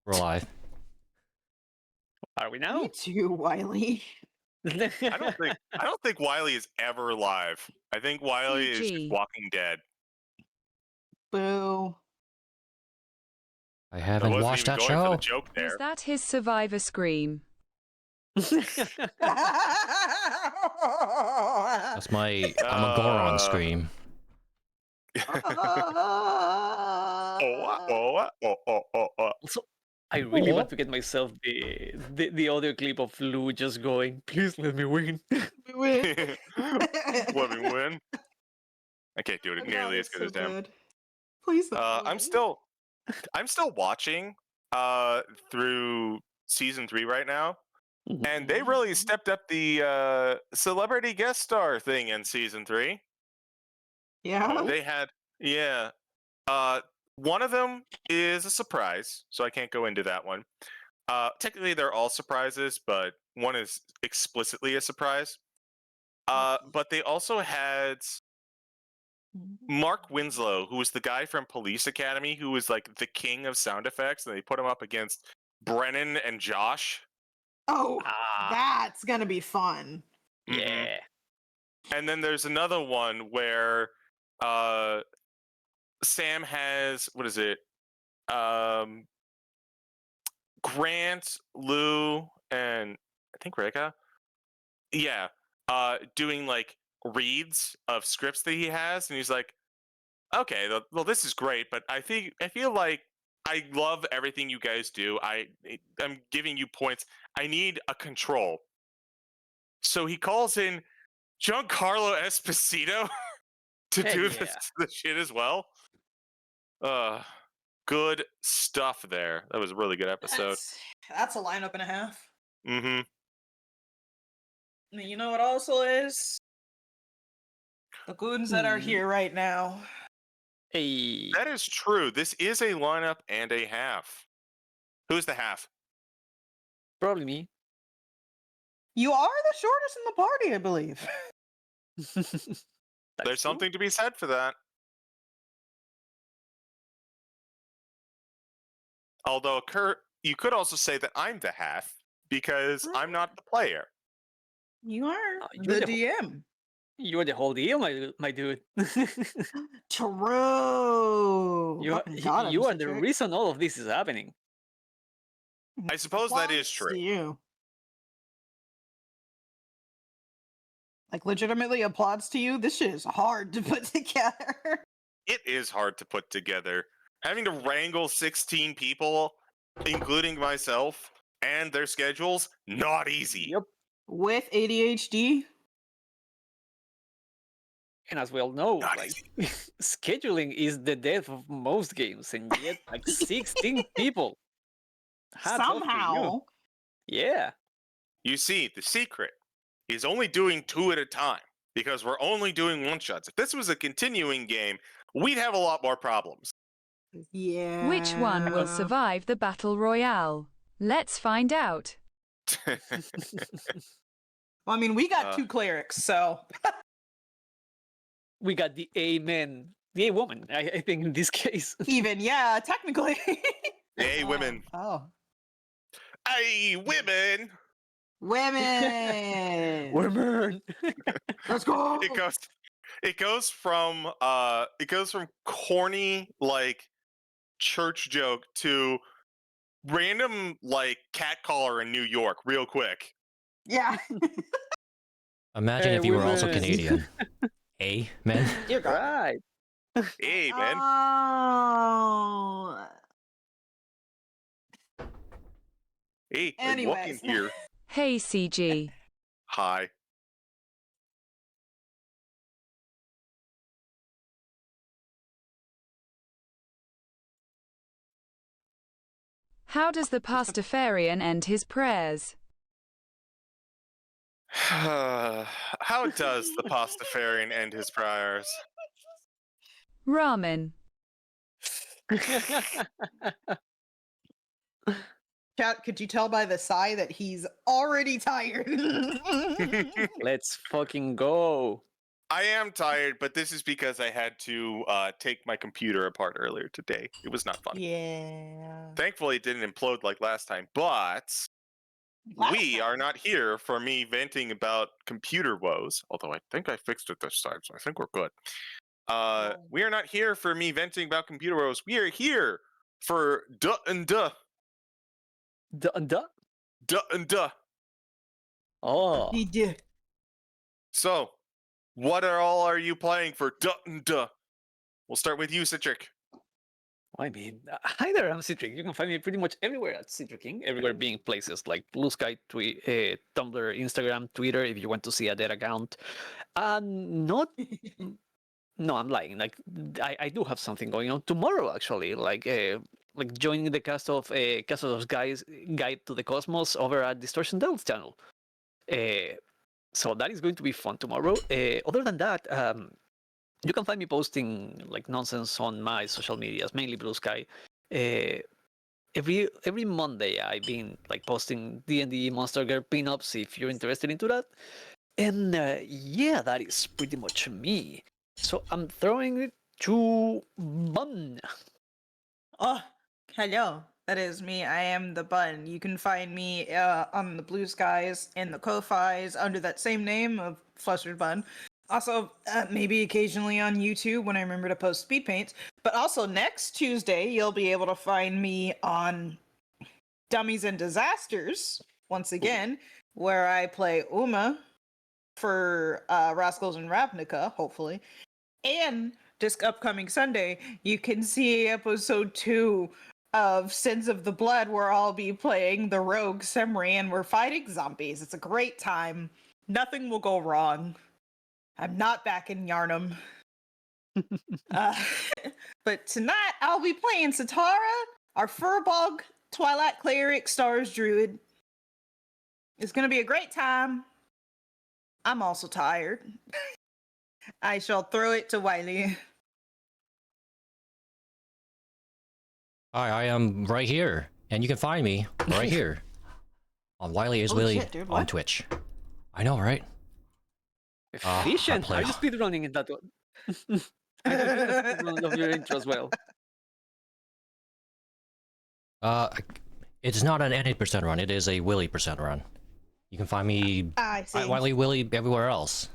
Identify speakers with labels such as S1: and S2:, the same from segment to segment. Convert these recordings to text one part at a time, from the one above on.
S1: We're alive.
S2: Are we now?
S3: Me too, Wiley.
S4: I don't think Wiley is ever live. I think Wiley is just
S5: CG.
S4: Walking Dead.
S3: Boo.
S1: I
S4: I
S1: haven't
S4: wasn't
S1: watched
S4: even
S1: that
S4: going for
S1: show.
S4: the joke
S5: Was
S4: there.
S5: that his survivor scream?
S1: That's my I'm a Goron scream.
S2: Also, I really want to get myself the audio clip of Lou just going, please let me win.
S4: Let me win. I can't do it nearly as good as them.
S3: Please.
S4: I'm still watching through season 3 right now, and they really stepped up the celebrity guest star thing in season 3.
S3: Yeah.
S4: They had one of them is a surprise, so I can't go into that one. Technically, they're all surprises, but one is explicitly a surprise. But they also had Mark Winslow, who was the guy from Police Academy, who was like the king of sound effects, and they put him up against Brennan and Josh.
S3: Oh, that's gonna be fun.
S2: Yeah.
S4: And then there's another one where Sam has, what is it? Grant, Lou, and I think Reka. Yeah. Doing like reads of scripts that he has, and he's like, okay, well, this is great, but I feel like I love everything you guys do. I'm giving you points. I need a control. So he calls in Giancarlo Esposito to do the shit as well. Good stuff there. That was a really good episode.
S3: That's a lineup and a half.
S4: Mm-hmm.
S3: You know what also is? The goons that are here right now.
S2: Hey.
S4: That is true. This is a lineup and a half. Who's the half?
S2: Probably me.
S3: You are the shortest in the party, I believe.
S4: There's something to be said for that. Although, Kurt, you could also say that I'm the half because I'm not the player.
S3: You are
S2: you're
S3: the DM.
S2: You're the whole deal, my dude.
S3: True.
S2: You are the reason all of this is happening.
S4: I suppose that is true.
S3: To you. Like, legitimately applauds to you? This shit is hard to put together.
S4: It is hard to put together. Having to wrangle 16 people, including myself, and their schedules, not easy.
S2: Yep.
S3: With ADHD?
S2: And as we all know, scheduling is the death of most games, and yet, 16 people.
S3: Somehow.
S2: Yeah.
S4: You see, the secret is only doing 2 at a time, because we're only doing one-shots. If this was a continuing game, we'd have a lot more problems.
S3: Yeah.
S5: Which one will survive the battle royale? Let's find out.
S3: Well, I mean, we got 2 clerics, so...
S2: We got the A-men. The A-woman, I think, in this case.
S3: Even, yeah, technically.
S4: A-women.
S3: Oh.
S4: A-women!
S3: Women!
S2: Women!
S3: Let's go!
S4: It goes from corny, like, church joke to random, like, catcaller in New York real quick.
S3: Yeah.
S1: Imagine if you were also Canadian. Hey, man.
S2: You're right.
S4: Hey, man.
S3: Oh.
S4: Hey,
S3: Anyways.
S4: walk in here.
S5: Hey, CG.
S4: Hi.
S5: How does the Pastafarian end his prayers?
S4: How does the Pastafarian end his prayers?
S5: Ramen.
S3: Chat, could you tell by the sigh that he's already tired?
S2: Let's fucking go.
S4: I am tired, but this is because I had to take my computer apart earlier today. It was not fun.
S3: Yeah.
S4: Thankfully, it didn't implode like last time, but we are not here for me venting about computer woes, although I think I fixed it this time, so I think we're good. We are not here for me venting about computer woes. We are here for duh and duh.
S2: Duh and duh?
S4: Duh and duh.
S2: Oh.
S3: He did.
S4: So, what are you playing for duh and duh? We'll start with you, Citric.
S2: I mean, hi there, I'm Citric. You can find me pretty much everywhere at CitricKing, everywhere being places like Blue Sky, Tumblr, Instagram, Twitter, if you want to see a dead account. Not. No, I'm lying. Like, I do have something going on tomorrow, actually. Like joining the cast of Guys Guide to the Cosmos over at Distortion Delves channel. So that is going to be fun tomorrow. Other than that, you can find me posting like nonsense on my social medias, mainly Blue Sky. Every Monday, I've been like posting D&D Monster Girl pinups if you're interested into that. And yeah, that is pretty much me. So I'm throwing it to Bun.
S3: Oh, hello. That is me. I am the Bun. You can find me on the Blue Skies and the Ko-Fis under that same name of FlusteredBun. Also, maybe occasionally on YouTube when I remember to post speed paints. But also next Tuesday, you'll be able to find me on Dummies and Disasters once again, where I play Uma for Rascals and Ravnica, hopefully. And this upcoming Sunday, you can see episode 2 of Sins of the Blood, where I'll be playing the rogue Semri, and we're fighting zombies. It's a great time. Nothing will go wrong. I'm not back in Yarnum. But tonight, I'll be playing Sitara, our Furbog Twilight Cleric Stars Druid. It's going to be a great time. I'm also tired. I shall throw it to Wiley.
S1: Hi, I am right here, and you can find me right here on Wiley is
S3: Holy
S1: Willy
S3: shit, dude,
S1: on
S3: what?
S1: Twitch. I know, right?
S2: Efficient.
S1: play-
S2: Are you speedrunning in that one? I speedrun of your intro as well.
S1: It's not an 80% run. It is a Willy % run. You can find me
S3: I see.
S1: at Wiley Willy everywhere else.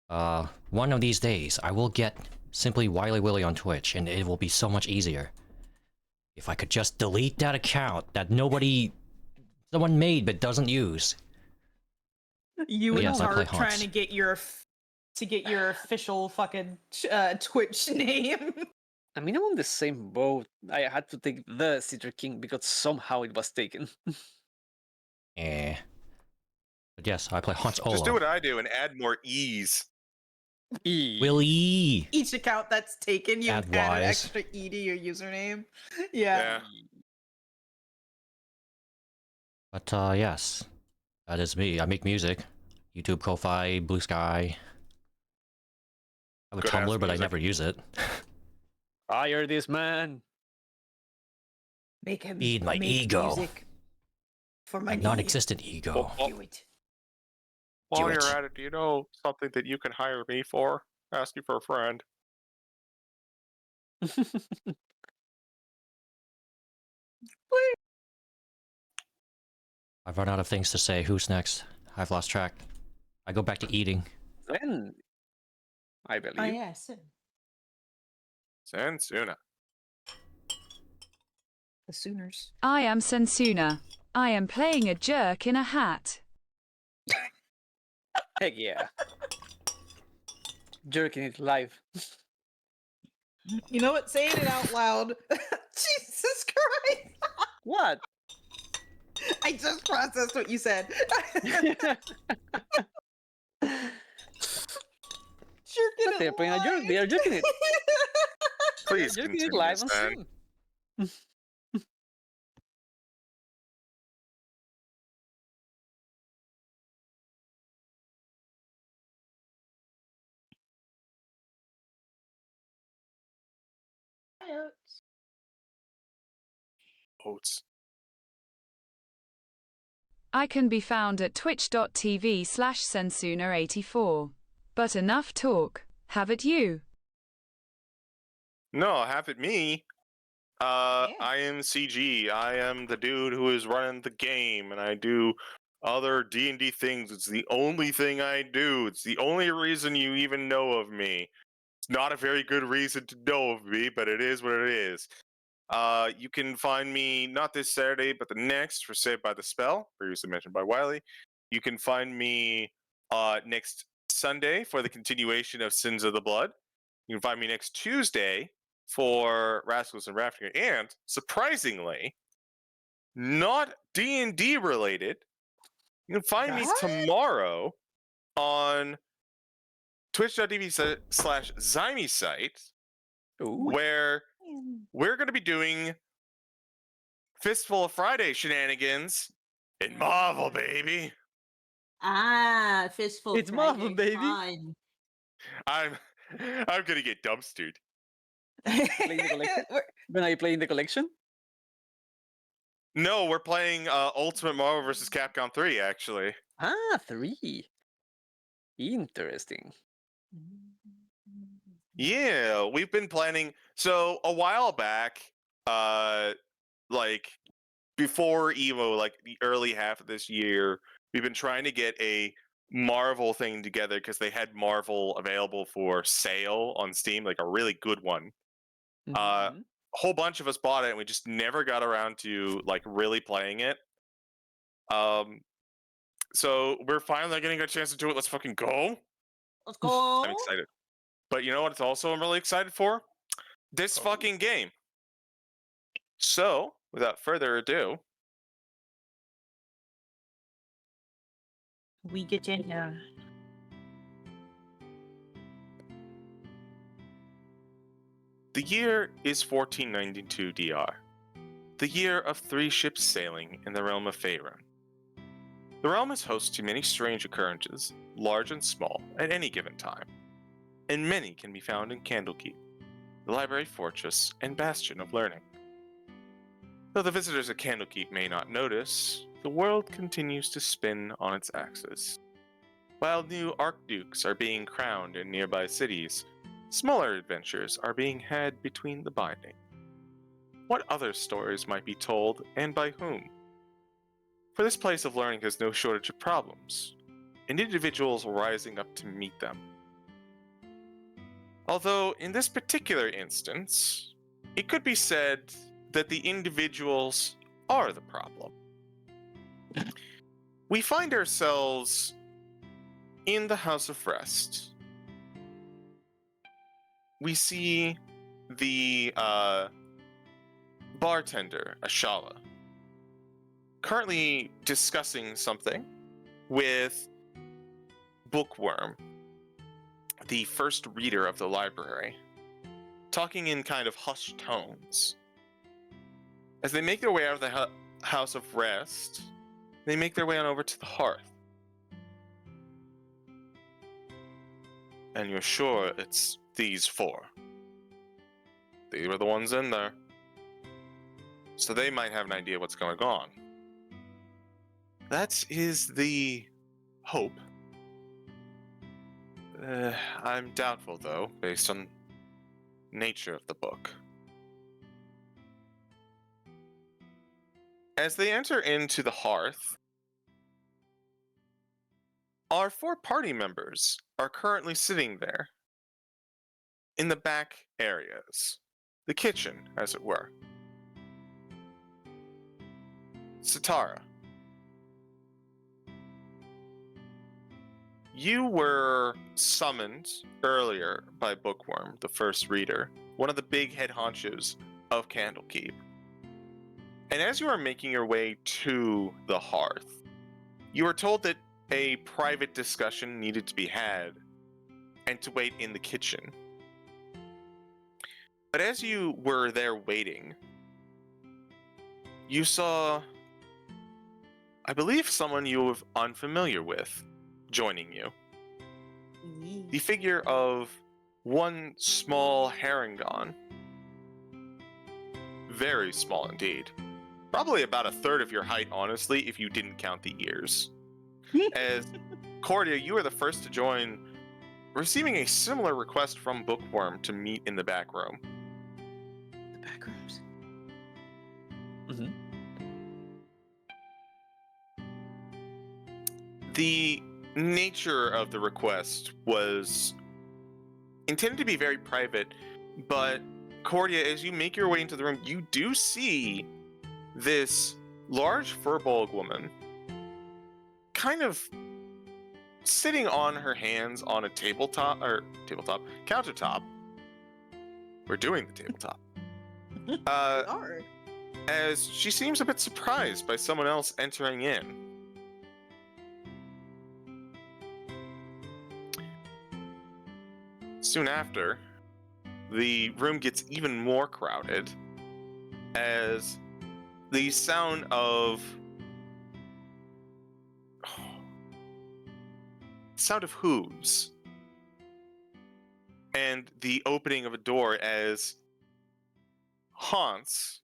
S1: One of these days, I will get simply Wiley Willy on Twitch, and it will be so much easier. If I could just delete that account that someone made but doesn't use.
S3: You
S1: But
S3: would
S1: yes, I play
S3: start trying
S1: Honse.
S3: to get your official fucking Twitch name.
S2: I mean, I'm on the same boat. I had to take the CitricKing because somehow it was taken.
S1: Eh. But yes, I play Honse Olo.
S4: Just do what I do and add more E's.
S1: Willy!
S3: Each account that's taken, you
S1: Add
S3: add an
S1: Ys.
S3: extra E to your username. Yeah.
S1: But yes, that is me. I make music. YouTube, Ko-Fi, Blue Sky. I have a
S4: Good ass
S1: Tumblr, but I
S4: music.
S1: never use it.
S2: Hire this man.
S3: Make him
S1: Feed my
S3: make
S1: ego.
S3: music for my
S1: My non-existent ego.
S3: Do it.
S4: While
S1: Do it.
S4: you're at it, do you know something that you can hire me for? Ask you for a friend.
S1: I've run out of things to say. Who's next? I've lost track. I go back to eating.
S2: Then, I believe.
S3: Oh yes.
S4: Sensuna.
S3: The Sooners.
S5: I am Sensuna. I am playing a jerk in a hat.
S2: Heck yeah. Jerking it live.
S3: You know what? Saying it out loud. Jesus Christ!
S2: What?
S3: I just processed what you said. Jerking
S2: They're
S3: it
S2: playing a jerk.
S3: live.
S2: They are jerking it.
S4: Please
S2: Jerking
S4: continue,
S2: it live on
S4: Stan.
S2: stream.
S4: Oats.
S5: I can be found at twitch.tv/Sensuna84. But enough talk. Have it you.
S4: No, have it me.
S3: Yeah.
S4: I am CG. I am the dude who is running the game, and I do other D&D things. It's the only thing I do. It's the only reason you even know of me. It's not a very good reason to know of me, but it is what it is. You can find me not this Saturday, but the next for Saved by the Spell, previously mentioned by Wiley. You can find me next Sunday for the continuation of Sins of the Blood. You can find me next Tuesday for Rascals and Rafting, and surprisingly, not D&D related. You can find me
S3: What?
S4: tomorrow on twitch.tv/Zyme site,
S2: Ooh.
S4: where we're going to be doing Fistful of Friday shenanigans in Marvel, baby.
S6: Ah, Fistful
S2: It's
S6: Friday.
S2: Marvel, baby.
S6: Fine.
S4: I'm gonna get dumpstered.
S2: Playing the collection? When are you playing the collection?
S4: No, we're playing Ultimate Marvel vs. Capcom 3, actually.
S2: Ah, 3. Interesting.
S4: Yeah, we've been planning. So a while back, like before Evo, like the early half of this year, we've been trying to get a Marvel thing together because they had Marvel available for sale on Steam, like a really good one. A
S2: Mhm.
S4: whole bunch of us bought it, and we just never got around to like really playing it. So we're finally getting a chance to do it. Let's fucking go!
S6: Let's go.
S4: I'm excited. But you know what? It's also I'm really excited for this
S2: Oh.
S4: fucking game. So without further ado,
S3: We get in here.
S4: the year is 1492 DR, the year of 3 ships sailing in the realm of Faerun. The realm is host to many strange occurrences, large and small, at any given time, and many can be found in Candlekeep, the library fortress and bastion of learning. Though the visitors of Candlekeep may not notice, the world continues to spin on its axis. While new archdukes are being crowned in nearby cities, smaller adventures are being had between the binding. What other stories might be told, and by whom? For this place of learning has no shortage of problems, and individuals rising up to meet them. Although, in this particular instance, it could be said that the individuals are the problem. We find ourselves in the House of Rest. We see the bartender, Ashala, currently discussing something with Bookworm, the first reader of the library, talking in kind of hushed tones. As they make their way out of the House of Rest, they make their way on over to the hearth. And you're sure it's these 4? They were the ones in there. So they might have an idea what's going on. That is the hope. I'm doubtful, though, based on nature of the book. As they enter into the hearth, our 4 party members are currently sitting there in the back areas, the kitchen, as it were. Sitara, you were summoned earlier by Bookworm, the first reader, one of the big head honchos of Candlekeep. And as you are making your way to the hearth, you were told that a private discussion needed to be had and to wait in the kitchen. But as you were there waiting, you saw, I believe, someone you were unfamiliar with joining you. The figure of one small Harangon. Very small indeed. Probably about a third of your height, honestly, if you didn't count the ears. As Cordia, you were the first to join receiving a similar request from Bookworm to meet in the back room.
S3: The back rooms.
S2: Mhm.
S4: The nature of the request was intended to be very private, but Cordia, as you make your way into the room, you do see this large furbolg woman kind of sitting on her hands on a countertop. We're doing the tabletop.
S3: We
S4: Uh,
S3: are.
S4: as she seems a bit surprised by someone else entering in. Soon after, the room gets even more crowded as the sound of hooves and the opening of a door as Honse,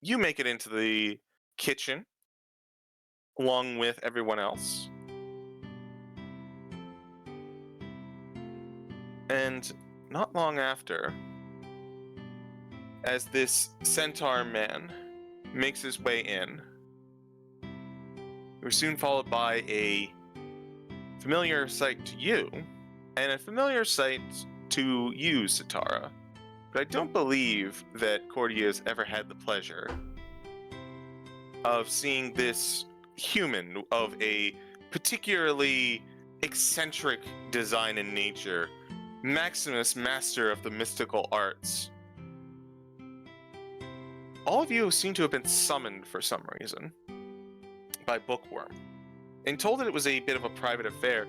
S4: you make it into the kitchen along with everyone else. And not long after, as this centaur man makes his way in, you're soon followed by a familiar sight to you, and a familiar sight to you, Sitara. But I don't believe that Cordia has ever had the pleasure of seeing this human of a particularly eccentric design and nature, Maximus, master of the mystical arts. All of you seem to have been summoned for some reason by Bookworm, and told that it was a bit of a private affair.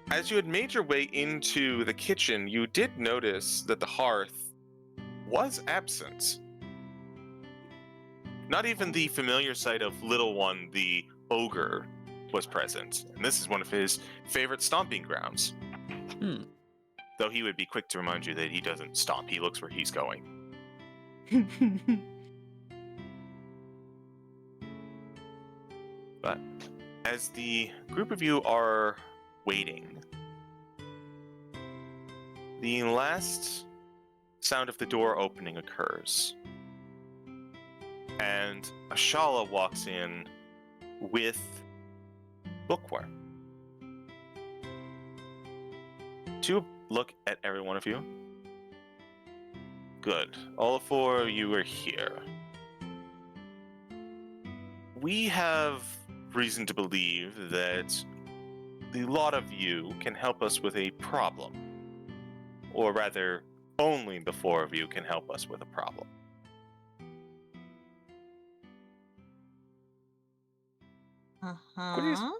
S4: As you had made your way into the kitchen, you did notice that the hearth was absent. Not even the familiar sight of Little One, the ogre, was present, and this is one of his favorite stomping grounds. Though he would be quick to remind you that he doesn't stomp, he looks where he's going. But as the group of you are waiting, the last sound of the door opening occurs, and Ashala walks in with Bookworm. To look at every one of you. Good. All four of you are here. We have reason to believe that the lot of you can help us with a problem. Or rather, only the four of you can help us with a problem.
S6: Uh-huh.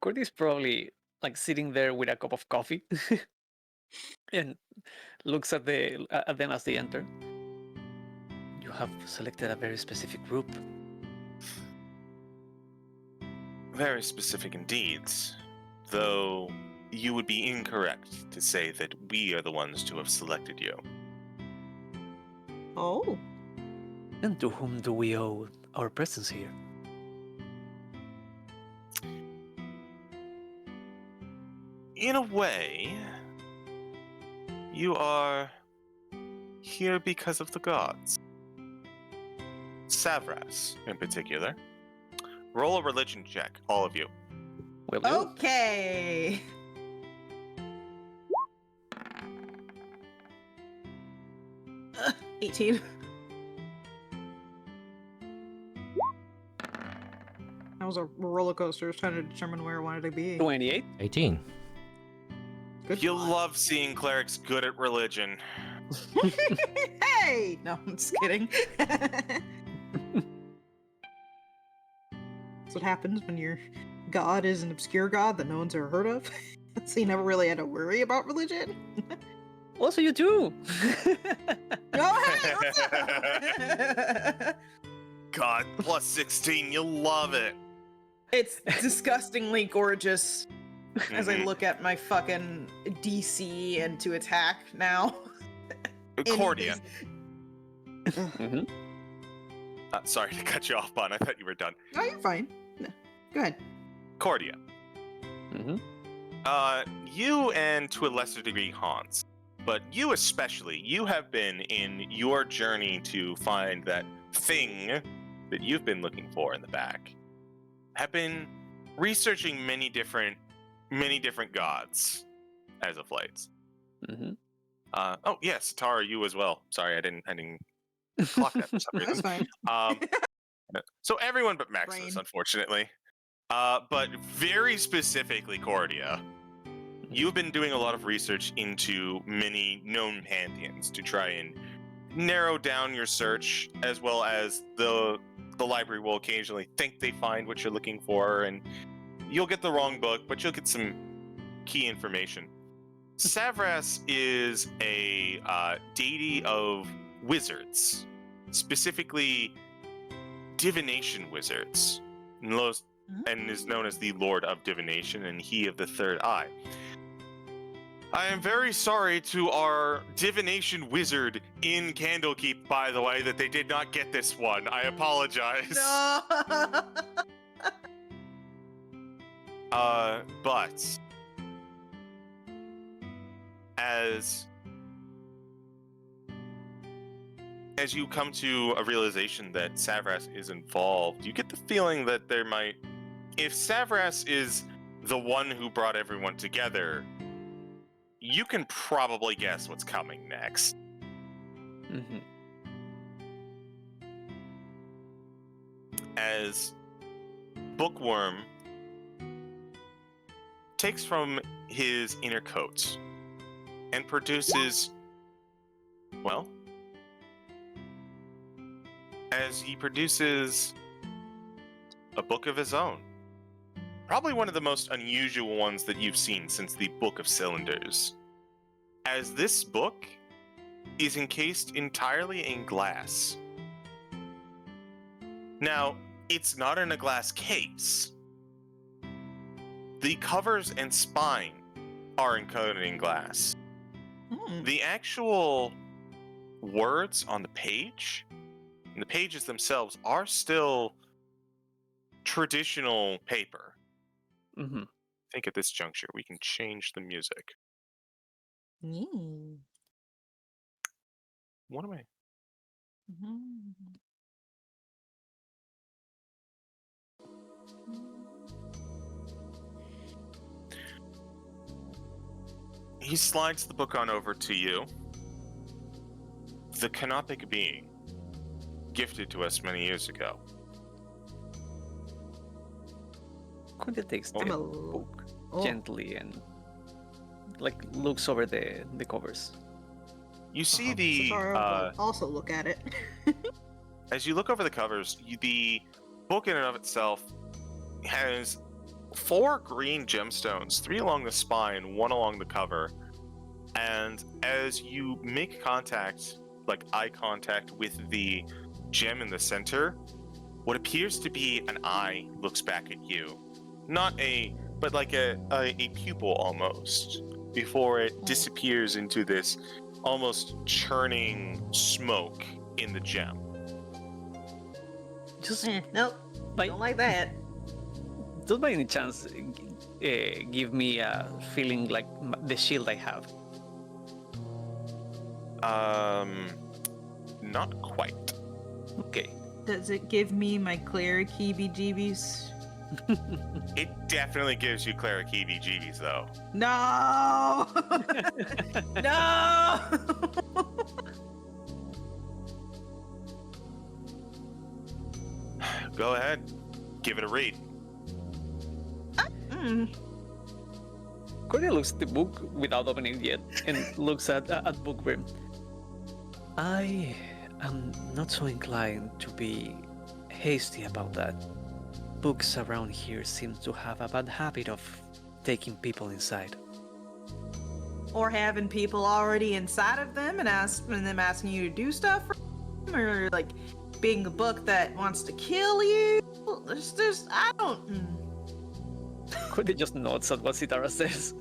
S2: Cordy's probably like sitting there with a cup of coffee and looks at them as they enter. You have selected a very specific group.
S4: Very specific indeed. Though you would be incorrect to say that we are the ones to have selected you.
S6: Oh.
S2: And to whom do we owe our presence here?
S4: In a way, you are here because of the gods. Savras, in particular. Roll a religion check, all of you.
S2: Will do.
S3: Okay. Uh, 18. That was a roller coaster. I was trying to determine where I wanted to be.
S2: 28.
S1: 18.
S3: Good
S4: You
S3: God.
S4: love seeing clerics good at religion.
S3: Hey! No, I'm just kidding. That's what happens when your god is an obscure god that no one's ever heard of. So you never really had to worry about religion.
S2: Also, you too.
S3: Oh, hey! What's up?
S4: God, plus 16, you'll love it.
S3: It's disgustingly gorgeous as I
S4: Mhm.
S3: look at my fucking DC and to attack now.
S4: Cordia.
S2: Mhm.
S4: Sorry to cut you off, Bun. I thought you were done.
S3: Oh, you're fine. No, go ahead.
S4: Cordia.
S2: Mhm.
S4: You and to a lesser degree Honse, but you especially, you have been in your journey to find that thing that you've been looking for in the back, have been researching many different gods as of late.
S2: Mm-hmm.
S4: Oh yeah, Sitara, you as well. Sorry, I didn't clock that for some
S3: That's
S4: reason.
S3: fine.
S4: So everyone but Maximus,
S3: Brain.
S4: unfortunately. But very specifically, Cordia, you've been doing a lot of research into many known pantheons to try and narrow down your search, as well as the library will occasionally think they find what you're looking for, and you'll get the wrong book, but you'll get some key information. Savras is a deity of wizards, specifically divination wizards, and is known as the Lord of Divination and he of the Third Eye. I am very sorry to our divination wizard in Candlekeep, by the way, that they did not get this one. I apologize.
S3: No.
S4: But as you come to a realization that Savras is involved, you get the feeling that there might, if Savras is the one who brought everyone together, you can probably guess what's coming next.
S2: Mm-hmm.
S4: As Bookworm takes from his inner coat and produces, well, as he produces a book of his own. Probably one of the most unusual ones that you've seen since the Book of Cylinders. As this book is encased entirely in glass. Now, it's not in a glass case. The covers and spine are encoded in glass. The actual words on the page, and the pages themselves, are still traditional paper.
S2: Mm-hmm.
S4: I think at this juncture we can change the music. What am I? He slides the book on over to you. The Canopic being, gifted to us many years ago.
S2: Cordia takes the
S3: I'm a-
S2: book
S3: Oh.
S2: gently and like looks over the covers.
S4: You see the
S3: Sitara will also look at it.
S4: as you look over the covers, the book in and of itself has 4 green gemstones, 3 along the spine, 1 along the cover. And as you make contact, like eye contact with the gem in the center, what appears to be an eye looks back at you. But like a pupil almost, before it disappears into this almost churning smoke in the gem.
S2: Just
S3: Nope.
S2: by,
S3: Don't like that.
S2: just by any chance, give me a feeling like the shield I have.
S4: Not quite.
S2: Okay.
S3: Does it give me my cleric heebie-jeebies?
S4: It definitely gives you cleric heebie-jeebies, though.
S3: No! No!
S4: Go ahead, give it a read.
S2: Cordia looks at the book without opening it yet and looks at Bookworm. I am not so inclined to be hasty about that. Books around here seem to have a bad habit of taking people inside.
S3: Or having people already inside of them and them asking you to do stuff for them, or like being a book that wants to kill you. I don't.
S2: Cordia just nods at what Sitara says.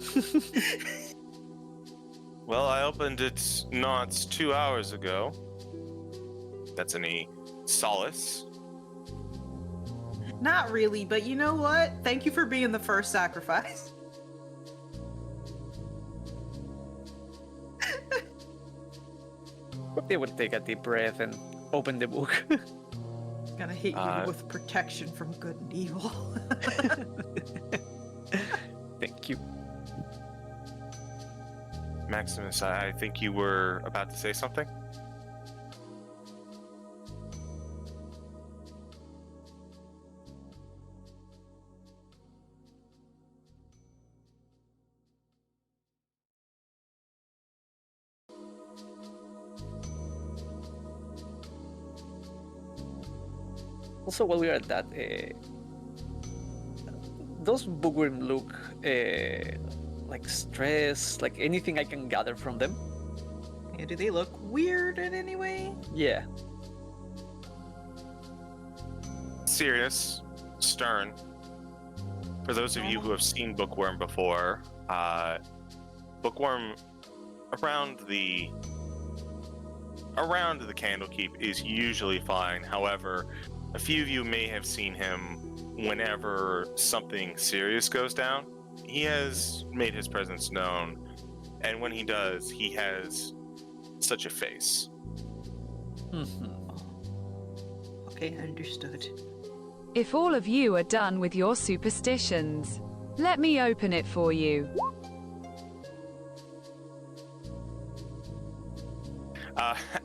S4: Well, I opened it not 2 hours ago. That's any solace.
S3: Not really, but you know what? Thank you for being the first sacrifice.
S2: Cordia will take a deep breath and open the book.
S3: Gonna hit you with protection from good and evil.
S2: Thank you.
S4: Maximus, I think you were about to say something?
S2: Also, while we are at that, those bookworm look like stress, like anything I can gather from them?
S3: Yeah, do they look weird in any way?
S2: Yeah.
S4: Serious, stern. For those of you who have seen Bookworm before, Bookworm around the Candlekeep is usually fine. However, a few of you may have seen him whenever something serious goes down. He has made his presence known, and when he does, he has such a face.
S3: Okay, understood.
S5: If all of you are done with your superstitions, let me open it for you.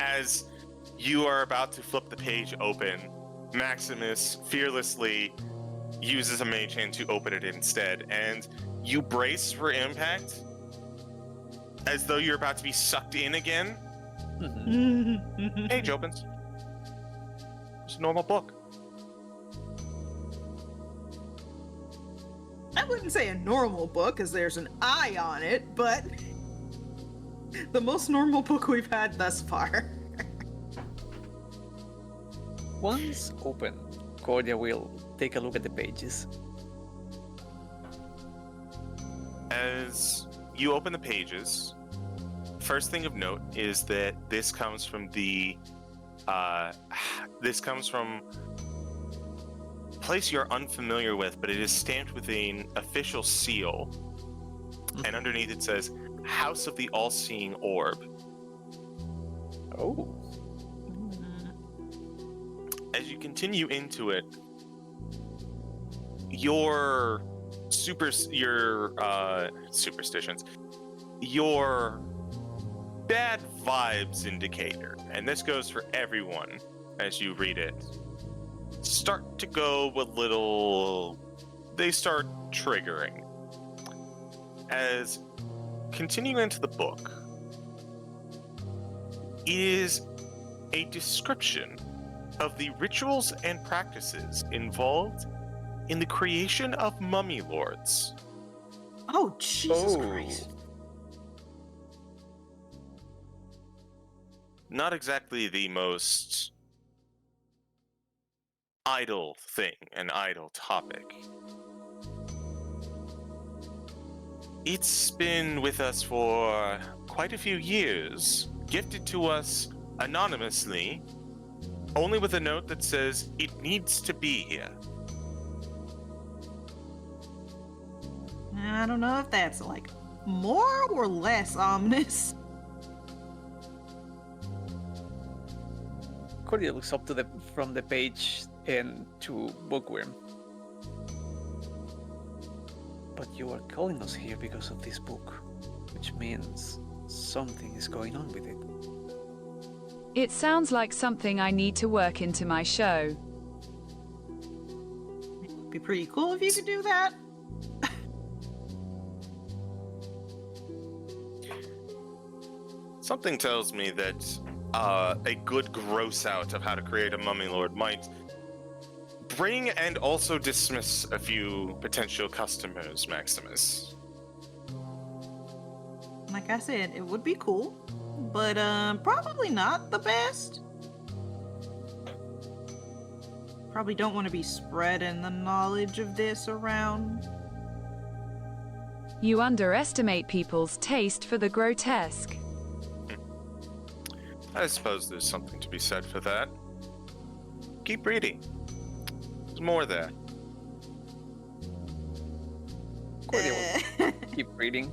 S4: As you are about to flip the page open, Maximus fearlessly uses a mage hand to open it instead, and you brace for impact as though you're about to be sucked in again. Page opens. It's a normal book.
S3: I wouldn't say a normal book, as there's an eye on it, but the most normal book we've had thus far.
S2: Once open, Cordia will take a look at the pages.
S4: As you open the pages, first thing of note is that this comes from a place you're unfamiliar with, but it is stamped with an official seal, and underneath it says House of the All-Seeing Orb.
S2: Oh.
S4: As you continue into it, your superstitions, your bad vibes indicator, and this goes for everyone as you read it, start to go a little, they start triggering. As continuing into the book, it is a description of the rituals and practices involved in the creation of mummy lords.
S3: Oh, Jesus Christ.
S4: Not exactly the most idle thing, an idle topic. It's been with us for quite a few years, gifted to us anonymously, only with a note that says it needs to be here.
S3: I don't know if that's like more or less ominous.
S2: Cordia looks up to from the page and to Bookworm. But you are calling us here because of this book, which means something is going on with it.
S5: It sounds like something I need to work into my show.
S3: It'd be pretty cool if you could do that.
S4: Something tells me that a good gross out of how to create a mummy lord might bring and also dismiss a few potential customers, Maximus.
S3: Like I said, it would be cool, but probably not the best. Probably don't want to be spreading the knowledge of this around.
S5: You underestimate people's taste for the grotesque.
S4: I suppose there's something to be said for that. Keep reading. There's more there.
S2: Cordia will keep reading.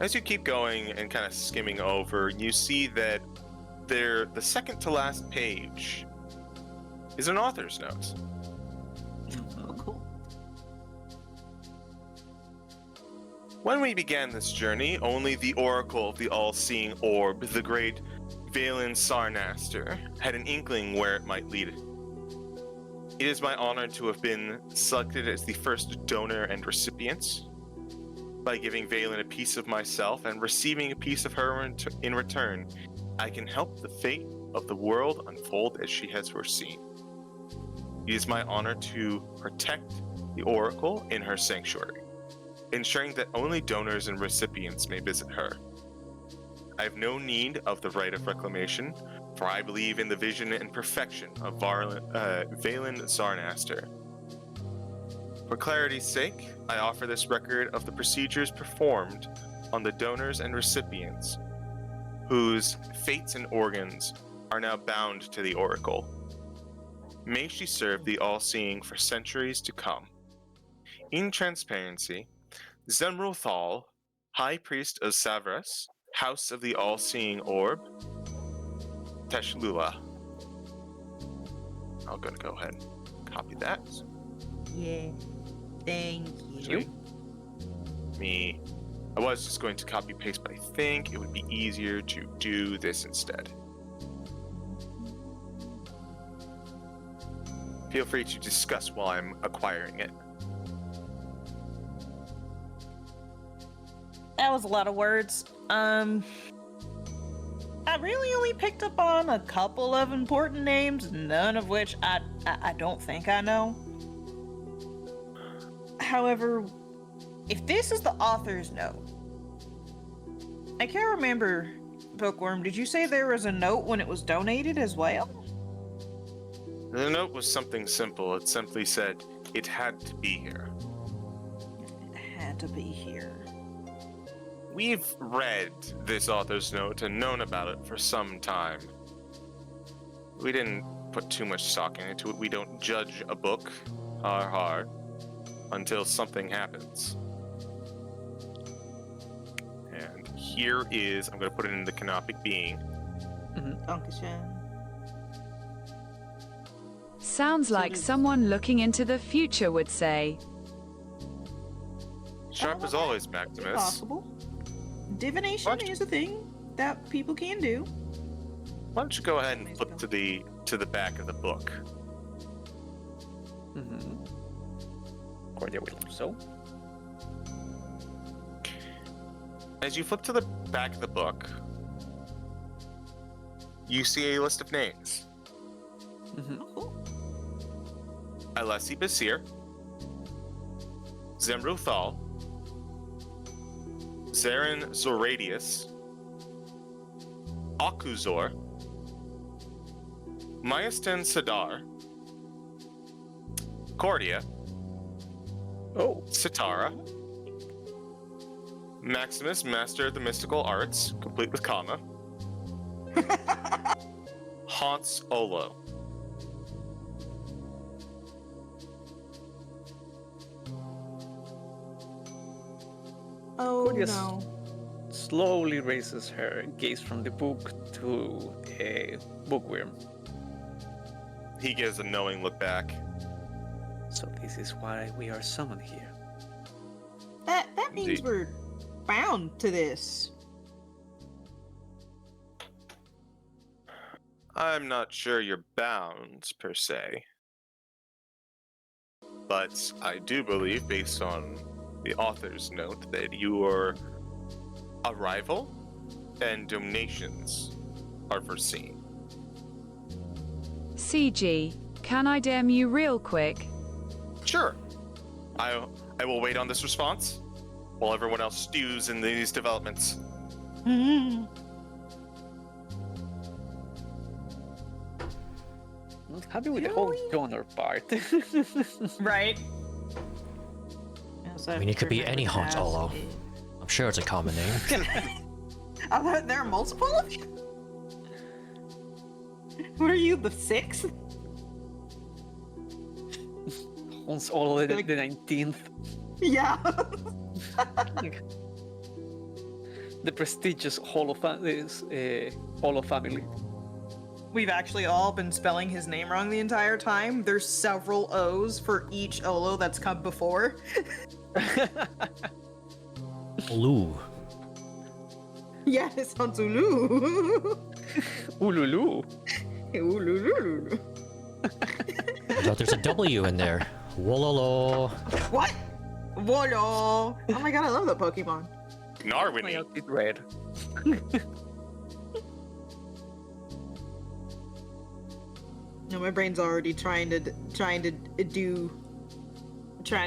S4: As you keep going and kind of skimming over, you see that the second to last page is an author's note.
S6: Oh, cool.
S4: When we began this journey, only the Oracle of the All-Seeing Orb, the great Valen Sarnaster, had an inkling where it might lead. It is my honor to have been selected as the first donor and recipient. By giving Valen a piece of myself and receiving a piece of her in return, I can help the fate of the world unfold as she has foreseen. It is my honor to protect the Oracle in her sanctuary, ensuring that only donors and recipients may visit her. I have no need of the right of reclamation, for I believe in the vision and perfection of Valen Sarnaster. For clarity's sake, I offer this record of the procedures performed on the donors and recipients, whose fates and organs are now bound to the Oracle. May she serve the All-Seeing for centuries to come. In transparency, Zemruthal, High Priest of Savras, House of the All-Seeing Orb, Teshlula. I'm gonna go ahead and copy that.
S3: Yeah. Thank you.
S4: I was just going to copy paste, but I think it would be easier to do this instead. Feel free to discuss while I'm acquiring it.
S3: That was a lot of words. I really only picked up on a couple of important names, none of which I don't think I know. However, if this is the author's note, I can't remember, Bookworm, did you say there was a note when it was donated as well?
S4: The note was something simple. It simply said, it had to be here.
S3: It had to be here.
S4: We've read this author's note and known about it for some time. We didn't put too much stock into it. We don't judge a book, until something happens. And here is, I'm going to put it in the Canopic being.
S3: Dankeschön.
S5: Sounds like someone looking into the future would say.
S4: Sharp as always, Maximus.
S3: Possible. Divination
S4: What?
S3: is a thing that people can do.
S4: Why don't you go ahead and flip to the back of the book?
S2: Cordia will do so.
S4: As you flip to the back of the book, you see a list of names. Alessi Basir, Zemruthal, Zarin Zoradius, Akuzor, Myastin Sadar, Cordia, Sitara, Maximus, Master of the Mystical Arts, complete with comma, Honse Olo.
S3: Oh
S2: Cordia's
S3: no.
S2: slowly raises her gaze from the book to a bookworm.
S4: He gives a knowing look back.
S2: So this is why we are summoned here.
S3: That means
S4: Indeed.
S3: we're bound to this.
S4: I'm not sure you're bound, per se. But I do believe, based on the author's note, that your arrival and donations are foreseen.
S5: CG, can I DM you real quick?
S4: Sure. I will wait on this response while everyone else stews in these developments.
S2: Not happy with the whole donor part.
S3: Right.
S1: I mean, it could be any Honse Olo. I'm sure it's a common name.
S3: There are multiple of you? What are you, the sixth?
S2: Honse Olo the 19th.
S3: Yeah.
S2: The prestigious Olo family.
S3: we've actually all been spelling his name wrong the entire time. There's several O's for each Olo that's come before.
S1: Olu.
S3: Yes, Honse Olo.
S2: Ululu.
S3: Ulululu.
S1: But there's a W in there. Wololo.
S3: What? Wolo. Oh my god, I love that Pokemon.
S2: My
S4: Narwini.
S2: outfit red.
S3: No, my brain's already trying to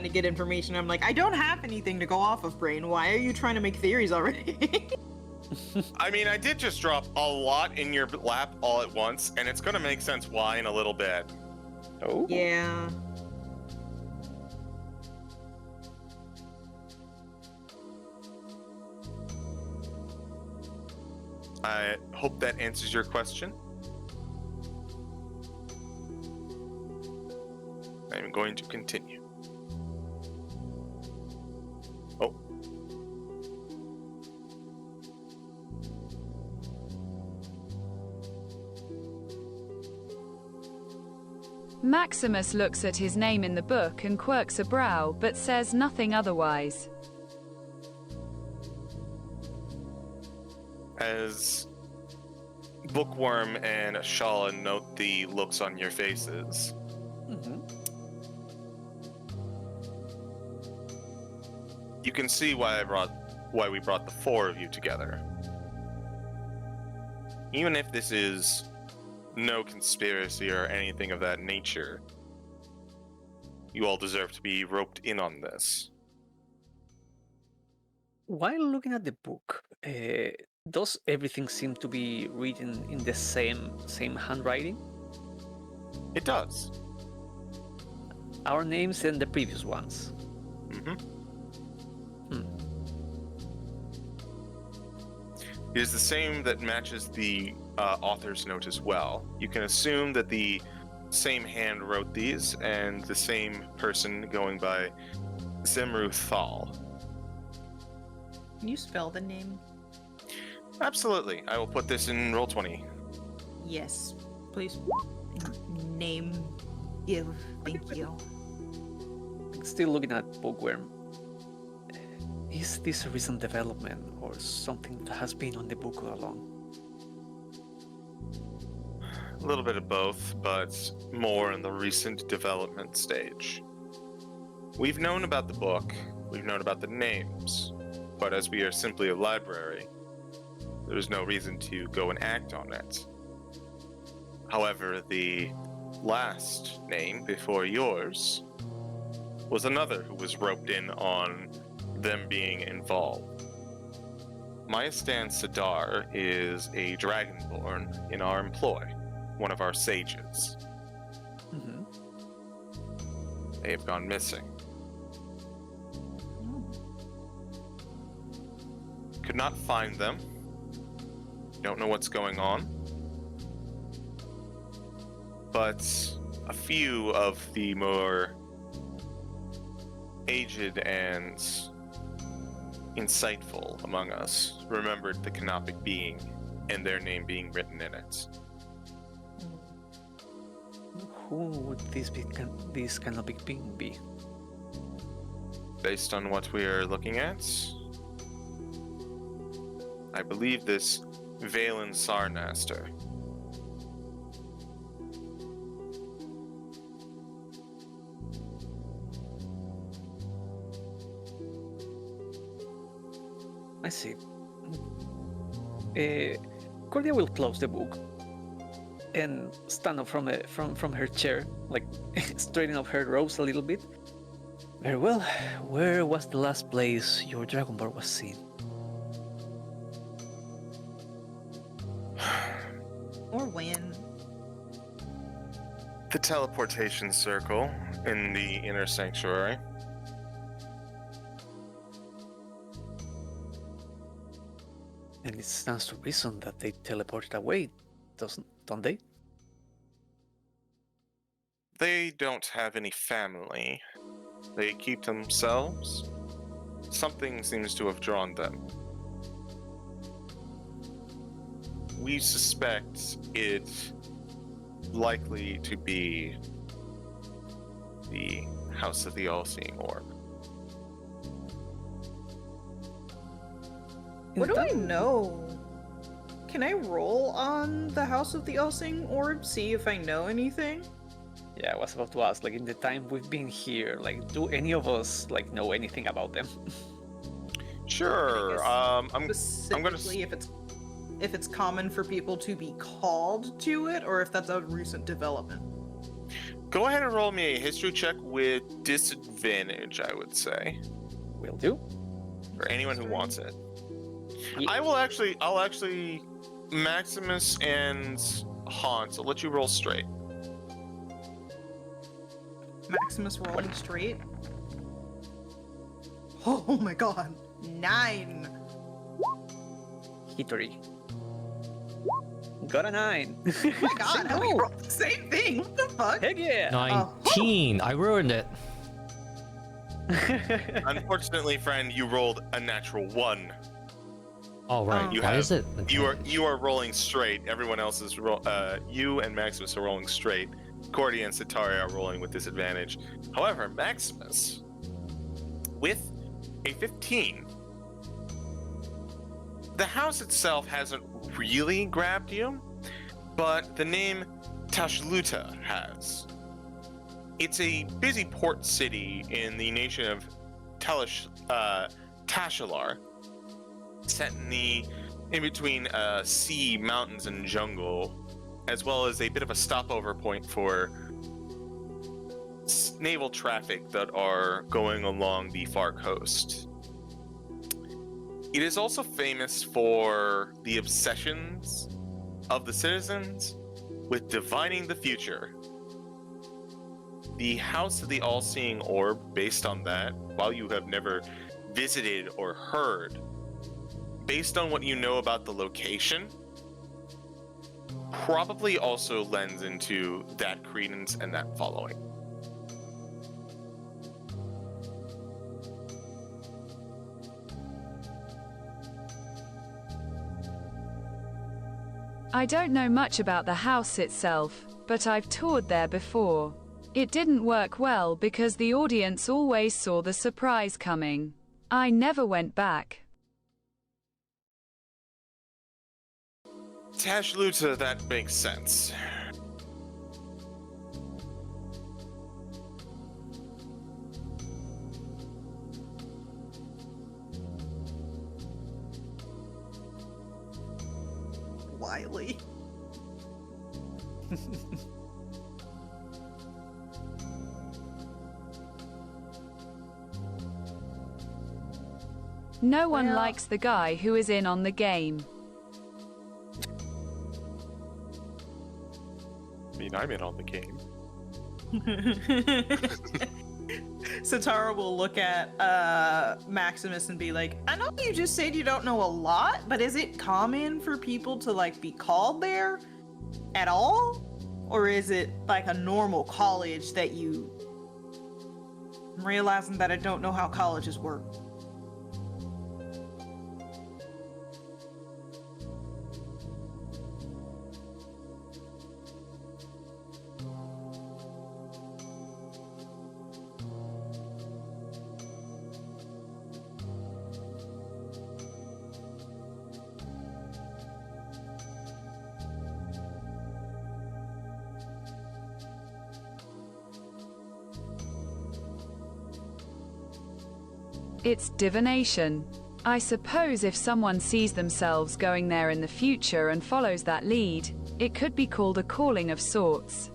S3: get information. I'm like, I don't have anything to go off of, brain. Why are you trying to make theories already?
S4: I mean, I did just drop a lot in your lap all at once, and it's gonna make sense why in a little bit.
S2: Oh.
S3: Yeah.
S4: I hope that answers your question. I'm going to continue. Oh.
S5: Maximus looks at his name in the book and quirks a brow, but says nothing otherwise.
S4: As Bookworm and Shala note the looks on your faces, you can see why we brought the four of you together. Even if this is no conspiracy or anything of that nature, you all deserve to be roped in on this.
S2: While looking at the book, does everything seem to be written in the same handwriting?
S4: It does.
S2: Our names and the previous ones.
S4: It is the same that matches the author's note as well. You can assume that the same hand wrote these, and the same person going by Zemru Thal.
S3: Can you spell the name?
S4: Absolutely. I will put this in Roll20.
S3: Yes, please. Name. Give. Thank you.
S2: Still looking at Bookworm. Is this a recent development or something that has been on the book all along?
S4: A little bit of both, but more in the recent development stage. We've known about the book, we've known about the names, but as we are simply a library, there's no reason to go and act on it. However, the last name before yours was another who was roped in on them being involved. Maestan Sidar is a dragonborn in our employ, one of our sages. They have gone missing. Could not find them. Don't know what's going on. But a few of the more aged and insightful among us remembered the Canopic being and their name being written in it.
S2: Who would this Canopic being be?
S4: Based on what we are looking at, I believe this Valen Sarnaster.
S2: I see. Cordia will close the book and stand up from her chair, like straighten up her robes a little bit. Very well. Where was the last place your Dragonborn was seen?
S3: Or when?
S4: The teleportation circle in the inner sanctuary.
S2: And it stands to reason that they teleported away, don't they?
S4: They don't have any family. They keep to themselves. Something seems to have drawn them. We suspect it likely to be the House of the All-Seeing Orb.
S3: What do I know? Can I roll on the House of the All-Seeing Orb, see if I know anything?
S2: Yeah, I was about to ask, like, in the time we've been here, like, do any of us, like, know anything about them?
S4: Sure. I'm gonna
S3: Specifically, if it's common for people to be called to it, or if that's a recent development.
S4: go ahead and roll me a history check with disadvantage, I would say,
S2: Will do.
S4: for anyone who wants it.
S2: Yeah.
S4: I'll actually Maximus and Honse, I'll let you roll straight.
S3: Maximus rolling straight. Oh my god. 9.
S2: Hitory. Got a 9.
S3: Oh my god, how we
S2: Oh,
S3: rolled the same thing? What the fuck?
S2: heck yeah!
S1: 19. I ruined it.
S4: Unfortunately, friend, you rolled a natural 1.
S1: Oh right.
S3: You
S1: Why
S4: have-
S1: is it?
S4: You are rolling straight. Everyone else is you and Maximus are rolling straight. Cordia and Sitara are rolling with disadvantage. However, Maximus, with a 15, the house itself hasn't really grabbed you, but the name Tashluta has. It's a busy port city in the nation of Tashalar, set in between sea, mountains, and jungle, as well as a bit of a stopover point for naval traffic that are going along the far coast. It is also famous for the obsessions of the citizens with divining the future. The House of the All-Seeing Orb, based on that, while you have never visited or heard, based on what you know about the location, probably also lends into that credence and that following.
S5: I don't know much about the house itself, but I've toured there before. It didn't work well because the audience always saw the surprise coming. I never went back.
S4: Tashluta, that makes sense.
S3: Wily.
S5: No one
S3: Well-
S5: likes the guy who is in on the game.
S4: I mean, I'm in on the game.
S3: Sitara will look at Maximus and be like, I know you just said you don't know a lot, but is it common for people to like be called there at all? Or is it like a normal college that you... I'm realizing that I don't know how colleges work.
S5: It's divination. I suppose if someone sees themselves going there in the future and follows that lead, it could be called a calling of sorts.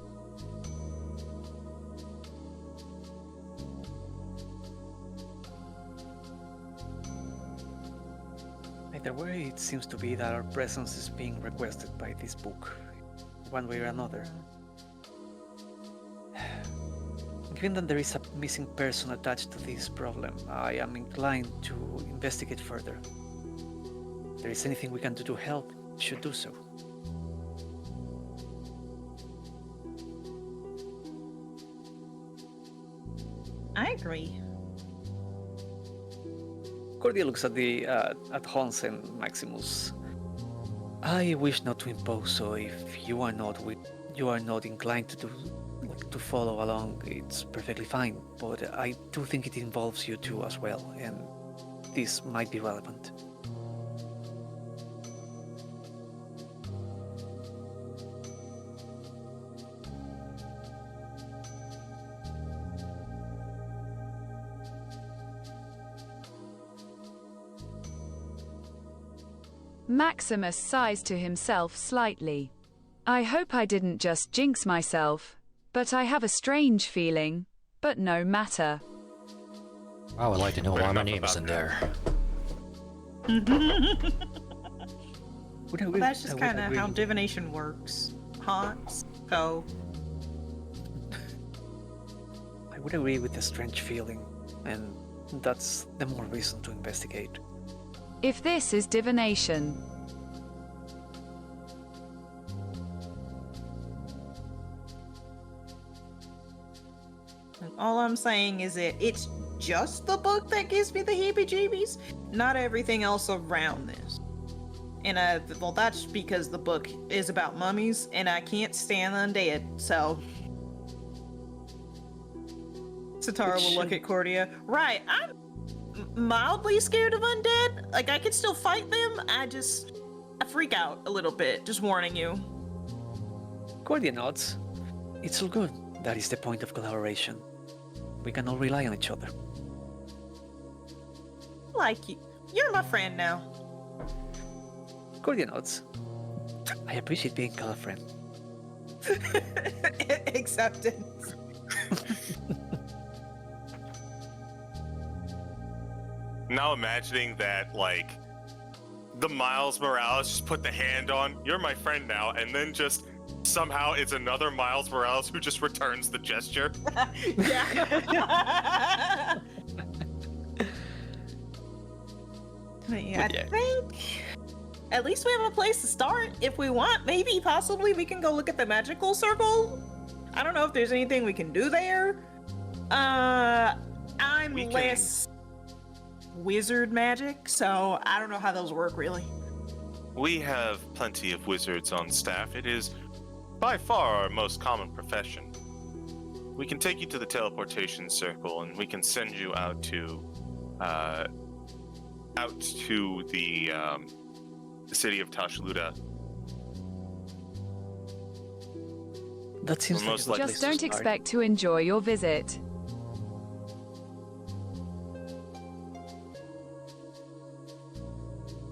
S2: Either way, it seems to be that our presence is being requested by this book, one way or another. Given that there is a missing person attached to this problem, I am inclined to investigate further. If there is anything we can do to help, we should do so.
S3: I agree.
S2: Cordia looks at Honse and Maximus. I wish not to impose, so if you are not, you are not inclined to follow along, it's perfectly fine. But I do think it involves you too as well, and this might be relevant.
S5: Maximus sighs to himself slightly. I hope I didn't just jinx myself, but I have a strange feeling, but no matter.
S1: I would like to know
S4: Fair
S1: why my
S4: enough
S1: name's in
S4: about
S1: there.
S3: Well, that's just kind of how divination works, Honse. So,
S2: I would agree with the strange feeling, and that's the more reason to investigate.
S5: If this is divination,
S3: all I'm saying is that it's just the book that gives me the heebie-jeebies, not everything else around this. And well, that's because the book is about mummies, and I can't stand undead, so... Sitara will look at Cordia. Right, I'm mildly scared of undead. Like, I can still fight them, I freak out a little bit, just warning you.
S2: Cordia nods. It's all good. That is the point of collaboration. We can all rely on each other.
S3: Like you. You're my friend now.
S2: Cordia nods. I appreciate being called a friend.
S3: Acceptance.
S4: Now imagining that, like, the Miles Morales just put the hand on, you're my friend now, and then just somehow it's another Miles Morales who just returns the gesture.
S3: Yeah. I think at least we have a place to start. If we want, maybe possibly we can go look at the magical circle. I don't know if there's anything we can do there. I'm less wizard magic, so I don't know how those work really.
S4: We have plenty of wizards on staff. It is by far our most common profession. We can take you to the teleportation circle, and we can send you out to the city of Tashluda.
S2: That seems like a good place
S5: just
S2: to
S5: don't
S2: start.
S5: expect to enjoy your visit.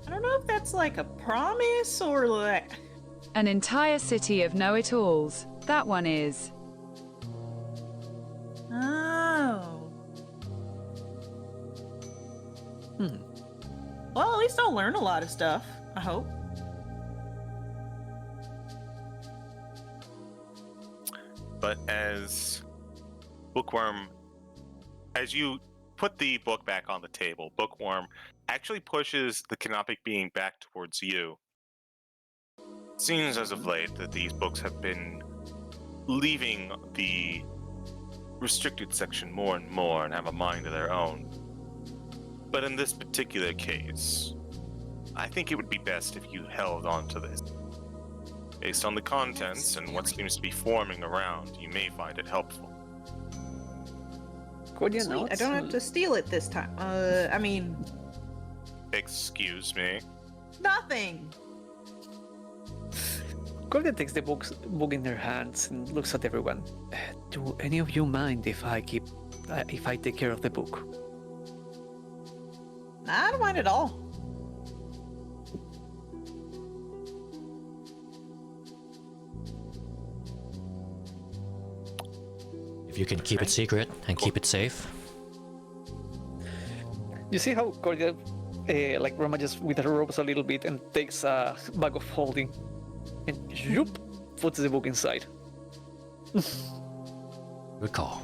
S3: I don't know if that's like a promise or like...
S5: An entire city of know-it-alls. That one is.
S3: Oh. Well, at least I'll learn a lot of stuff, I hope.
S4: But as Bookworm, as you put the book back on the table, Bookworm actually pushes the Canopic being back towards you. Seems as of late that these books have been leaving the restricted section more and more and have a mind of their own. But in this particular case, I think it would be best if you held on to this. Based on the contents and what seems to be forming around, you may find it helpful.
S2: Cordia
S3: Sweet,
S2: nods.
S3: I don't have to steal it this time. I mean,
S4: Excuse me?
S3: nothing.
S2: Cordia takes the book in her hands and looks at everyone. Do any of you mind if I take care of the book?
S3: I don't mind at all.
S1: If you can keep it secret and keep it safe.
S2: You see how Cordia like rummages with her ropes a little bit and takes a bag of holding and zoop, puts the book inside.
S1: Good call.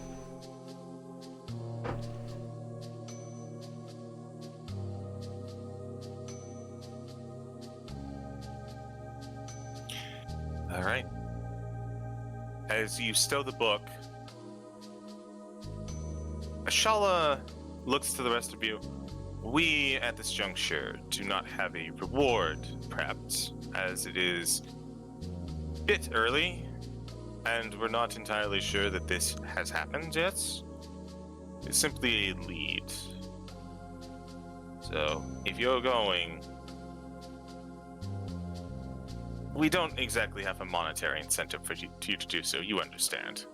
S4: All right. As you stow the book, Ashala looks to the rest of you. We, at this juncture, do not have a reward prepped, as it is a bit early, and we're not entirely sure that this has happened yet. It's simply a lead. So, if you're going, we don't exactly have a monetary incentive for you to do so, you understand.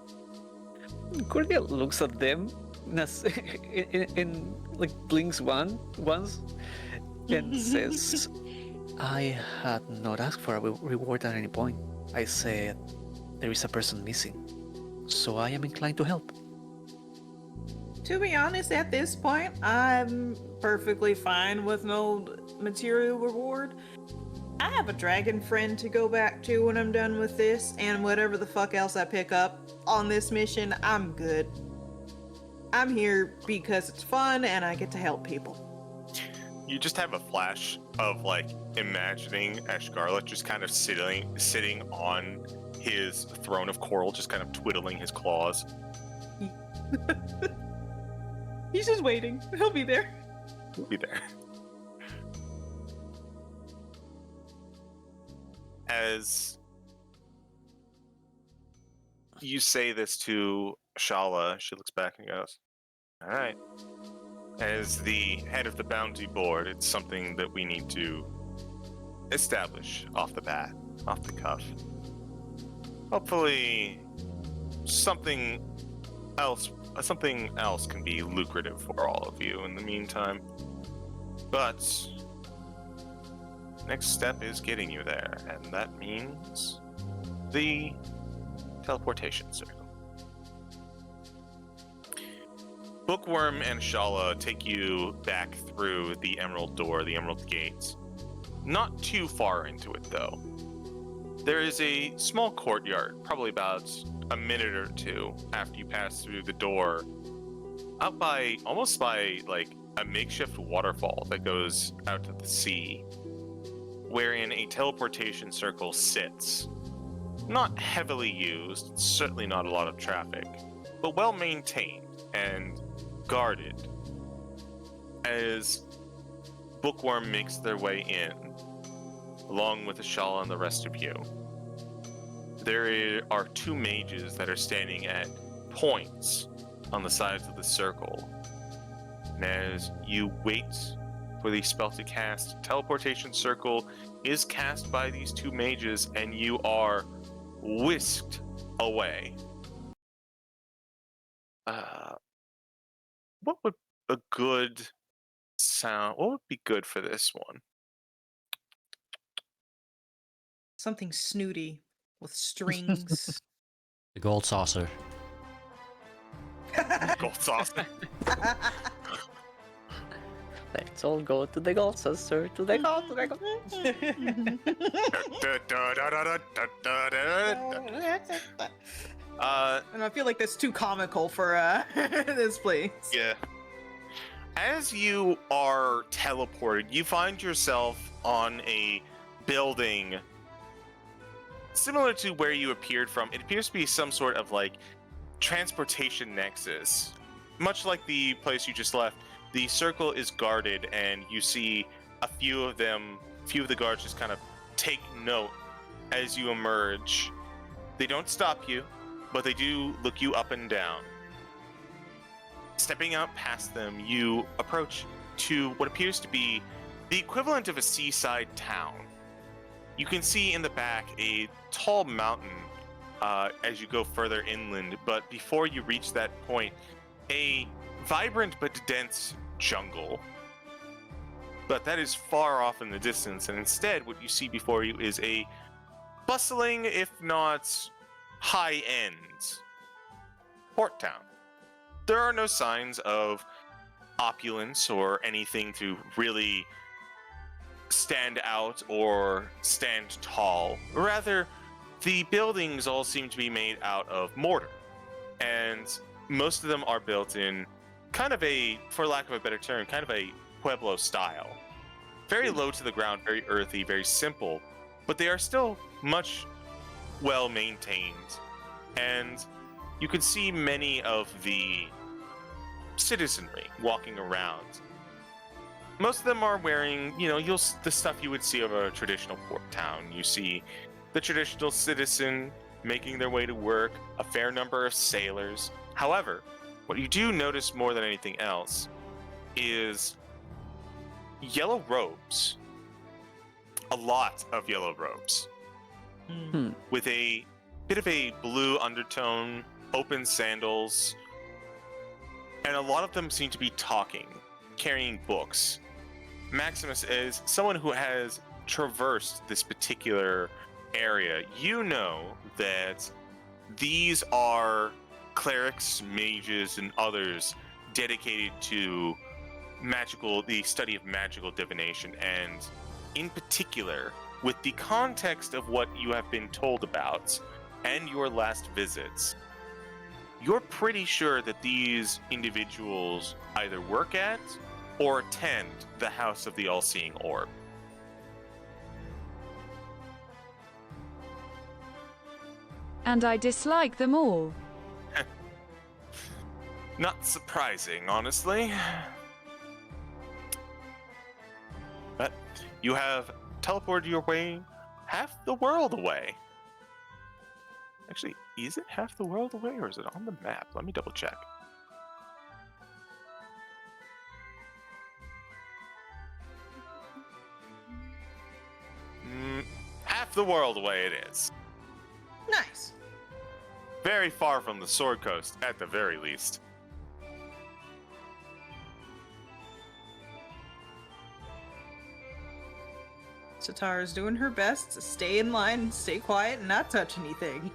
S2: Cordia looks at them in like blinks once and says, I had not asked for a reward at any point. I said there is a person missing, so I am inclined to help.
S3: To be honest, at this point, I'm perfectly fine with no material reward. I have a dragon friend to go back to when I'm done with this, and whatever the fuck else I pick up on this mission, I'm good. I'm here because it's fun and I get to help people.
S4: You just have a flash of like imagining Ashgarlet just kind of sitting on his throne of coral, just kind of twiddling his claws.
S3: He's just waiting. He'll be there.
S4: He'll be there. As you say this to Shala, she looks back and goes, all right. As the head of the bounty board, it's something that we need to establish off the bat, off the cuff. Hopefully, something else can be lucrative for all of you in the meantime. But next step is getting you there, and that means the teleportation circle. Bookworm and Shala take you back through the Emerald Door, the Emerald Gates. Not too far into it, though. There is a small courtyard, probably about a minute or two after you pass through the door, out by, almost by, like, a makeshift waterfall that goes out to the sea, wherein a teleportation circle sits. Not heavily used, certainly not a lot of traffic, but well maintained and guarded. As Bookworm makes their way in, along with Ashala and the rest of you, there are two mages that are standing at points on the sides of the circle. And as you wait for the spell to cast, teleportation circle is cast by these two mages, and you are whisked away. What would a good sound? What would be good for this one?
S3: Something snooty with strings.
S1: The gold saucer.
S4: Gold saucer.
S2: Let's all go to the gold saucer, to the gold, to the gold.
S3: And I feel like that's too comical for this place.
S4: Yeah. As you are teleported, you find yourself on a building similar to where you appeared from. It appears to be some sort of like transportation nexus. Much like the place you just left, the circle is guarded, and you see a few of the guards just kind of take note as you emerge. They don't stop you, but they do look you up and down. Stepping out past them, you approach to what appears to be the equivalent of a seaside town. You can see in the back a tall mountain as you go further inland, but before you reach that point, a vibrant but dense jungle. But that is far off in the distance, and instead what you see before you is a bustling, if not high-end, port town. There are no signs of opulence or anything to really stand out or stand tall. Rather, the buildings all seem to be made out of mortar, and most of them are built in kind of a, for lack of a better term, kind of a Pueblo style. Very low to the ground, very earthy, very simple, but they are still much well maintained. And you can see many of the citizenry walking around. Most of them are wearing, the stuff you would see of a traditional port town. You see the traditional citizen making their way to work, a fair number of sailors. However, what you do notice more than anything else is yellow robes. A lot of yellow robes. With a bit of a blue undertone, open sandals, and a lot of them seem to be talking, carrying books. Maximus is someone who has traversed this particular area. You know that these are clerics, mages, and others dedicated to the study of magical divination, and in particular, with the context of what you have been told about and your last visits, you're pretty sure that these individuals either work at or attend the House of the All-Seeing Orb.
S5: And I dislike them all.
S4: Not surprising, honestly. But you have teleported your way half the world away. Actually, is it half the world away or is it on the map? Let me double check. Half the world away it is.
S3: Nice.
S4: Very far from the Sword Coast, at the very least.
S3: Sitara's doing her best to stay in line and stay quiet and not touch anything.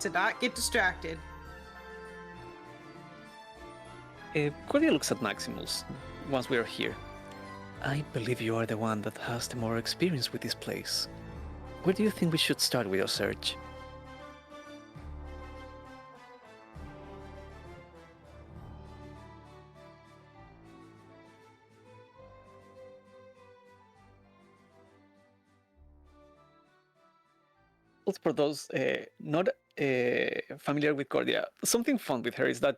S3: To not get distracted.
S2: Cordia looks at Maximus once we are here. I believe you are the one that has the more experience with this place. Where do you think we should start with our search? Also, for those not familiar with Cordia, something fun with her is that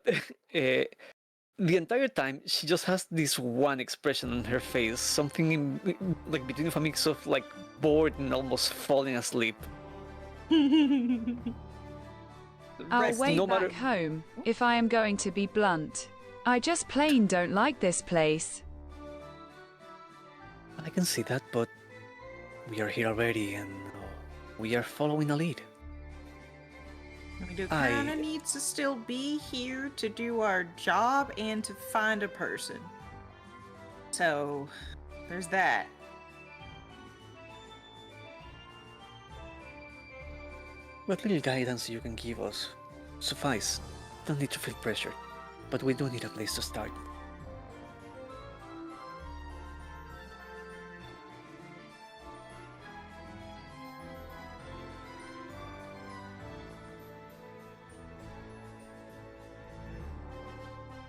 S2: the entire time she just has this one expression on her face, something like between a mix of like bored and almost falling asleep.
S5: I'll wait
S2: no
S5: back
S2: matter-
S5: home, if I am going to be blunt. I just plain don't like this place.
S2: I can see that, but we are here already and we are following a lead.
S3: We do kind of need to still be here to do our job and to find a person. So, there's that.
S2: What little guidance you can give us suffice. Don't need to feel pressured, but we do need a place to start.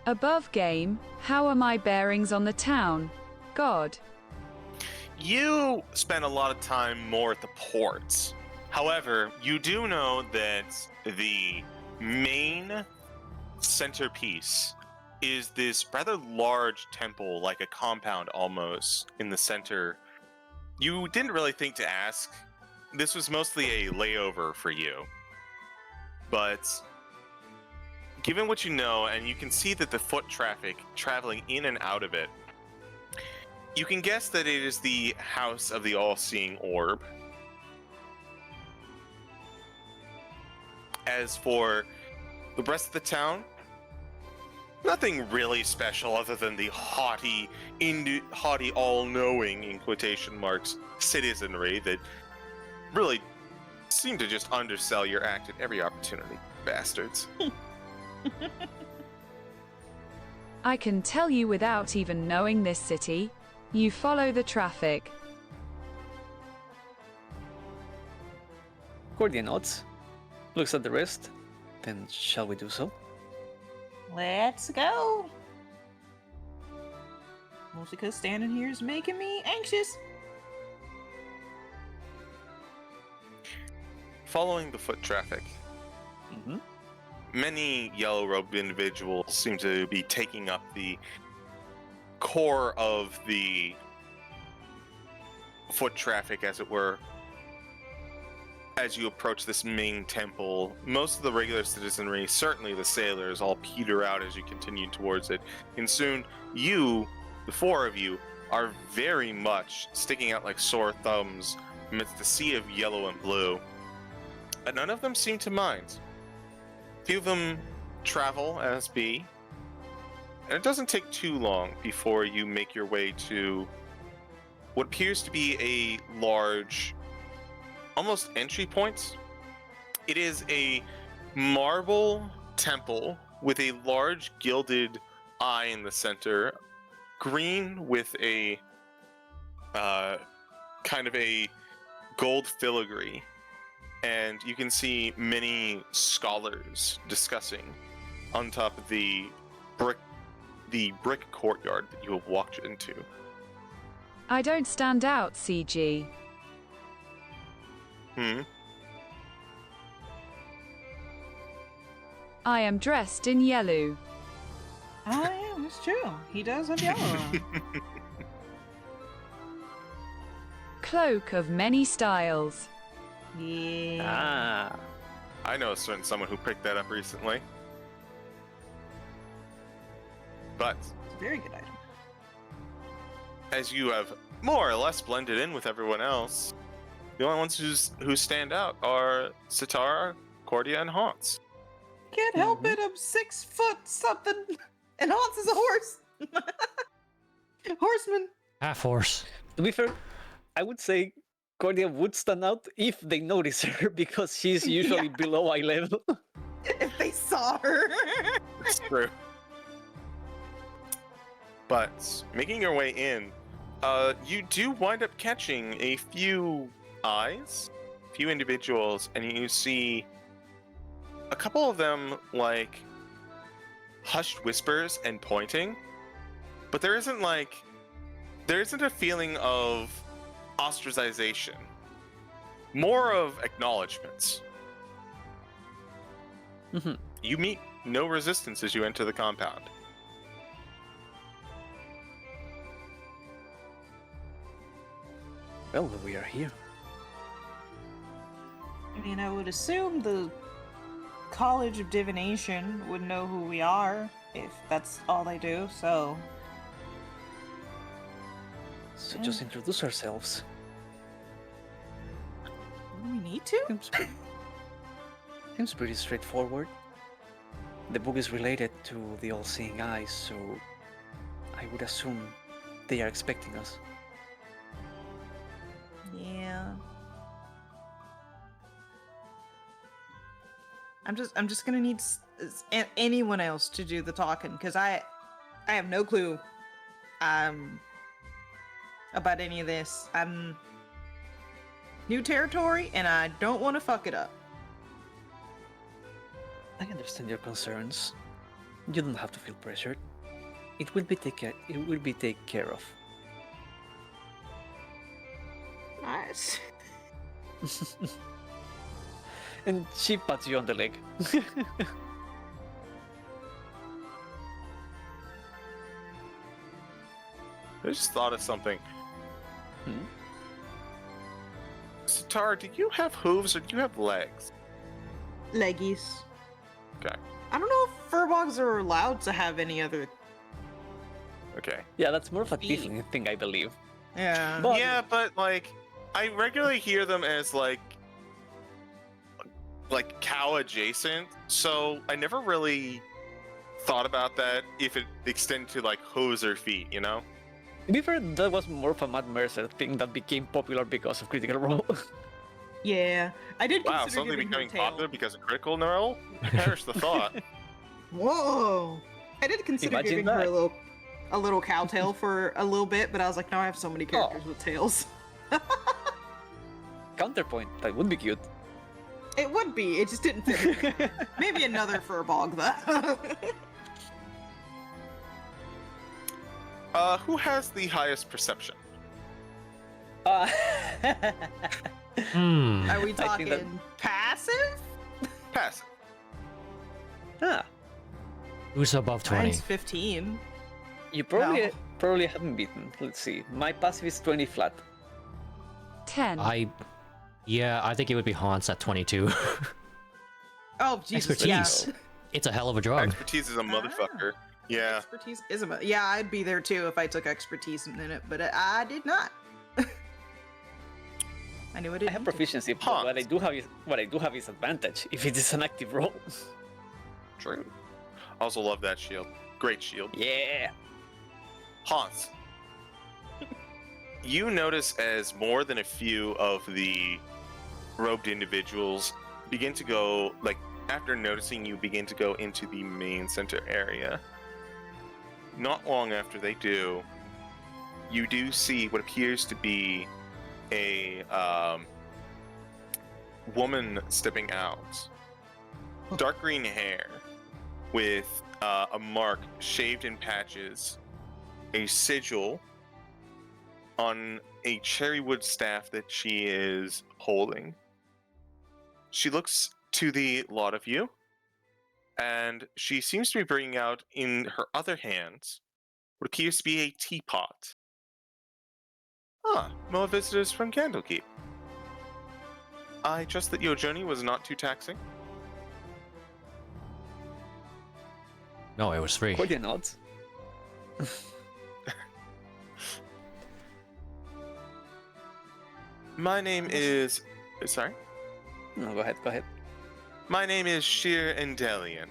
S5: Above game, how are my bearings on the town? God.
S4: You spend a lot of time more at the ports. However, you do know that the main centerpiece is this rather large temple, like a compound almost, in the center. You didn't really think to ask. This was mostly a layover for you. But given what you know, and you can see that the foot traffic traveling in and out of it, you can guess that it is the House of the All-Seeing Orb. As for the rest of the town, nothing really special other than the haughty, all-knowing, in quotation marks, citizenry that really seem to just undersell your act at every opportunity. Bastards.
S5: I can tell you without even knowing this city. You follow the traffic.
S2: Cordia nods, looks at the rest, then shall we do so?
S3: Let's go. Mostly because standing here is making me anxious.
S4: Following the foot traffic, many yellow-robed individuals seem to be taking up the core of the foot traffic, as it were. as you approach this main temple, most of the regular citizenry, certainly the sailors, all peter out as you continue towards it. And soon, you, the four of you, are very much sticking out like sore thumbs amidst the sea of yellow and blue. And none of them seem to mind. Few of them travel as be, and it doesn't take too long before you make your way to what appears to be a large, almost entry point. It is a marble temple with a large gilded eye in the center, green with a kind of a gold filigree, and you can see many scholars discussing on top of the brick courtyard that you have walked into.
S5: I don't stand out, CG. I am dressed in yellow.
S3: Oh yeah, that's true. He does have yellow on.
S5: Cloak of many styles.
S3: Yeah.
S2: Ah.
S4: I know a certain someone who picked that up recently. But
S3: It's a very good item.
S4: as you have more or less blended in with everyone else, the only ones who stand out are Sitara, Cordia, and Honse.
S3: Can't help it, I'm 6 foot something. And Hans is a horse. Horseman.
S1: Half horse.
S2: To be fair, I would say Cordia would stand out if they notice her because she's usually below eye level.
S3: If they saw her.
S4: It's true. But making your way in, you do wind up catching a few eyes, a few individuals, and you see a couple of them like hushed whispers and pointing, but there isn't a feeling of ostracization, more of acknowledgments. You meet no resistance as you enter the compound.
S2: Well, we are here.
S3: I mean, I would assume the College of Divination would know who we are if that's all they do, so.
S2: So just introduce ourselves.
S3: Do we need to?
S2: Seems pretty straightforward. The book is related to the all-seeing eyes, so I would assume they are expecting us.
S3: Yeah. I'm just gonna need anyone else to do the talking, because I have no clue about any of this. I'm new territory and I don't want to fuck it up.
S2: I understand your concerns. You don't have to feel pressured. It will be taken care of.
S3: Nice.
S2: And she pats you on the leg.
S4: I just thought of something. Sitara, do you have hooves or do you have legs?
S3: Leggies.
S4: Okay.
S3: I don't know if furbogs are allowed to have any other.
S4: Okay.
S2: Yeah, that's more of a
S3: Feet.
S2: tiefling thing, I believe.
S3: Yeah.
S2: But-
S4: Yeah, but like, I regularly hear them as like cow adjacent, so I never really thought about that if it extended to like hose or feet, you know?
S2: To be fair, that was more of a Matt Mercer thing that became popular because of Critical Role.
S3: Yeah. I did
S4: Wow,
S3: consider
S4: suddenly
S3: giving her
S4: becoming
S3: tail.
S4: popular because of Critical Neural? Perish the thought.
S3: Whoa! I did consider
S2: Imagine
S3: giving her
S2: that.
S3: a little cow tail for a little bit, but I was like, no, I have so many characters with tails.
S2: Counterpoint, that would be cute.
S3: It would be, it just didn't fit. Maybe another furbog though.
S4: Who has the highest perception?
S2: Uh,
S3: Are we
S2: I think
S3: talking
S2: that-
S3: passive?
S4: Passive.
S2: ah,
S1: Who's above 20?
S3: Mine's 15.
S2: you
S3: No.
S2: probably haven't beaten. Let's see. My passive is 20 flat.
S5: 10.
S1: I Yeah, I think it would be Honse at 22.
S3: Oh, Jesus.
S1: Expertise.
S3: Yeah.
S1: It's a hell of a drug.
S4: Expertise is a motherfucker. Yeah.
S3: Expertise is yeah, I'd be there too if I took expertise in it, but I did not. I knew I didn't.
S2: I have
S3: need to.
S2: proficiency, but
S4: Hans.
S2: what I do have is advantage if it is an active role.
S4: True. Also love that shield. Great shield.
S2: Yeah.
S4: Hans. You notice as more than a few of the robed individuals begin to go, like, after noticing you begin to go into the main center area. Not long after they do, you do see what appears to be a woman stepping out. Dark green hair with a mark shaved in patches, a sigil on a cherry wood staff that she is holding. She looks to the lot of you, and she seems to be bringing out in her other hand what appears to be a teapot. Ah, more visitors from Candlekeep. I trust that your journey was not too taxing.
S1: No, it was free.
S2: Cordia nods.
S4: My name is... Sorry?
S2: No, go ahead.
S4: My name is Sheer Endelian.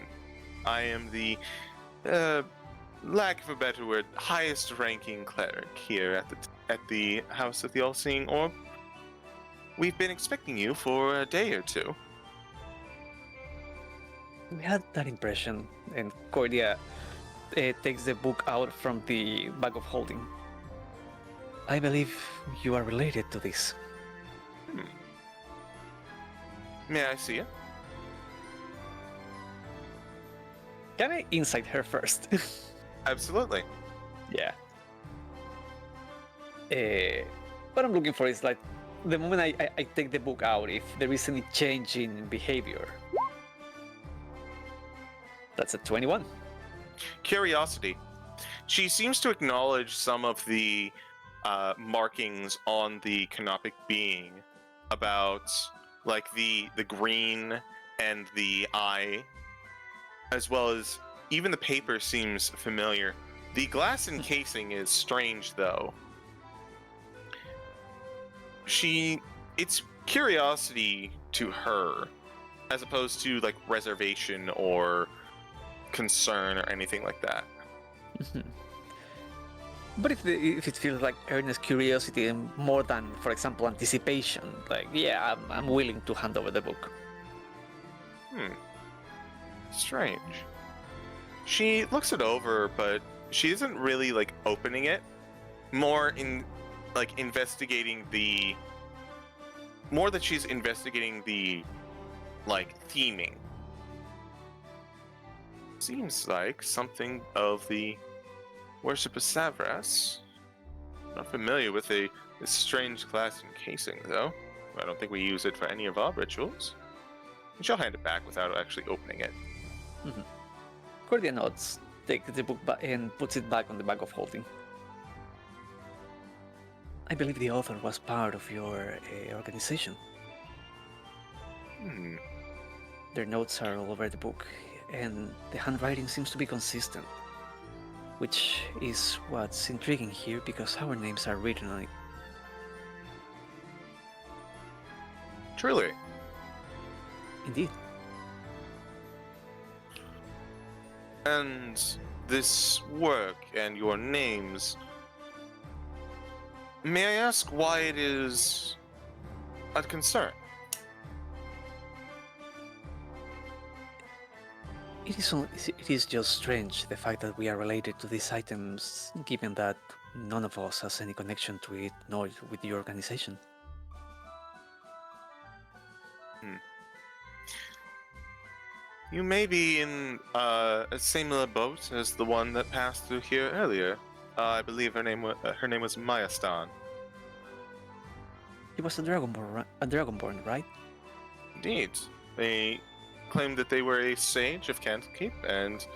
S4: I am the, lack of a better word, highest-ranking cleric here at the House of the All-Seeing Orb. We've been expecting you for a day or two.
S2: We had that impression, and Cordia takes the book out from the bag of holding. I believe you are related to this.
S4: May I see it?
S2: Can I insight her first?
S4: Absolutely.
S2: Yeah. What I'm looking for is like the moment I take the book out, if there is any change in behavior. That's a 21.
S4: Curiosity. She seems to acknowledge some of the markings on the Canopic being about, like, the green and the eye, as well as even the paper seems familiar. The glass encasing is strange, though. It's curiosity to her, as opposed to, like, reservation or concern or anything like that.
S2: But if it feels like earnest curiosity more than, for example, anticipation, like, yeah, I'm willing to hand over the book.
S4: Strange. She looks it over, but she isn't really, like, opening it. More in, like, investigating the... More that she's investigating the, like, theming. Seems like something of the Worship of Savras. Not familiar with this strange glass encasing, though. I don't think we use it for any of our rituals. And she'll hand it back without actually opening it.
S2: Cordia nods, takes the book and puts it back on the bag of holding. I believe the author was part of your organization. Their notes are all over the book, and the handwriting seems to be consistent, which is what's intriguing here because our names are written on it.
S4: Truly.
S2: Indeed.
S4: And this work and your names... May I ask why it is a concern?
S2: It is just strange, the fact that we are related to these items, given that none of us has any connection to it, nor with the organization.
S4: You may be in a similar boat as the one that passed through here earlier. I believe her name was Mayastan.
S2: He was a dragonborn, right?
S4: Indeed. They claimed that they were a sage of Candlekeep, and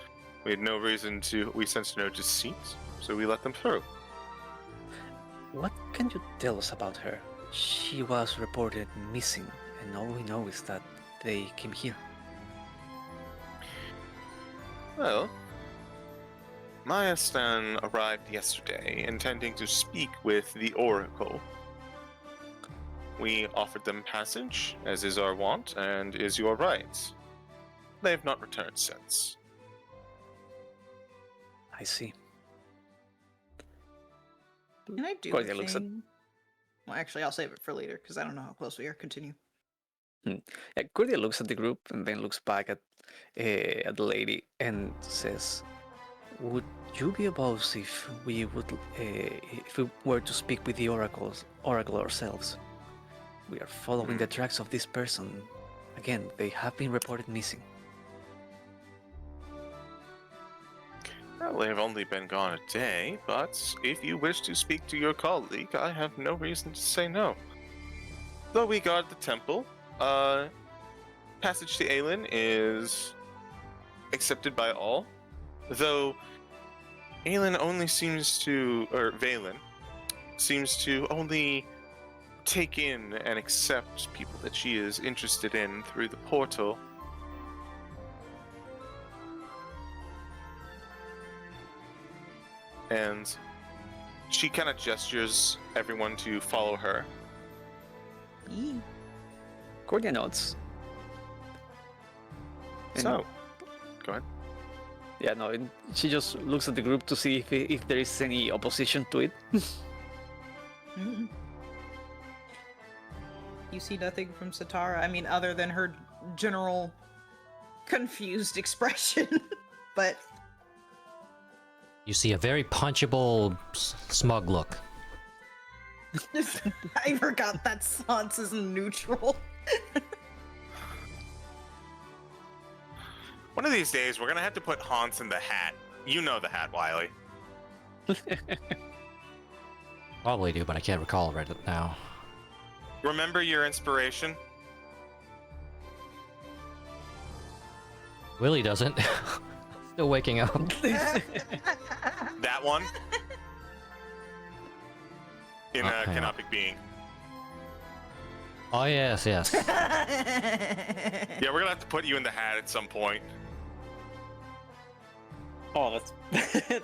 S4: we had no reason to... We sensed no deceit, so we let them through.
S2: What can you tell us about her? She was reported missing, and all we know is that they came here.
S4: Well, Maya Stan arrived yesterday intending to speak with the Oracle. We offered them passage, as is our wont and is your right. They have not returned since.
S2: I see.
S3: Can I do
S2: Cordia
S3: a
S2: looks at-
S3: thing? Well, actually, I'll save it for later because I don't know how close we are. Continue.
S2: Yeah, Cordia looks at the group and then looks back at the lady and says, "Would you be opposed if we were to speak with the oracle ourselves? We are following the tracks of this person. Again, they have been reported missing."
S4: Well, they have only been gone a day, but if you wish to speak to your colleague, I have no reason to say no. Though we guard the temple, passage to Aelin is accepted by all, though Aelin only seems to, or Valen, seems to only take in and accept people that she is interested in through the portal. And she kind of gestures everyone to follow her.
S3: Yee.
S2: Cordia nods. And-
S4: So, go ahead.
S2: Yeah, no, she just looks at the group to see if there is any opposition to it.
S3: Mm-mm. You see nothing from Sitara. I mean, other than her general confused expression. But
S1: You see a very punchable, smug look.
S3: I forgot that Sans is neutral.
S4: One of these days, we're gonna have to put Honse in the hat. You know the hat, Wiley.
S1: Probably do, but I can't recall right now.
S4: Remember your inspiration?
S1: Willie doesn't. Still waking up.
S4: That one? In
S1: hang on.
S4: Canopic being.
S1: Oh yes, yes.
S4: Yeah, we're gonna have to put you in the hat at some point.
S2: Oh, that's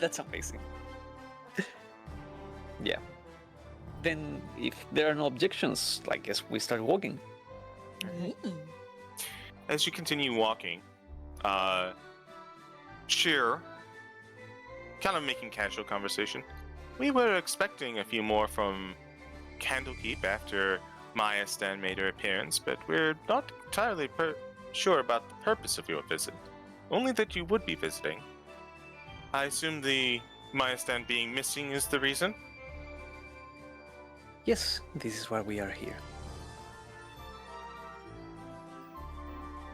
S2: that's amazing. Yeah. Then, if there are no objections, I guess we start walking.
S4: As you continue walking, Sheer, kind of making casual conversation. We were expecting a few more from Candlekeep after Maya Stan made her appearance, but we're not entirely sure about the purpose of your visit. Only that you would be visiting. I assume the Maya Stan being missing is the reason?
S2: Yes, this is why we are here.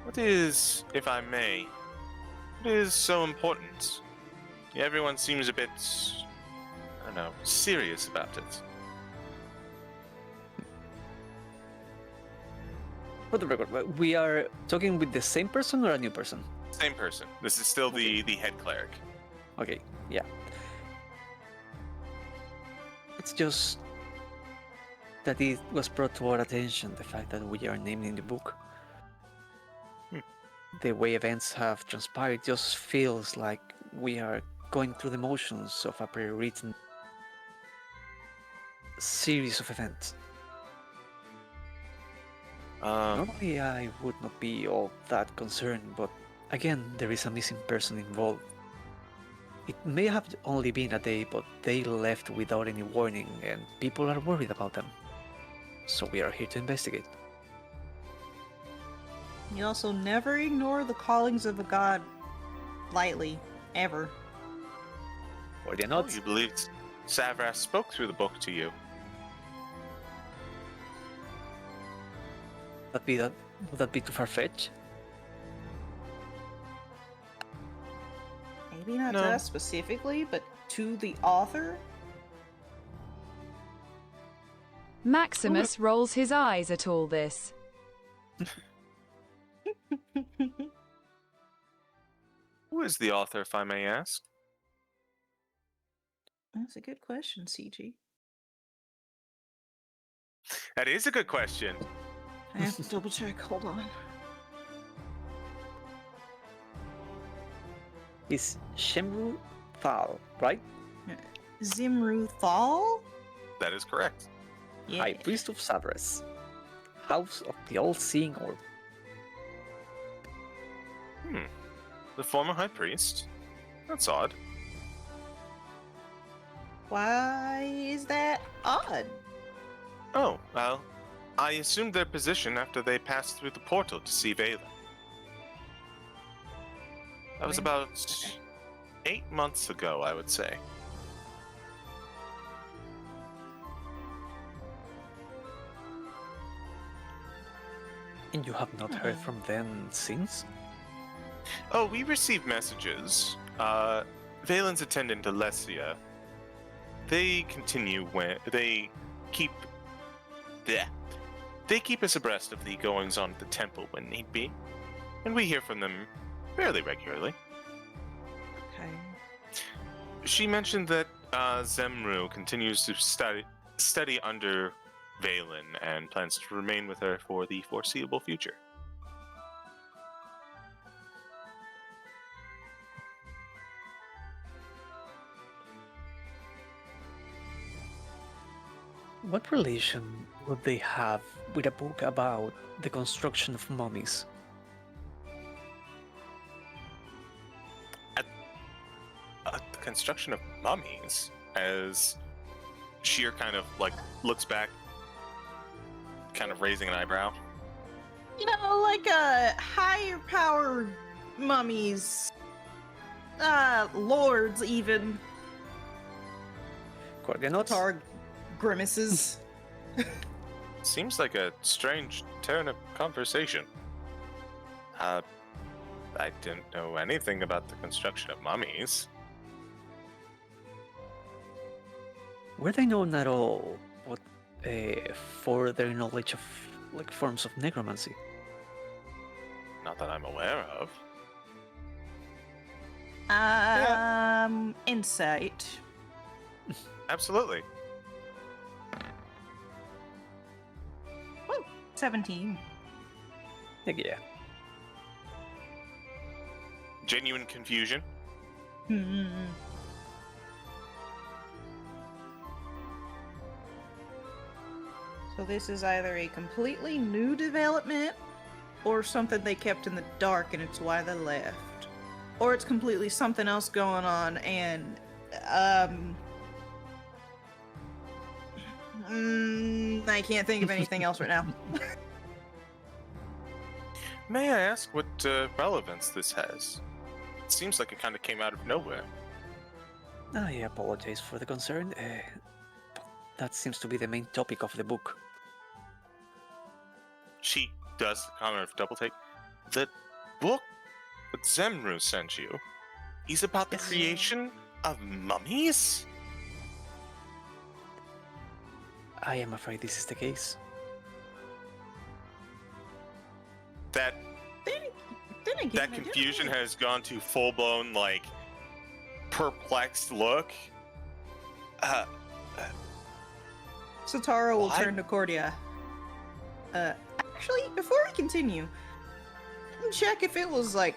S4: What is, if I may, what is so important? Everyone seems a bit, I don't know, serious about it.
S2: For the record, we are talking with the same person or a new person?
S4: Same person. This is still the head cleric.
S2: Okay, yeah. It's just that it was brought to our attention, the fact that we are named in the book. The way events have transpired just feels like we are going through the motions of a pre-written series of events. Normally I would not be all that concerned, but again, there is a missing person involved. It may have only been a day, but they left without any warning, and people are worried about them. So we are here to investigate.
S3: You also never ignore the callings of a god lightly, ever.
S2: Or they're
S4: Oh,
S2: not.
S4: you believed Savras spoke through the book to you.
S2: Would that be too far-fetched?
S3: Maybe not
S4: No.
S3: to us specifically, but to the author?
S5: Maximus rolls his eyes at all this.
S4: Who is the author, if I may ask?
S3: That's a good question, CG.
S4: That is a good question.
S3: I have to double check. Hold on.
S2: It's Shemru Thal, right?
S3: Zimru Thal?
S4: That is correct.
S3: Yeah.
S2: High Priest of Sabres. House of the All-Seeing Orb.
S4: The former high priest. That's odd.
S3: Why is that odd?
S4: Oh, well, I assumed their position after they passed through the portal to see Valen. That was
S3: When?
S4: about 8 months ago, I would say.
S2: And you have not heard from them since?
S4: Oh, we received messages. Valen's attendant Alessia. They continue when they keep. Yeah. They keep us abreast of the goings on at the temple when need be, and we hear from them fairly regularly.
S3: Okay.
S4: She mentioned that Zemru continues to study under Valen and plans to remain with her for the foreseeable future.
S2: What relation would they have with a book about the construction of mummies?
S4: The construction of mummies, as Sheer kind of like looks back, kind of raising an eyebrow.
S3: You know, like higher powered mummies, lords even.
S2: Cordia nods.
S3: Tar grimaces.
S4: Seems like a strange turn of conversation. I didn't know anything about the construction of mummies.
S2: Were they known at all what, for their knowledge of like forms of necromancy?
S4: Not that I'm aware of.
S3: Insight.
S4: Absolutely.
S3: Woo, 17.
S2: Yeah.
S4: Genuine confusion.
S3: Hmm. So this is either a completely new development or something they kept in the dark and it's why they left. Or it's completely something else going on and I can't think of anything else right now.
S4: May I ask what relevance this has? It seems like it kind of came out of nowhere.
S2: I apologize for the concern. That seems to be the main topic of the book.
S4: She does the comment of double take. The book that Zemru sent you is about the
S2: Yes.
S4: creation of mummies?
S2: I am afraid this is the case.
S4: That
S3: Then again,
S4: that
S3: I don't
S4: confusion
S3: know.
S4: has gone to full blown like perplexed look.
S3: Sitara will
S4: What?
S3: turn to Cordia. Actually, before we continue, check if it was like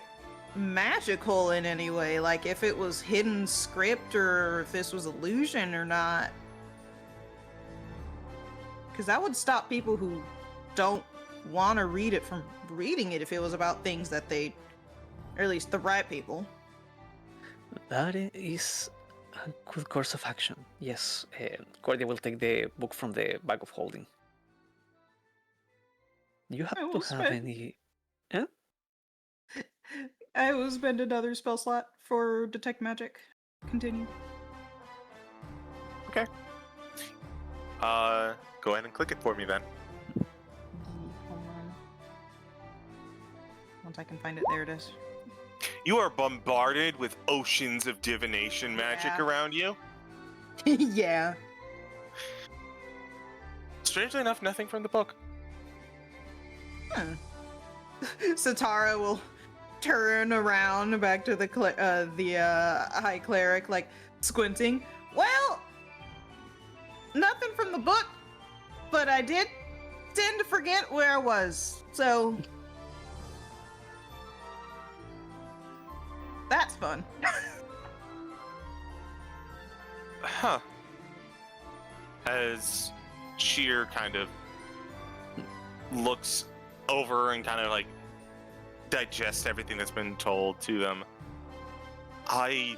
S3: magical in any way, like if it was hidden script or if this was illusion or not. Because that would stop people who don't want to read it from reading it if it was about things that they, or at least the right people.
S2: That is a good course of action. Yes, Cordia will take the book from the bag of holding. You
S3: I
S2: happen
S3: will
S2: to have
S3: spend-
S2: any...
S3: I will spend another spell slot for detect magic. Continue.
S4: Go ahead and click it for me then.
S3: Hold on. Once I can find it, there it is.
S4: You are bombarded with oceans of divination magic
S3: Yeah.
S4: around you.
S3: Yeah.
S4: Strangely enough, nothing from the book.
S3: Sitara will turn around back to the high cleric, like squinting. Well, nothing from the book, but I did tend to forget where I was, so that's fun.
S4: Huh. As Sheer kind of looks over and kind of like digests everything that's been told to them, I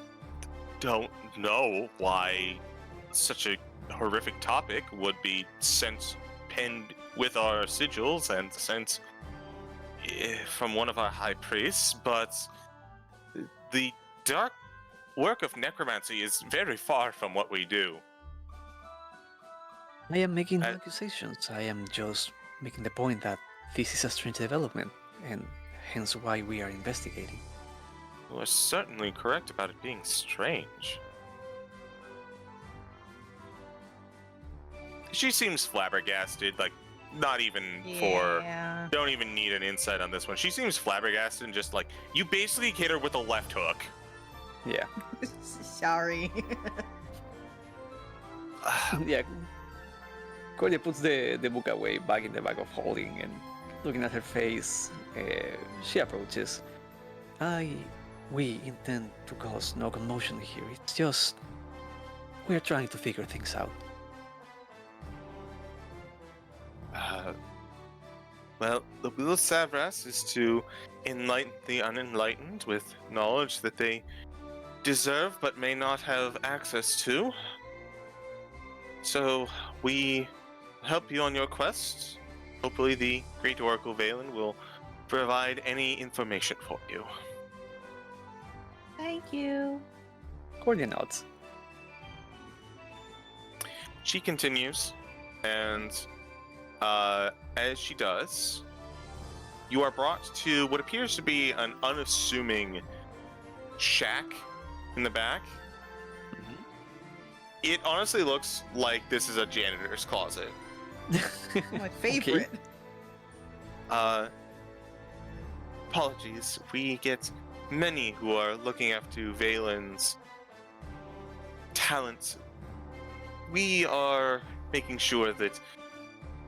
S4: don't know why such a horrific topic would be penned with our sigils and sent from one of our high priests, but the dark work of necromancy is very far from what we do.
S2: I am making no accusations. I am just making the point that this is a strange development, and hence why we are investigating.
S4: You are certainly correct about it being strange. She seems flabbergasted, like, not even for...
S3: Yeah.
S4: Don't even need an insight on this one. She seems flabbergasted and just like, you basically hit her with a left hook.
S2: Yeah.
S3: Sorry.
S2: Yeah. Cordia puts the book away back in the bag of holding and looking at her face, she approaches. We intend to cause no commotion here. It's just we're trying to figure things out.
S4: Well, the will of Savras is to enlighten the unenlightened with knowledge that they deserve but may not have access to. So we help you on your quest. Hopefully the Great Oracle Valen will provide any information for you.
S3: Thank you.
S2: Cordia nods.
S4: She continues, and as she does, you are brought to what appears to be an unassuming shack in the back.
S2: Mm-hmm.
S4: It honestly looks like this is a janitor's closet.
S3: My favorite.
S4: Apologies, we get many who are looking after Valen's talents. We are making sure that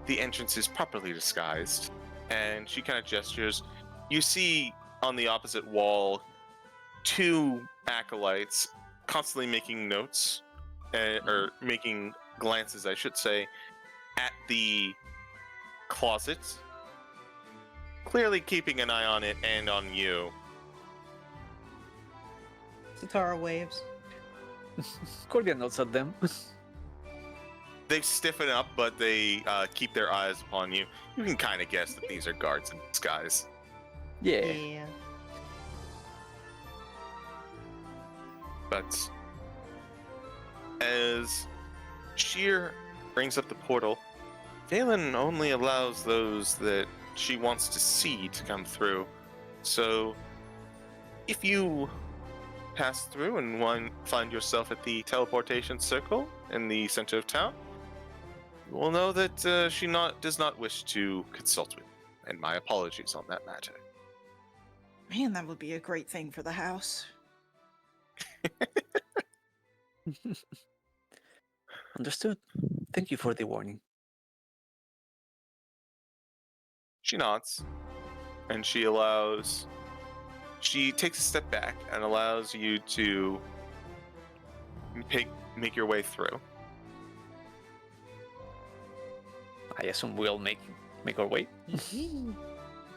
S4: the entrance is properly disguised. And she kind of gestures. You see on the opposite wall 2 acolytes constantly making notes, or making glances, I should say, at the closet. Clearly keeping an eye on it and on you.
S3: Sitara waves.
S2: Cordia nods at them.
S4: They stiffen up, but they keep their eyes upon you. You can kind of guess that these are guards in disguise.
S2: Yeah.
S3: Yeah.
S4: But as Sheer brings up the portal, Valen only allows those that she wants to see to come through. So if you pass through and find yourself at the teleportation circle in the center of town, you will know that she does not wish to consult with you, and my apologies on that matter.
S3: Man, that would be a great thing for the house.
S2: Understood. Thank you for the warning.
S4: She nods, and she takes a step back and allows you to make your way through.
S2: I assume we'll make our way.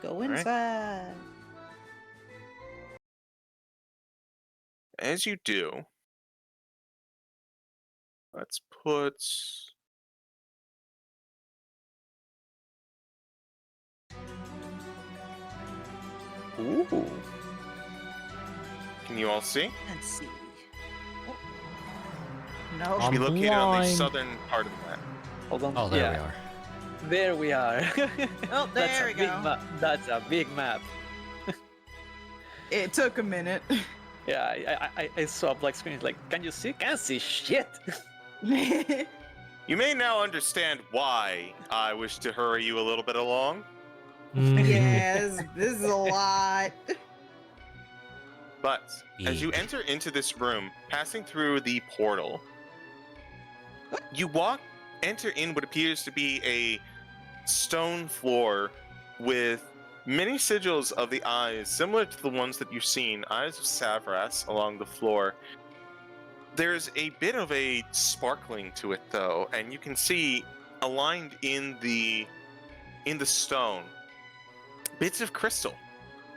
S3: Go
S4: right.
S3: inside.
S4: As you do, let's put...
S2: Ooh.
S4: Can you all see?
S3: Let's see. Oh. No.
S4: Should be
S1: I'm
S4: located on the
S1: blind.
S4: southern part of the map.
S2: Hold on.
S1: Oh, there
S2: yeah.
S1: we are.
S2: There we are.
S3: Oh,
S2: That's
S3: there
S2: a
S3: we
S2: big
S3: go.
S2: map. That's a big map.
S3: It took a minute.
S2: Yeah, I saw a black screen. Like, can you see? Can't see shit.
S4: You may now understand why I wish to hurry you a little bit along.
S3: Yes, this is a lot.
S4: But as you enter into this room, passing through the portal, you enter in what appears to be a stone floor with many sigils of the eyes, similar to the ones that you've seen, eyes of Savras along the floor. There's a bit of a sparkling to it, though, and you can see aligned in the stone bits of crystal,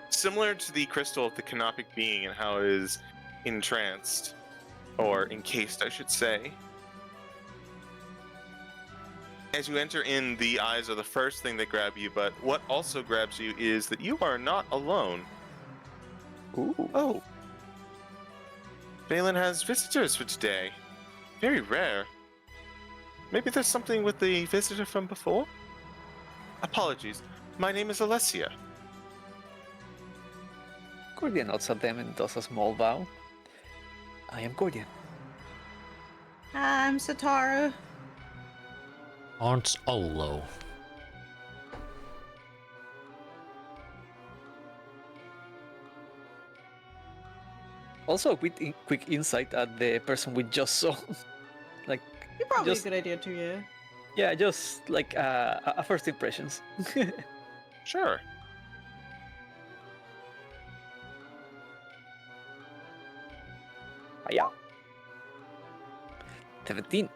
S4: similar to the crystal of the Canopic being and how it is entranced, or encased, I should say. As you enter in, the eyes are the first thing that grab you, but what also grabs you is that you are not alone.
S2: Ooh.
S4: Oh. Balin has visitors for today. Very rare. Maybe there's something with the visitor from before? Apologies. My name is Alessia.
S2: Cordia nods at them and does a small bow. I am Cordia.
S3: I'm Sitara.
S1: Honse Olo.
S2: Also, a quick insight at the person we just saw. Like,
S3: Probably
S2: Just-
S3: a good idea too, yeah.
S2: yeah, just like a first impressions.
S4: Sure.
S2: Yeah. 17.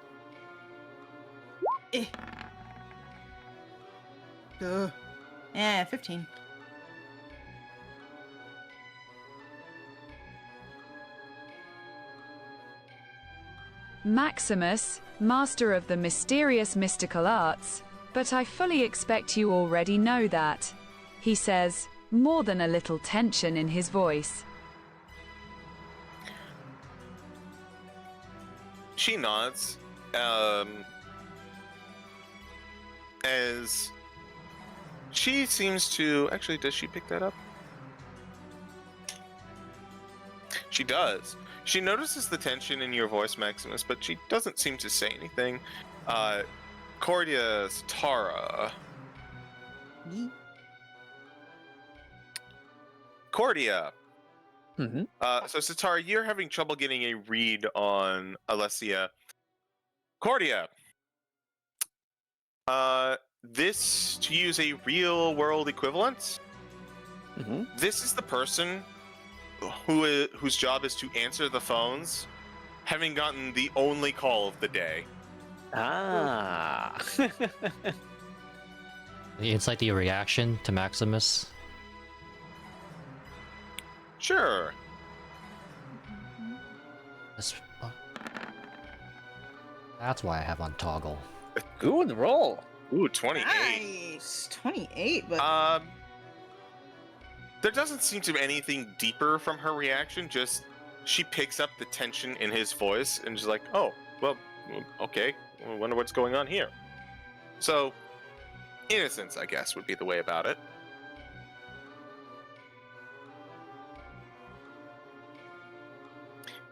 S3: Eh. Duh. 15.
S5: Maximus, master of the mysterious mystical arts, but I fully expect you already know that, he says, more than a little tension in his voice.
S4: She nods, as she seems to... Actually, does she pick that up? She does. She notices the tension in your voice, Maximus, but she doesn't seem to say anything. Cordia, Sitara. Cordia.
S2: Mm-hmm.
S4: So Sitara, you're having trouble getting a read on Alessia. Cordia. This, to use a real world equivalent,
S2: Mm-hmm.
S4: this is the person whose job is to answer the phones, having gotten the only call of the day.
S2: Ah.
S1: It's like the reaction to Maximus.
S4: Sure.
S1: That's why I have on toggle.
S2: Good roll.
S4: Ooh, 28.
S3: Nice. 28, but
S4: There doesn't seem to be anything deeper from her reaction, just she picks up the tension in his voice and is like, oh, well, okay, I wonder what's going on here. So, innocence, I guess, would be the way about it.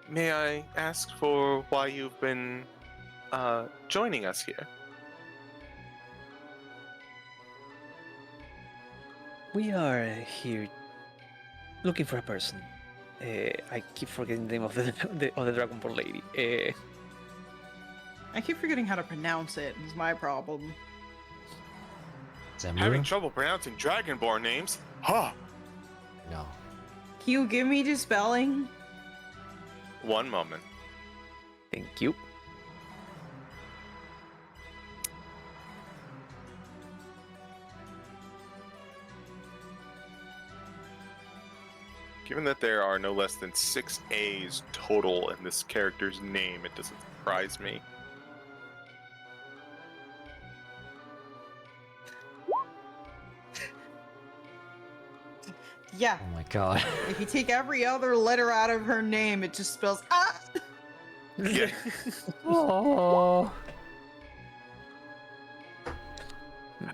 S4: May I ask for why you've been joining us here?
S2: We are here looking for a person. I keep forgetting the name of the Dragonborn lady.
S3: I keep forgetting how to pronounce it. It's my problem.
S4: Having
S1: Zemu?
S4: trouble pronouncing Dragonborn names? Huh.
S1: No.
S3: Can you give me the spelling?
S4: One moment.
S2: Thank you.
S4: Given that there are no less than 6 A's total in this character's name, it doesn't surprise me.
S3: Yeah.
S1: Oh my god.
S3: If you take every other letter out of her name, it just spells ah.
S4: Yeah.
S1: Oh.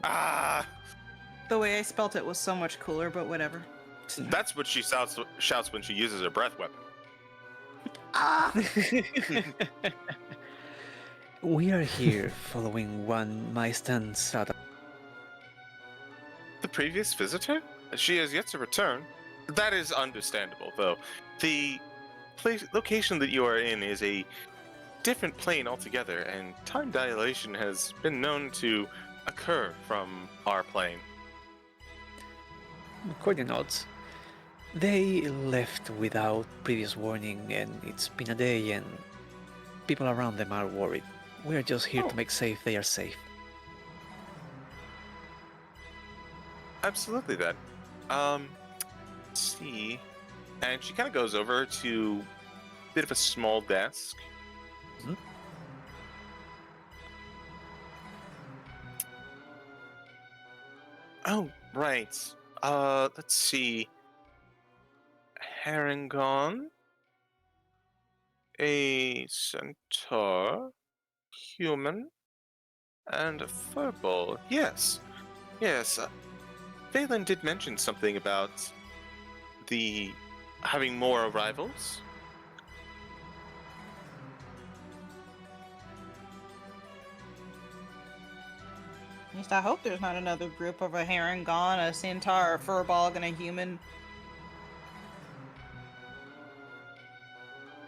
S4: Ah!
S3: The way I spelt it was so much cooler, but whatever.
S4: That's what she shouts when she uses her breath weapon.
S3: Ah.
S2: We are here following one Maestan Sada.
S4: The previous visitor? She has yet to return. That is understandable, though. The location that you are in is a different plane altogether, and time dilation has been known to occur from our plane?
S2: Cordia nods. They left without previous warning, and it's been a day, and people around them are worried. We're just here to make safe they are safe.
S4: Absolutely, then. Let's see. And she kind of goes over to a bit of a small desk.
S2: Mhm.
S4: Oh, right. Let's see. Harangon, a centaur, human, and a furball. Yes, yes. Valen did mention something about the having more arrivals.
S3: At least I hope there's not another group of a Harangon, a Centaur, a Furball, and a human.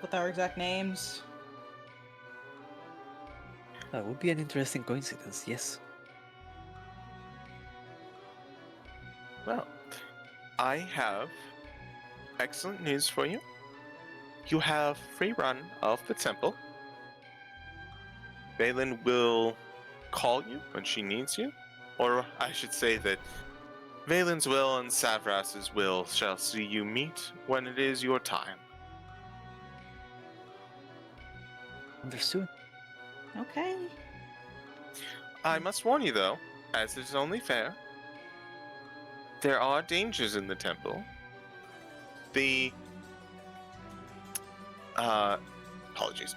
S3: With our exact names.
S2: That would be an interesting coincidence, yes.
S4: Well, I have excellent news for you. You have free run of the temple. Valen will call you when she needs you. Or I should say that Valen's will and Savras's will shall see you meet when it is your time.
S2: Understood.
S3: Okay.
S4: I must warn you, though, as is only fair, there are dangers in the temple. The apologies.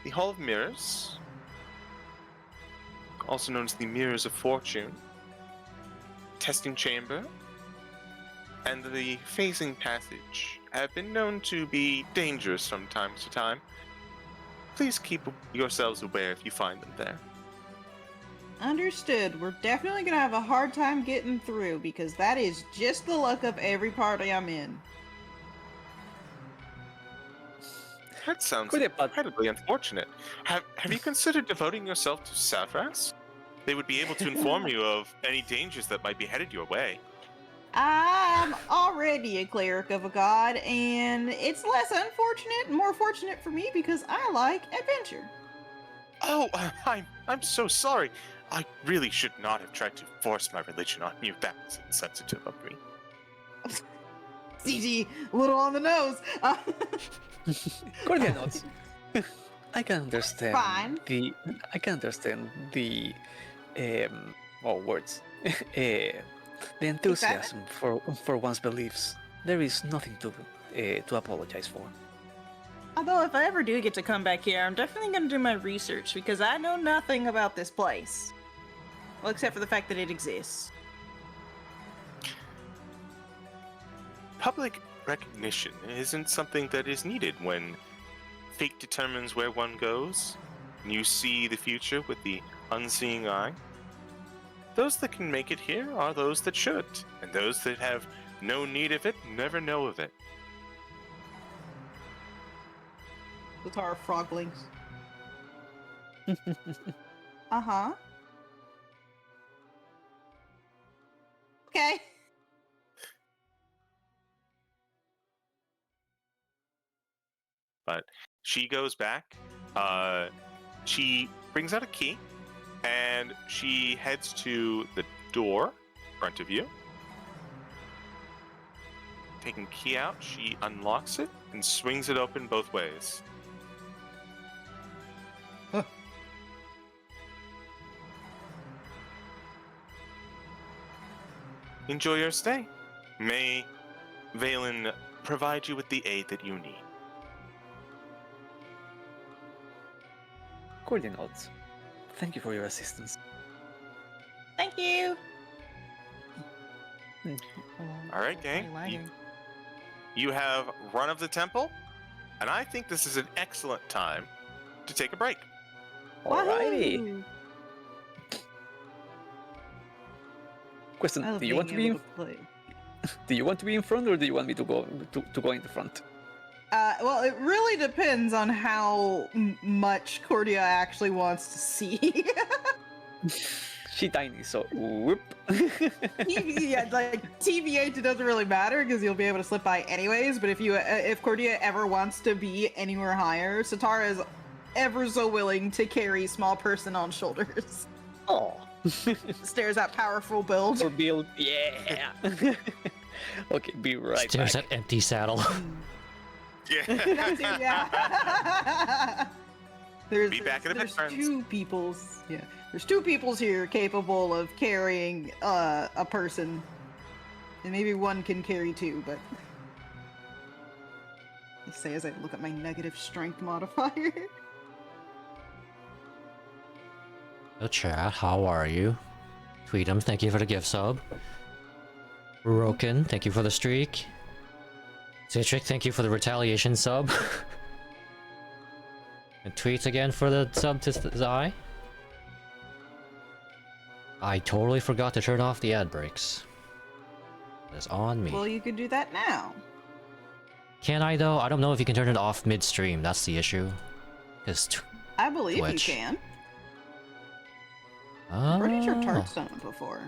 S4: The Hall of Mirrors, also known as the Mirrors of Fortune, Testing Chamber, and the Phasing Passage have been known to be dangerous from time to time. Please keep yourselves aware if you find them there.
S3: Understood. We're definitely gonna have a hard time getting through because that is just the luck of every party I'm in.
S4: That sounds
S2: Could it, but
S4: incredibly unfortunate. Have you considered devoting yourself to Savras? They would be able to inform you of any dangers that might be headed your way.
S3: I'm already a cleric of a god, and it's less unfortunate and more fortunate for me because I like adventure.
S4: Oh, I'm so sorry. I really should not have tried to force my religion on you. That was insensitive of me.
S3: CG, a little on the nose.
S2: Cordia nods. I can understand
S3: Fine.
S2: I can understand the words. The enthusiasm for one's beliefs. There is nothing to apologize for.
S3: Although if I ever do get to come back here, I'm definitely going to do my research because I know nothing about this place. Well, except for the fact that it exists.
S4: Public recognition isn't something that is needed when fate determines where one goes, and you see the future with the unseeing eye. Those that can make it here are those that should, and those that have no need of it never know of it.
S3: Sitara froglings. Uh-huh. Okay.
S4: But she goes back, she brings out a key, and she heads to the door in front of you. Taking the key out, she unlocks it and swings it open both ways.
S3: Huh.
S4: Enjoy your stay. May Valen provide you with the aid that you need.
S2: Cordia nods. Thank you for your assistance.
S3: Thank you.
S4: All right, gang. You have run of the temple, and I think this is an excellent time to take a break.
S2: Alrighty.
S3: Wahoo!
S2: Question:
S3: I love
S2: Do you want to
S3: being
S2: be
S3: able to play.
S2: do you want to be in front, or do you want me to go in the front?
S3: Well, it really depends on how much Cordia actually wants to see.
S2: She tiny, so whoop.
S3: Yeah, like TBH, it doesn't really matter because you'll be able to slip by anyways. But if Cordia ever wants to be anywhere higher, Sitara is ever so willing to carry small person on shoulders.
S2: Oh.
S3: Stares at powerful build.
S2: Or build, yeah. Okay, be right
S1: Stares
S2: back.
S1: at empty saddle.
S4: Yeah.
S3: That too, yeah. There's,
S4: Be back in a bit,
S3: there's
S4: friends.
S3: two peoples. Yeah, there's two peoples here capable of carrying a person, and maybe one can carry two. But I say as I look at my negative strength modifier.
S1: Hello chat, how are you? Tweetum, thank you for the gift sub. Roken, thank you for the streak. Citric, thank you for the retaliation sub. And Tweets again for the sub to Zai. I totally forgot to turn off the ad breaks. It's on me.
S3: Well, you could do that now.
S1: Can I though? I don't know if you can turn it off midstream, that's the issue. Cause
S3: I believe
S1: Twitch.
S3: you can. I'm pretty sure
S1: Ah,
S3: Tart's done it before.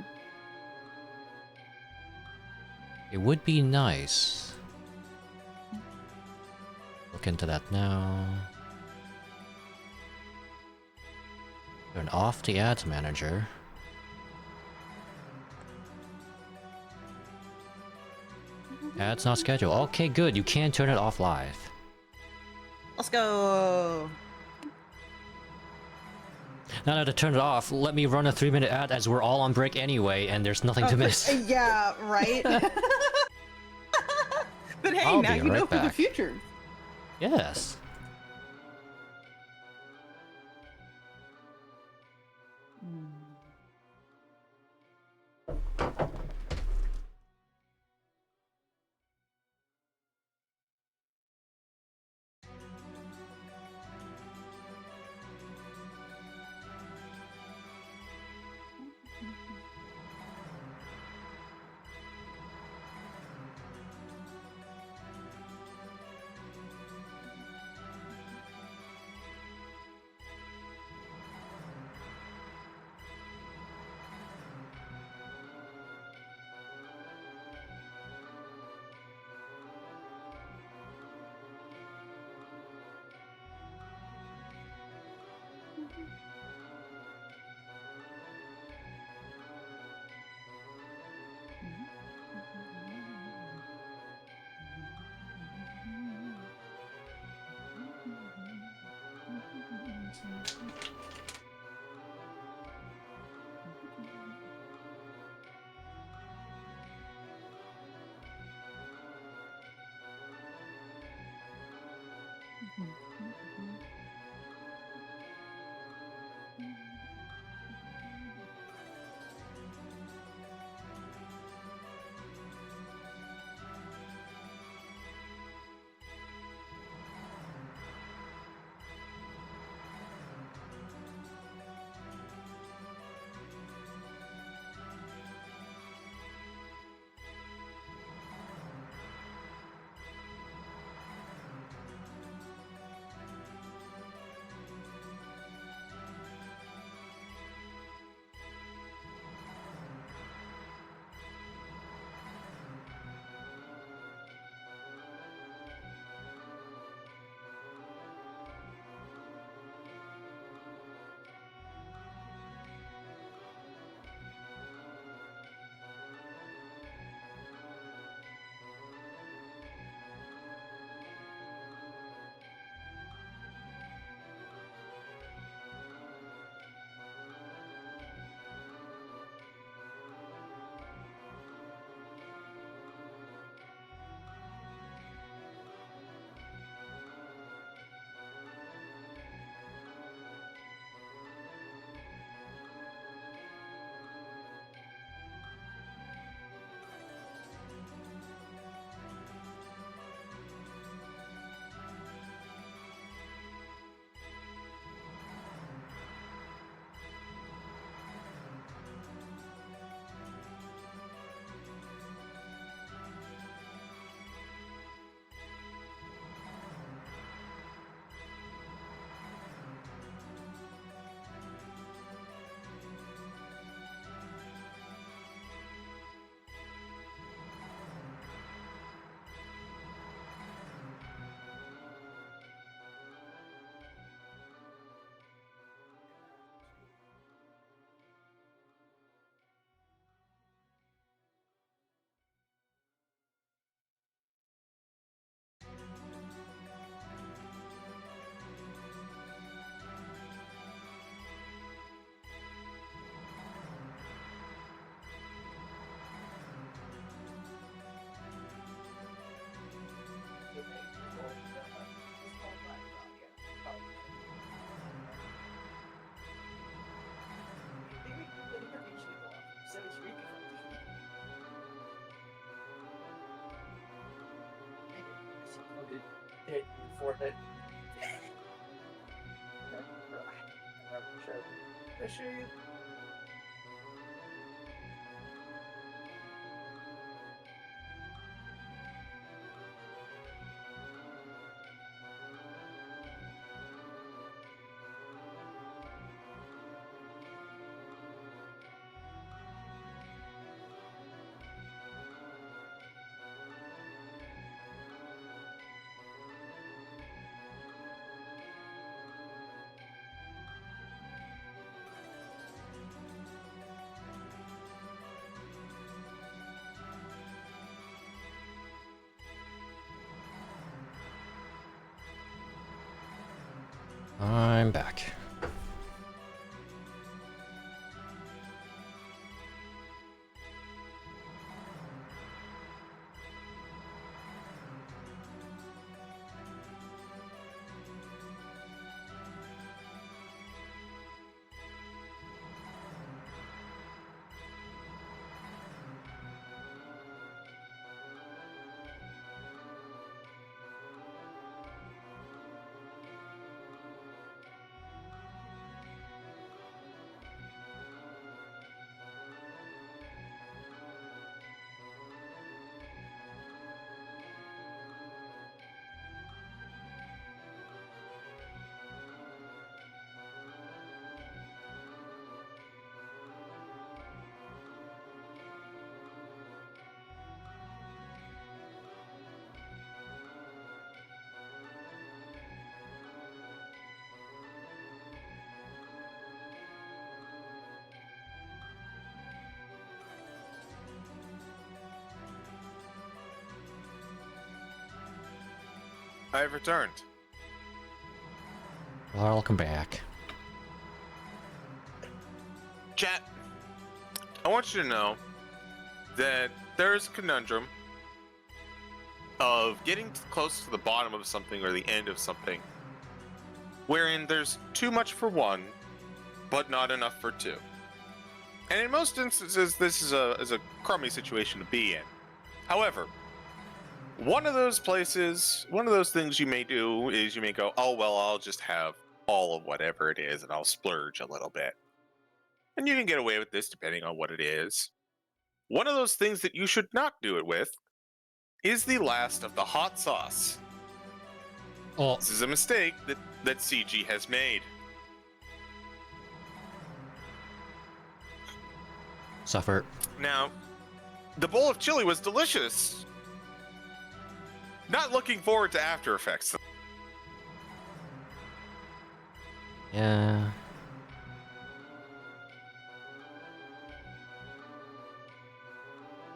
S1: it would be nice. Look into that now. Turn off the ads manager. Ads not scheduled. Okay, good. You can turn it off live.
S3: Let's go.
S1: Now to turn it off, let me run a 3-minute ad as we're all on break anyway, and there's nothing to miss.
S3: Yeah, right. But hey,
S1: I'll
S3: now
S1: be
S3: you know
S1: right
S3: for the
S1: back.
S3: future.
S1: Yes.
S7: hit your forehead.
S3: Appreciate.
S1: I'm back.
S4: I've returned.
S1: Welcome back.
S4: Chat, I want you to know that there's a conundrum of getting close to the bottom of something or the end of something, wherein there's too much for one, but not enough for two. And in most instances, this is a crummy situation to be in. However, one of those places, one of those things you may do is you may go, oh, well, I'll just have all of whatever it is and I'll splurge a little bit. And you can get away with this depending on what it is. One of those things that you should not do it with is the last of the hot sauce.
S1: Oh,
S4: This is a mistake that CG has made.
S1: suffer.
S4: Now, the bowl of chili was delicious. Not looking forward to After Effects.
S1: Yeah.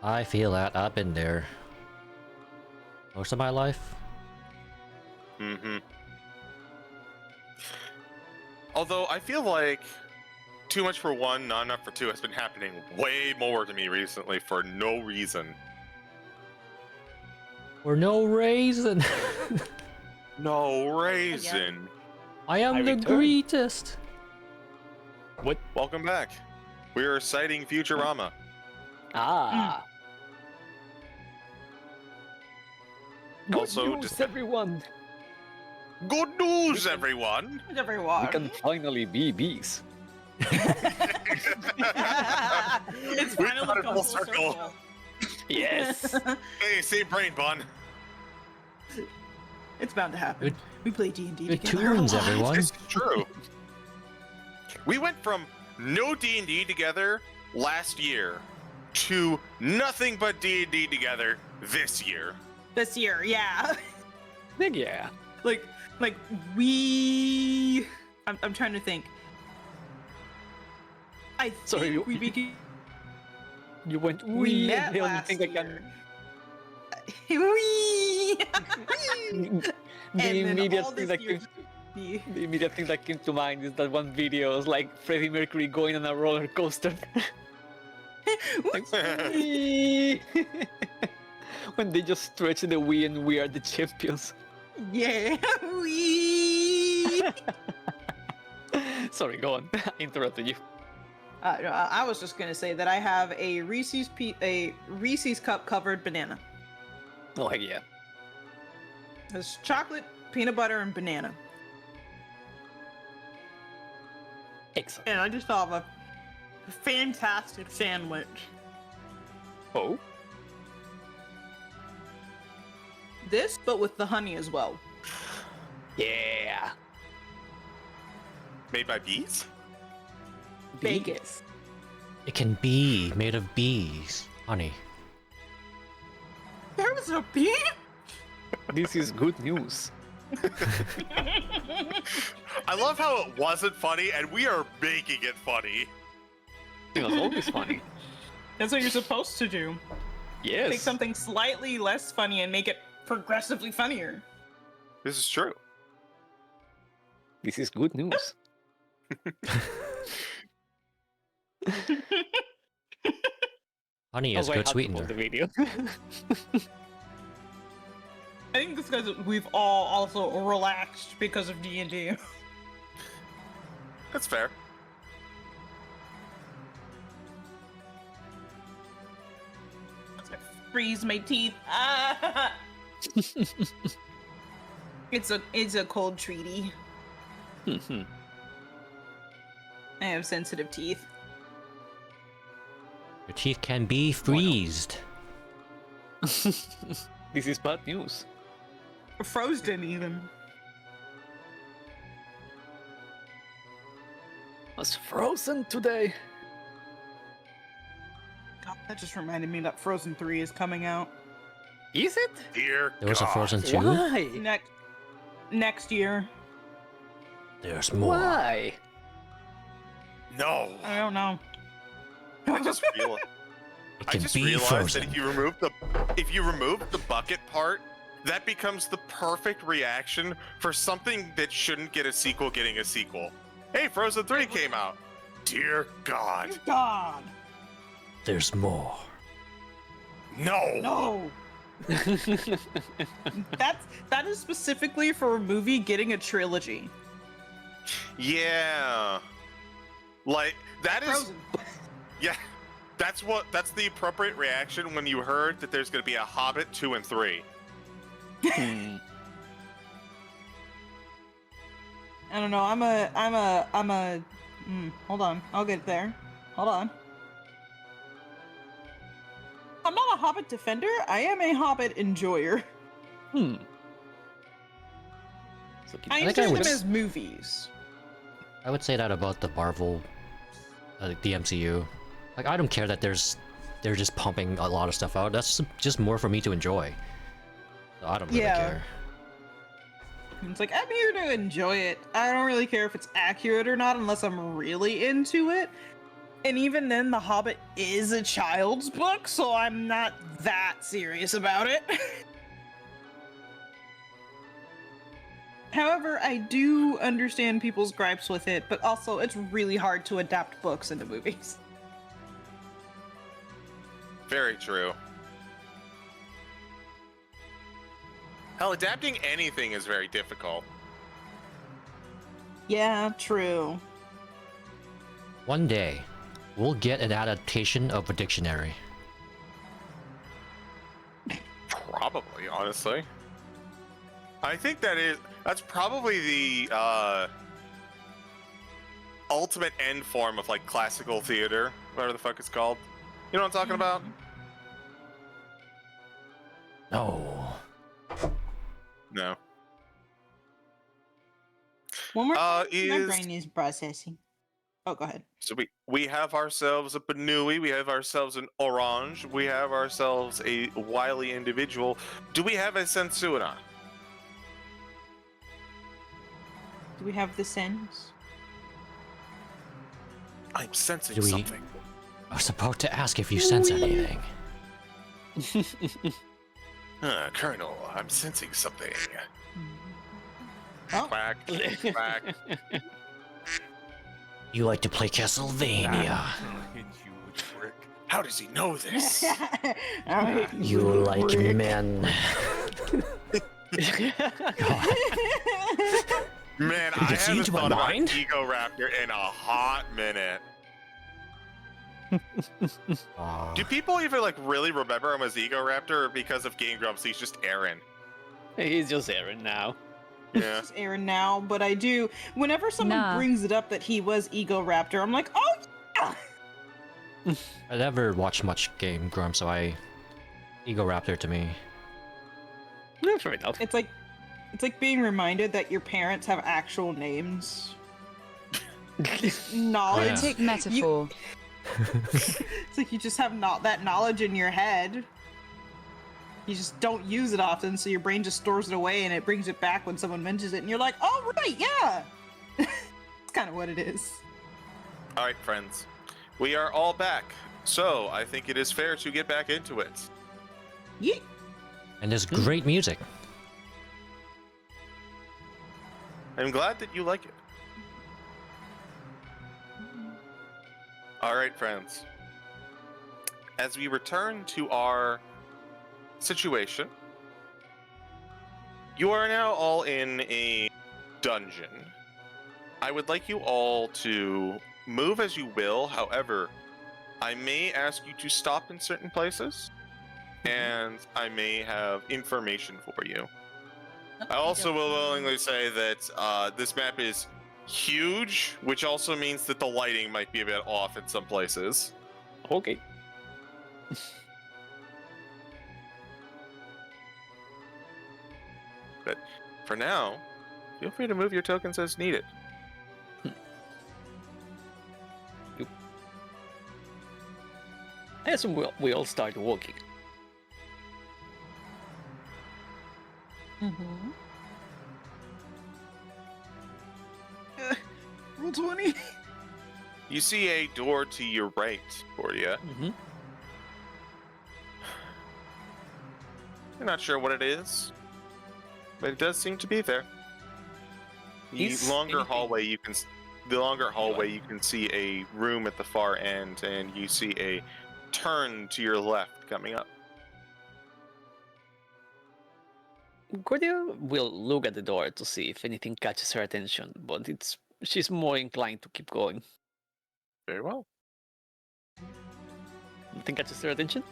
S1: I feel that. I've been there. Most of my life.
S4: Mm-hmm. Although I feel like too much for one, not enough for two has been happening way more to me recently for no reason.
S1: For no reason.
S4: No reason.
S1: I am
S2: I
S1: the
S2: returned.
S1: greatest.
S4: Welcome back. We are citing Futurama.
S2: Ah. Good
S4: Also,
S2: news,
S4: just-
S2: everyone.
S4: Good news, everyone!
S3: Everyone.
S2: We can finally be bees.
S3: It's
S4: We
S3: finally
S4: got it
S3: come
S4: full
S3: full
S4: circle.
S3: circle.
S2: Yes.
S4: Hey, same brain, Bun.
S3: It's bound to happen.
S1: Good-
S3: We play D&D
S1: Good
S3: together.
S1: tunes,
S3: a lot.
S1: everyone.
S4: It's true. We went from no D&D together last year to nothing but D&D together this year.
S3: This year, yeah.
S2: Yeah.
S3: like we. I'm trying to think. I think
S2: Sorry,
S3: we became.
S2: You went
S3: We
S2: wee,
S3: met
S2: and the only
S3: last
S2: thing I can.
S3: year. Wee.
S2: The
S3: And then
S2: immediate
S3: all
S2: thing
S3: this
S2: that
S3: year-
S2: came, the immediate thing that came to mind is that one video is like Freddie Mercury going on a roller coaster. Like, wee. When they just stretch the Wii and we are the champions.
S3: Yeah. Wee.
S2: Sorry, go on. I interrupted you.
S3: No, I was just gonna say that I have a Reese's cup covered banana.
S2: Oh heck yeah.
S3: There's chocolate, peanut butter, and banana.
S2: Excellent.
S3: And I just thought of a fantastic sandwich.
S2: Oh,
S3: This, but with the honey as well.
S2: yeah.
S4: Made by bees?
S3: Vegas.
S1: It can be made of bees. Honey.
S3: There was a bee?
S2: This is good news.
S4: I love how it wasn't funny, and we are making it funny.
S2: It was always funny.
S3: That's what you're supposed to do.
S2: Yes.
S3: Take something slightly less funny and make it progressively funnier.
S4: This is true.
S2: This is good news.
S1: Honey
S2: I
S1: is
S2: was
S1: good
S2: like, how to pause
S1: sweetener.
S2: the video.
S3: I think it's because we've all also relaxed because of D&D.
S4: That's fair.
S3: Freeze my teeth. Ah! It's a cold treaty. I have sensitive teeth.
S1: Your teeth can be freezed.
S2: This is bad news.
S3: Frozen even.
S2: Was frozen today.
S3: God, that just reminded me that Frozen 3 is coming out
S2: Is it?
S4: Dear
S1: There was a
S4: God.
S1: Frozen 2?
S2: Why?
S3: next year.
S1: There's more.
S2: Why?
S4: No.
S3: I don't know.
S4: I just realized.
S1: It
S4: I
S1: can
S4: just
S1: be
S4: realized
S1: frozen.
S4: that if you remove the bucket part, that becomes the perfect reaction for something that shouldn't get a sequel getting a sequel. Hey, Frozen 3 came out. Dear God.
S3: God,
S1: There's more.
S4: No.
S3: no. That is specifically for a movie getting a trilogy.
S4: Yeah. Like that is
S3: Frozen.
S4: yeah. That's the appropriate reaction when you heard that there's going to be a Hobbit 2 and 3.
S3: I don't know. Hold on. I'll get there. Hold on. I'm not a Hobbit defender. I am a Hobbit enjoyer.
S2: So
S3: I
S1: think I
S3: enjoy
S1: would
S3: them
S1: s-
S3: as movies.
S1: I would say that about the Marvel, the MCU. Like, I don't care that they're just pumping a lot of stuff out. That's just more for me to enjoy. So I don't really
S3: Yeah.
S1: care.
S3: It's like, I'm here to enjoy it. I don't really care if it's accurate or not unless I'm really into it. And even then, The Hobbit is a child's book, so I'm not that serious about it. However, I do understand people's gripes with it, but also it's really hard to adapt books into movies.
S4: Very true. Hell, adapting anything is very difficult.
S3: Yeah, true.
S1: One day, we'll get an adaptation of a dictionary.
S4: Probably, honestly. I think that's probably the ultimate end form of like classical theater, whatever the fuck it's called. You know what I'm talking about?
S1: No.
S4: No.
S3: One more time, my
S4: Is
S3: brain is processing. Oh, go ahead.
S4: so we have ourselves a Banui, we have ourselves an Orange, we have ourselves a wily individual. Do we have a Sensuna?
S3: Do we have the sense?
S4: I'm sensing
S1: Do we-
S4: something.
S1: I was about to ask if you sense anything.
S4: Colonel, I'm sensing something.
S3: Oh.
S4: Quack, quack.
S1: You like to play Castlevania.
S4: How does he know this?
S1: You like men.
S4: Man,
S1: You
S4: I
S1: can see
S4: haven't
S1: into my
S4: thought about
S1: mind?
S4: Ego Raptor in a hot minute. Do people even like really remember him as Ego Raptor, or because of Game Grumps he's just Aaron?
S2: He's just Aaron now.
S4: Yeah.
S3: It's Aaron now, but I do. Whenever someone
S5: Nah.
S3: brings it up that he was Ego Raptor, I'm like, oh yeah!
S1: I never watched much Game Grumps, so Ego Raptor to me.
S2: No, fair enough.
S3: It's like being reminded that your parents have actual names. Knowledge.
S1: Yeah.
S5: Take metaphor.
S3: It's like you just have not that knowledge in your head. You just don't use it often, so your brain just stores it away and it brings it back when someone mentions it, and you're like, oh right, yeah. It's kind of what it is.
S4: All right, friends. We are all back. So I think it is fair to get back into it.
S3: Yeah.
S1: And there's great music.
S4: I'm glad that you like it. All right, friends. As we return to our situation, you are now all in a dungeon. I would like you all to move as you will. However, I may ask you to stop in certain places, and I may have information for you. I also will willingly say that this map is huge, which also means that the lighting might be a bit off in some places.
S2: Okay.
S4: But for now, feel free to move your tokens as needed.
S2: I assume we all start walking.
S3: Mm-hmm. Roll 20.
S4: You see a door to your right, Cordia.
S2: Mm-hmm.
S4: You're not sure what it is, but it does seem to be there. The
S2: Is
S4: longer
S2: anything-
S4: hallway you can, you can see a room at the far end, and you see a turn to your left coming up.
S2: Cordia will look at the door to see if anything catches her attention, but she's more inclined to keep going.
S4: Very well.
S2: Nothing catches her attention?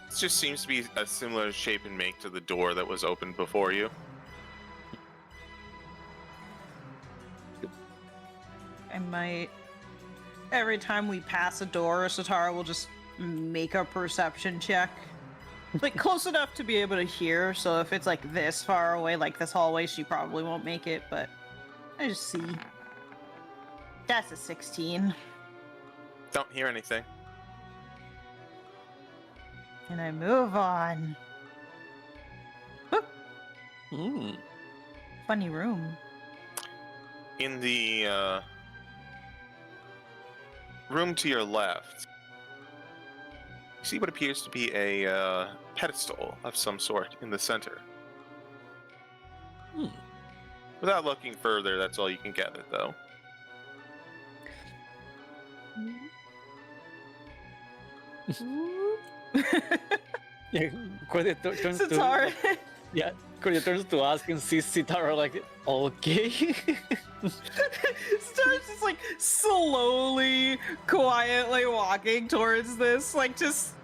S4: It just seems to be a similar shape and make to the door that was opened before you.
S3: I might. Every time we pass a door, Sitara will just make a perception check. Like, close enough to be able to hear, so if it's like this far away, like this hallway, she probably won't make it, but I just see. That's a 16.
S4: Don't hear anything.
S3: And I move on.
S2: Hmm.
S3: Funny room.
S4: In the room to your left, you see what appears to be a pedestal of some sort in the center.
S2: Hmm.
S4: Without looking further, that's all you can gather, though.
S2: Yeah, Cordia turns to
S3: Sitara.
S2: yeah, Cordia turns to ask and sees Sitara like, okay.
S3: Starts just like slowly, quietly walking towards this, like just.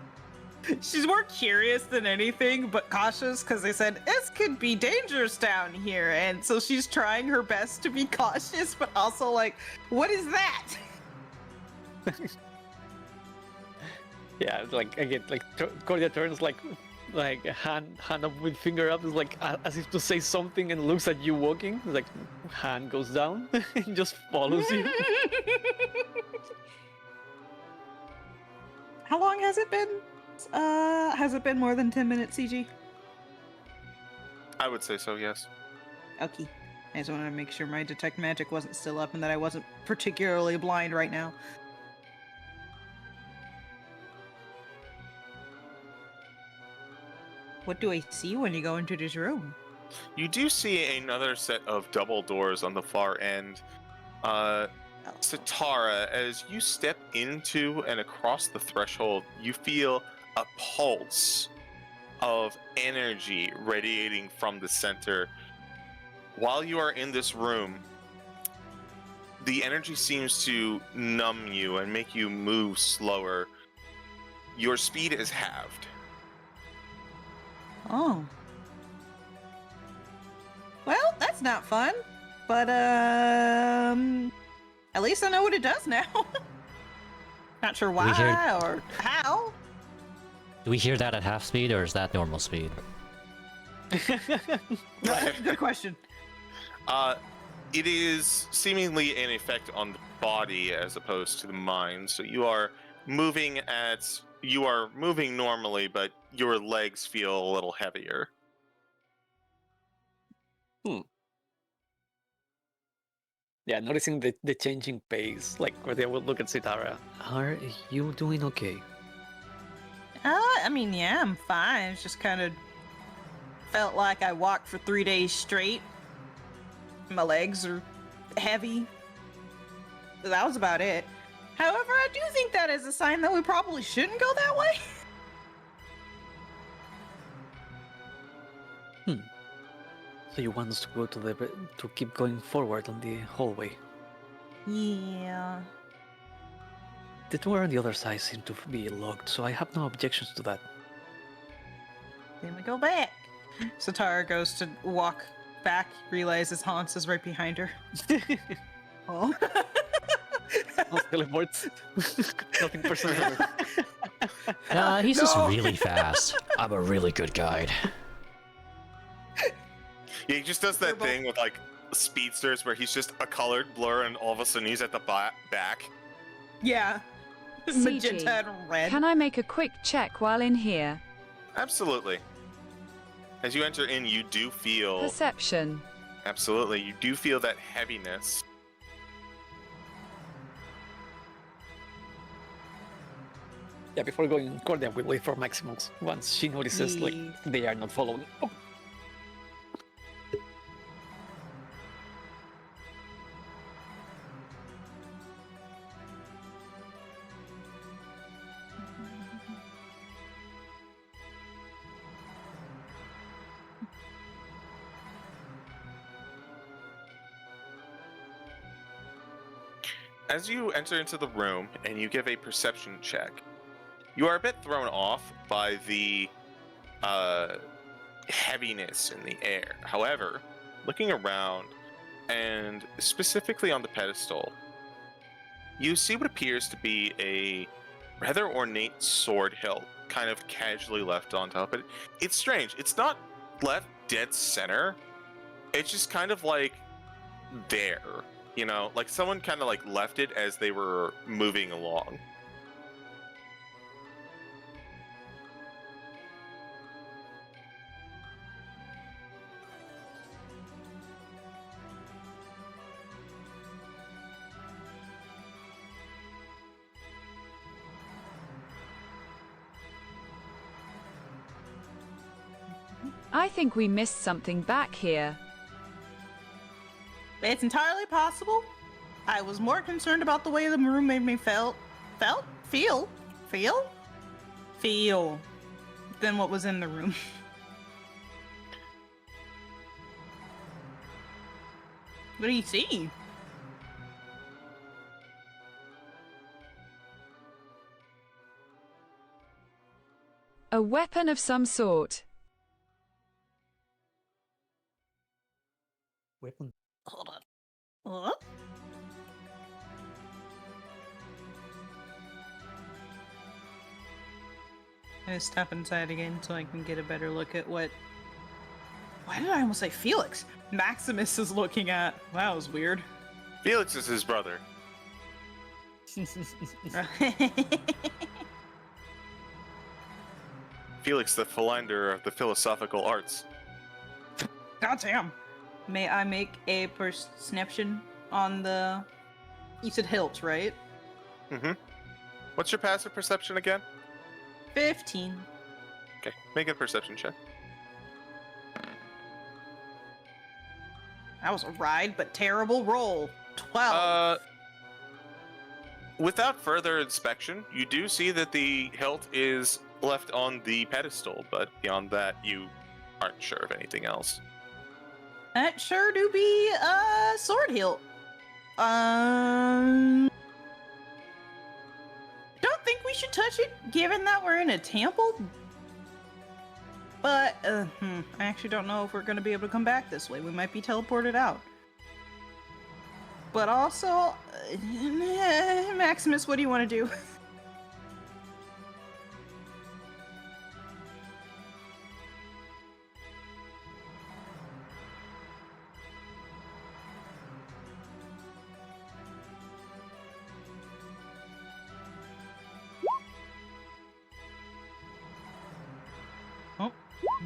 S3: She's more curious than anything, but cautious because they said this could be dangerous down here, and so she's trying her best to be cautious, but also like, what is that?
S2: Yeah, like again, like Cordia turns like hand up with finger up, is like as if to say something, and looks at you walking. Like hand goes down and just follows you.
S3: How long has it been? Has it been more than 10 minutes, CG?
S4: I would say so, yes.
S3: Okay. I just wanted to make sure my detect magic wasn't still up and that I wasn't particularly blind right now. What do I see when you go into this room?
S4: You do see another set of double doors on the far end. Sitara, as you step into and across the threshold, you feel a pulse of energy radiating from the center. While you are in this room, the energy seems to numb you and make you move slower. Your speed is halved.
S3: Oh. that's not fun. But at least I know what it does now. Not sure
S1: we
S3: why
S1: hear-
S3: or how.
S1: Do we hear that at half speed, or is that normal speed?
S3: Good question.
S4: It is seemingly an effect on the body as opposed to the mind. So you are moving normally, but your legs feel a little heavier.
S2: Yeah, noticing the changing pace, like Cordia will look at Sitara. Are you doing okay?
S3: I mean, yeah, I'm fine. It's just kind of felt like I walked for 3 days straight. My legs are heavy. But that was about it. However, I do think that is a sign that we probably shouldn't go that way.
S2: So you want us to go to keep going forward on the hallway?
S3: Yeah.
S2: The door on the other side seems to be locked, so I have no objections to that.
S3: Then we go back. Sitara goes to walk back, realizes Honse is right behind her. Oh.
S2: I'll teleports. Nothing personal.
S1: He's just
S3: No.
S1: really fast. I'm a really good guide.
S4: Yeah, he just does that thing with like speedsters where he's just a colored blur and all of a sudden he's at the back.
S3: Yeah.
S5: CG,
S3: Magenta and red.
S5: Can I make a quick check while in here?
S4: Absolutely. As you enter in, you do feel...
S5: Perception.
S4: Absolutely, you do feel that heaviness.
S2: Yeah, before going Cordia, we wait for Maximus. Once she notices, like,
S3: Yeah.
S2: they are not following. Oh.
S4: As you enter into the room and you give a perception check, you are a bit thrown off by the heaviness in the air. However, looking around, and specifically on the pedestal, you see what appears to be a rather ornate sword hilt, kind of casually left on top. But it's strange. It's not left dead center. It's just kind of like there. You know, like someone kind of like left it as they were moving along.
S5: I think we missed something back here.
S3: It's entirely possible. I was more concerned about the way the room made me feel than what was in the room. What do you see?
S5: A weapon of some sort.
S2: Weapon.
S3: Hold on. What? I'm gonna step inside again so I can get a better look at what. Why did I almost say Felix? Maximus is looking at. Wow, that was weird.
S4: Felix is his brother. Felix, the philander of the philosophical arts.
S3: God damn. May I make a perception on the. You said hilt, right?
S4: Mm-hmm. What's your passive perception again?
S3: 15.
S4: Okay, make a perception check.
S3: That was a ride, but terrible roll. 12.
S4: Without further inspection, you do see that the hilt is left on the pedestal, but beyond that, you aren't sure of anything else.
S3: That sure do be a sword hilt. Don't think we should touch it, given that we're in a temple. But I actually don't know if we're gonna be able to come back this way. We might be teleported out. But also, Maximus, what do you want to do?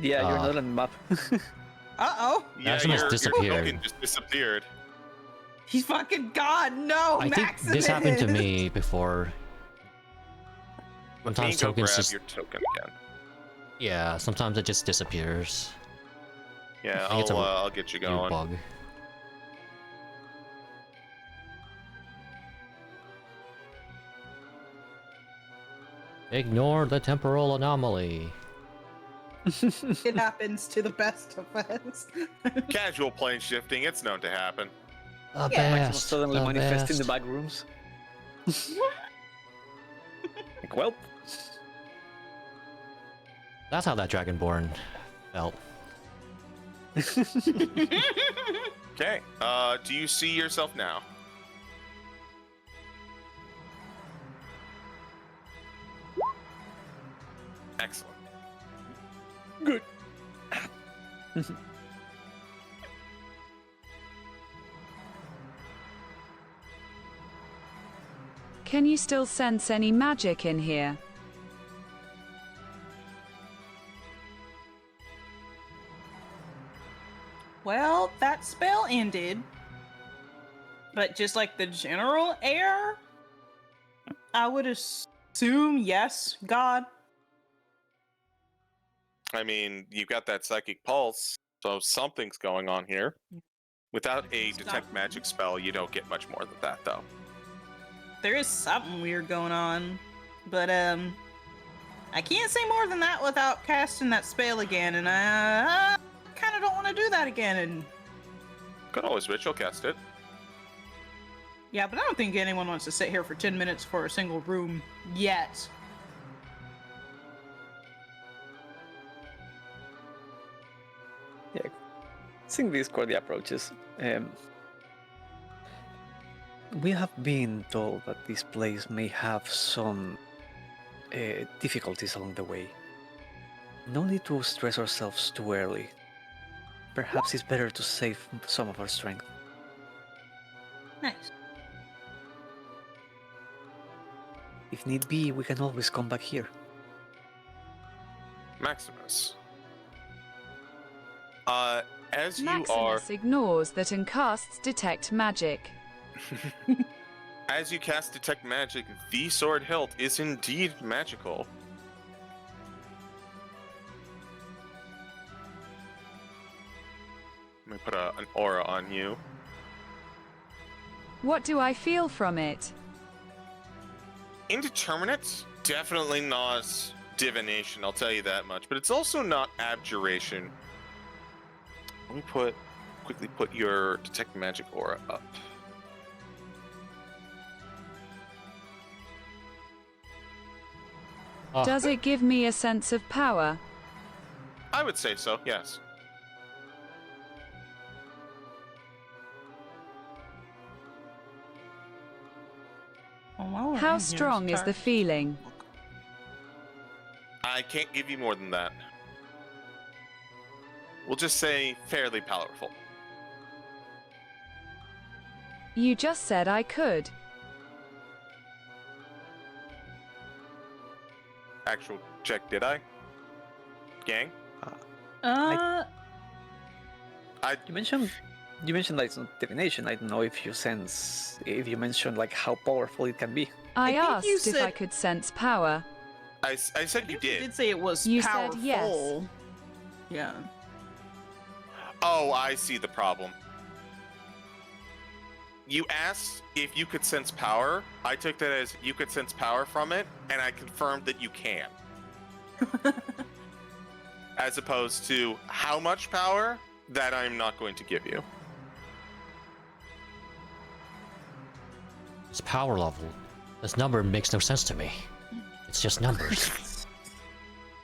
S2: Yeah, you're not on the map.
S3: Uh-oh.
S4: Yeah,
S1: Maximus
S4: your
S1: disappeared.
S4: token just disappeared.
S3: He's fucking gone. No,
S1: I think
S3: Maximus.
S1: this happened to me before.
S4: Let me
S1: Sometimes
S4: go
S1: tokens
S4: grab
S1: just
S4: your token again.
S1: yeah. Sometimes it just disappears.
S4: Yeah,
S1: I think it's a
S4: I'll get you
S1: New
S4: going.
S1: bug. Ignore the temporal anomaly.
S3: It happens to the best of us.
S4: Casual plane shifting, it's known to happen.
S1: The
S3: Yeah,
S2: Maximus
S1: best.
S2: suddenly
S1: the
S2: manifest in the
S1: best.
S2: back rooms. Like, well,
S1: That's how that Dragonborn felt.
S4: Okay, do you see yourself now? Excellent.
S2: good.
S5: Can you still sense any magic in here?
S3: Well, that spell ended. But just like the general air, I would assume yes, God.
S4: I mean, you got that psychic pulse, so something's going on here. Without a detect magic spell, you don't get much more than that, though.
S3: There is something weird going on. But I can't say more than that without casting that spell again, and I kind of don't want to do that again. And
S4: Could always ritual cast it.
S3: yeah, but I don't think anyone wants to sit here for 10 minutes for a single room yet.
S2: Yeah, seeing these Cordia approaches, we have been told that this place may have some difficulties along the way. No need to stress ourselves too early. Perhaps it's better to save some of our strength.
S3: Nice.
S2: If need be, we can always come back here.
S4: Maximus. As you
S5: Maximus
S4: are,
S5: ignores that and casts Detect Magic.
S4: as you cast detect magic, the sword hilt is indeed magical. Let me put an aura on you.
S5: What do I feel from it?
S4: Indeterminate? Definitely not divination, I'll tell you that much. But it's also not abjuration. Let me quickly put your detect magic aura up.
S5: Does it give me a sense of power?
S4: I would say so, yes.
S5: How strong is the feeling?
S4: I can't give you more than that. We'll just say fairly powerful.
S5: You just said I could.
S4: Actual check, did I? Gang?
S2: You mentioned like it's not divination. I don't know if you mentioned like how powerful it can be.
S5: I
S3: think you
S5: asked if I
S3: said-
S5: could sense power.
S4: I said you
S3: You
S4: did.
S3: did say it was
S5: You said
S3: powerful.
S5: yes.
S3: Yeah.
S4: Oh, I see the problem. You asked if you could sense power. I took that as you could sense power from it, and I confirmed that you can. As opposed to how much power, that I'm not going to give you.
S1: This power level. This number makes no sense to me. It's just numbers.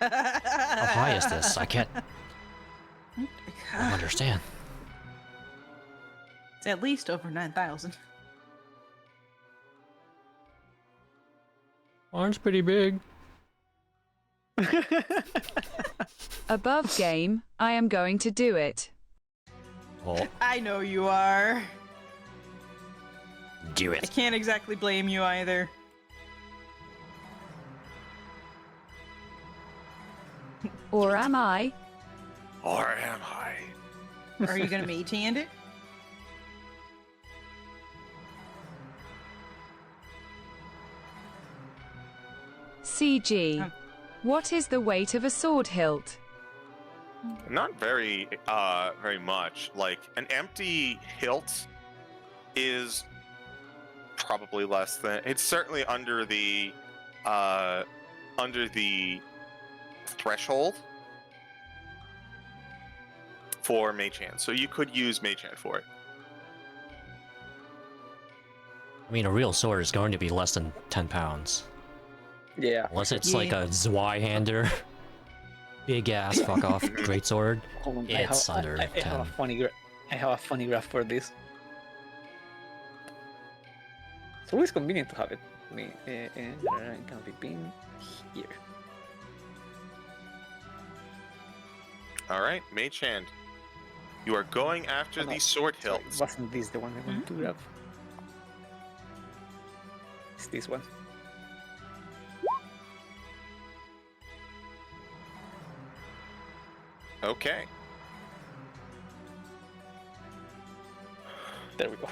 S1: How high is this? I can't I don't understand.
S3: It's at least over 9,000.
S1: Mine's pretty big.
S5: Above game, I am going to do it.
S1: Oh,
S3: I know you are.
S1: do
S3: I
S1: it.
S3: can't exactly blame you either.
S5: Or am I?
S4: Or am I?
S3: Are you gonna mage hand it?
S5: CG.
S3: Oh.
S5: What is the weight of a sword hilt?
S4: Not very, very much. Like an empty hilt is probably less than. It's certainly under the threshold for mage hand. So you could use mage hand for it.
S1: I mean, a real sword is going to be less than 10 pounds.
S2: Yeah.
S1: Unless it's
S3: Yeah.
S1: like a Zweihander. Big ass fuck off greatsword.
S2: Hold on,
S1: It's under
S2: I have a
S1: 10.
S2: I have a funny graph for this. It's always convenient to have it. And can be pinned here.
S4: All right, mage hand. You are going after
S2: Oh, no.
S4: the sword
S2: Sorry,
S4: hilt.
S2: wasn't this the one I wanted to grab? It's this one.
S4: Okay.
S2: There we go.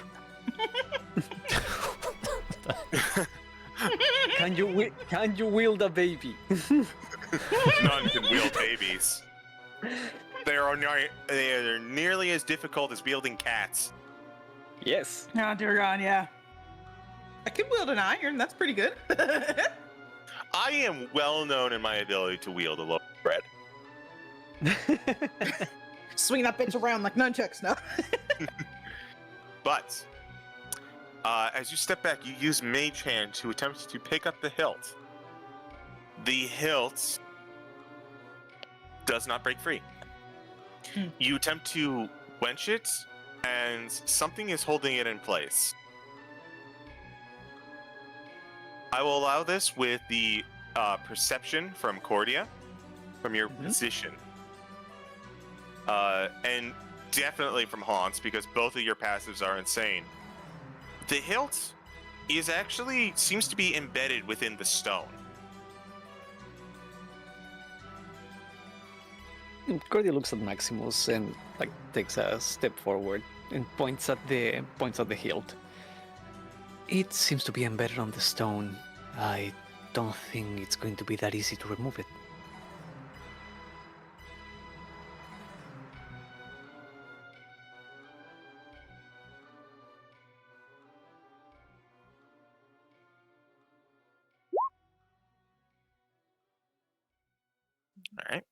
S2: Can you wield a baby?
S4: None can wield babies. They're nearly as difficult as wielding cats.
S2: Yes.
S3: Oh, dear God, yeah. I could wield an iron. That's pretty good.
S4: I am well known in my ability to wield a loaf of bread.
S3: Swing that bitch around like nunchucks now.
S4: But as you step back, you use mage hand to attempt to pick up the hilt. The hilt does not break free. You attempt to wench it, and something is holding it in place. I will allow this with the perception from Cordia, from your position. And definitely from Honse, because both of your passives are insane. The hilt is actually seems to be embedded within the stone.
S2: Cordia looks at Maximus and like takes a step forward and points at the hilt. It seems to be embedded on the stone. I don't think it's going to be that easy to remove it.
S4: All right.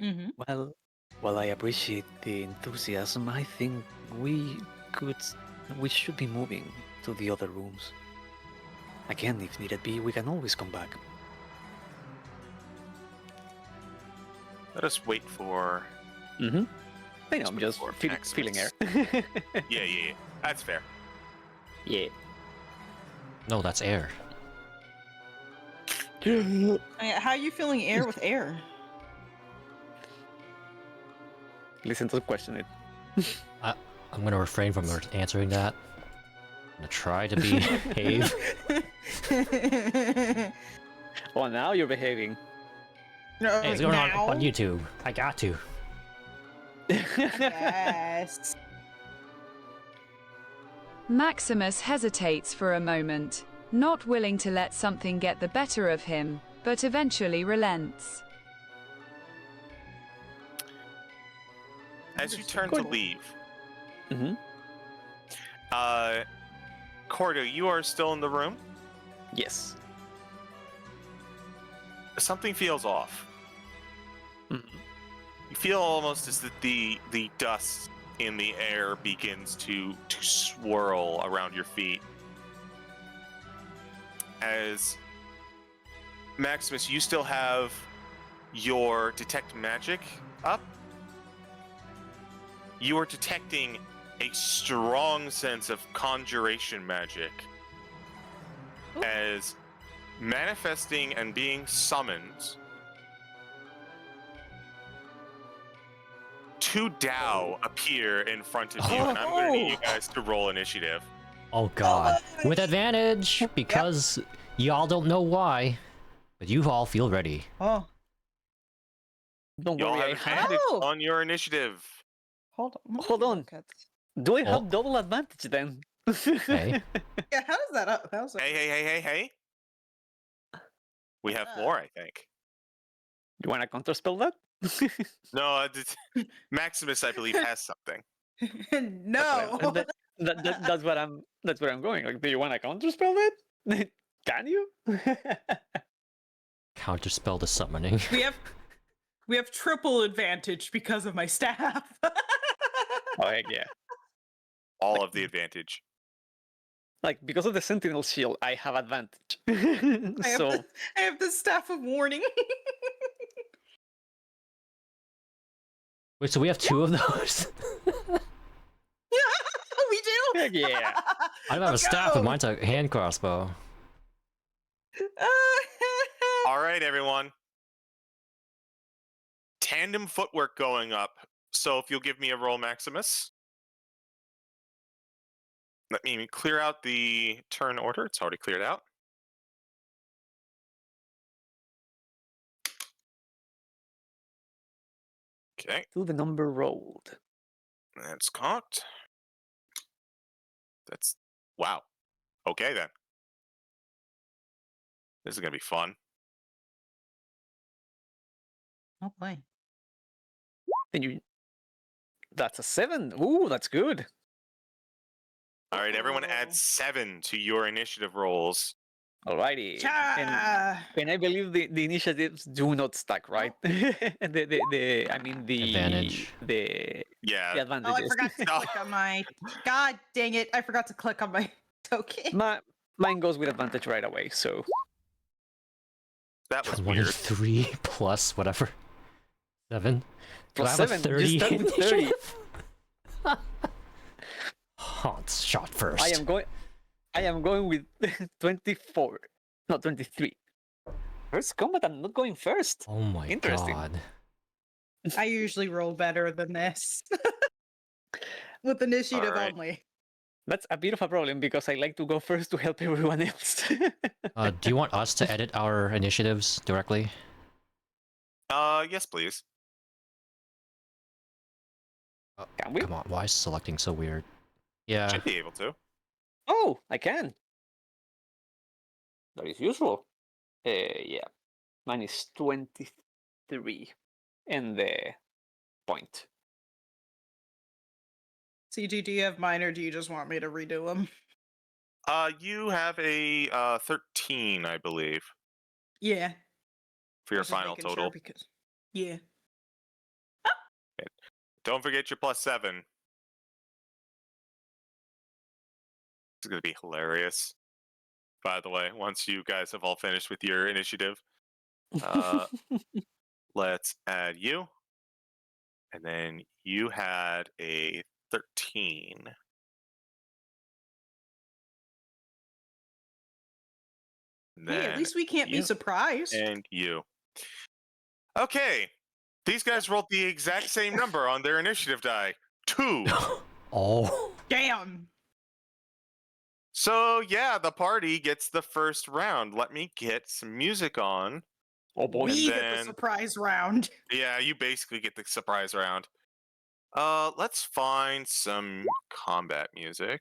S3: Mm-hmm.
S2: Well, I appreciate the enthusiasm. I think we should be moving to the other rooms. Again, if needed be, we can always come back.
S4: Let us wait for.
S2: Mm-hmm. I know, I'm
S4: Wait
S2: just
S4: for
S2: feeling air.
S4: Maximus. Yeah. That's fair.
S2: Yeah.
S1: No, that's air.
S3: How are you feeling air with air?
S2: Listen to the question. It.
S1: I'm gonna refrain from answering that. I'm gonna try to behave.
S2: Oh, now you're behaving.
S3: No,
S1: Hey, it's going on
S3: now?
S1: YouTube. I got to.
S3: Yes.
S5: Maximus hesitates for a moment, not willing to let something get the better of him, but eventually relents.
S4: As you turn to leave,
S2: Mm-hmm.
S4: Cordia, you are still in the room.
S2: Yes.
S4: Something feels off.
S2: Mm-hmm.
S4: You feel almost as that the dust in the air begins to swirl around your feet. As Maximus, you still have your detect magic up, you are detecting a strong sense of conjuration magic as manifesting and being summoned. Two Dao appear in front of you, and I'm going to need you guys to roll initiative.
S1: Oh god. With advantage, because y'all don't know why, but you all feel ready.
S3: Oh,
S2: Don't
S4: Y'all
S2: worry,
S4: have
S2: I have.
S4: advantage
S3: Oh!
S4: on your initiative.
S3: hold on.
S2: Hold on.
S3: Look at-
S2: Do I have
S1: Oh.
S2: double advantage then?
S1: Hey.
S3: Yeah, how does that up? How's that?
S4: Hey. We have more, I think.
S2: You want to counterspell that?
S4: No, Maximus, I believe, has something.
S3: No.
S2: That's what I'm going. Like, do you want to counterspell that? Can you?
S1: Counterspell the summoning.
S3: we have triple advantage because of my staff.
S2: Oh heck yeah!
S4: All of the advantage.
S2: Like, because of the Sentinel shield, I have advantage.
S3: I have,
S2: So
S3: I have the staff of warning.
S1: Wait, so we have two of those?
S3: We do.
S2: heck yeah!
S1: I don't have a staff, but mine's a hand crossbow.
S4: All right, everyone. Tandem footwork going up. So if you'll give me a roll, Maximus. Let me clear out the turn order. It's already cleared out. Okay,
S2: Do the number rolled.
S4: that's cocked. That's wow. Okay then. This is gonna be fun.
S3: Oh boy.
S2: And you. That's a 7. Ooh, that's good.
S4: All right, everyone add 7 to your initiative rolls.
S2: Alrighty.
S3: Cha!
S2: And I believe the initiatives do not stack, right? I mean the
S1: Advantage.
S2: the
S4: Yeah.
S2: advantages.
S3: Oh, I forgot to click on my. God dang it! I forgot to click on my token.
S2: Mine goes with advantage right away. So
S4: That was weird.
S1: 23 plus whatever. 7. Do I
S2: plus
S1: have
S2: 7.
S1: a 30
S2: You start with 30.
S1: initiative? Honse shot first.
S2: I am going with 24. No, 23. First combat, I'm not going first.
S1: Oh my
S2: Interesting.
S1: god.
S3: I usually roll better than this. With initiative
S4: Alright.
S3: only.
S2: That's a bit of a problem because I like to go first to help everyone else.
S1: Do you want us to edit our initiatives directly?
S4: Yes, please.
S2: Can we?
S1: Come on, why is selecting so weird? Yeah.
S4: Should be able to.
S2: Oh, I can. That is useful. Yeah. Mine is 23 in the point.
S3: CG, do you have mine or do you just want me to redo them?
S4: You have a 13, I believe,
S3: Yeah.
S4: for
S3: I
S4: your
S3: was just
S4: final
S3: making sure
S4: total.
S3: because... Yeah.
S4: Don't forget your plus 7. It's gonna be hilarious. By the way, once you guys have all finished with your initiative, let's add you. And then you had a 13. And
S3: Hey, at
S4: then
S3: least we can't be
S4: you
S3: surprised.
S4: and you. Okay. These guys rolled the exact same number on their initiative die. 2.
S1: Oh.
S3: Damn.
S4: So yeah, the party gets the first round. Let me get some music on.
S2: Oh boy.
S3: We
S4: And
S3: get the
S4: then-
S3: surprise round.
S4: Yeah, you basically get the surprise round. Let's find some combat music.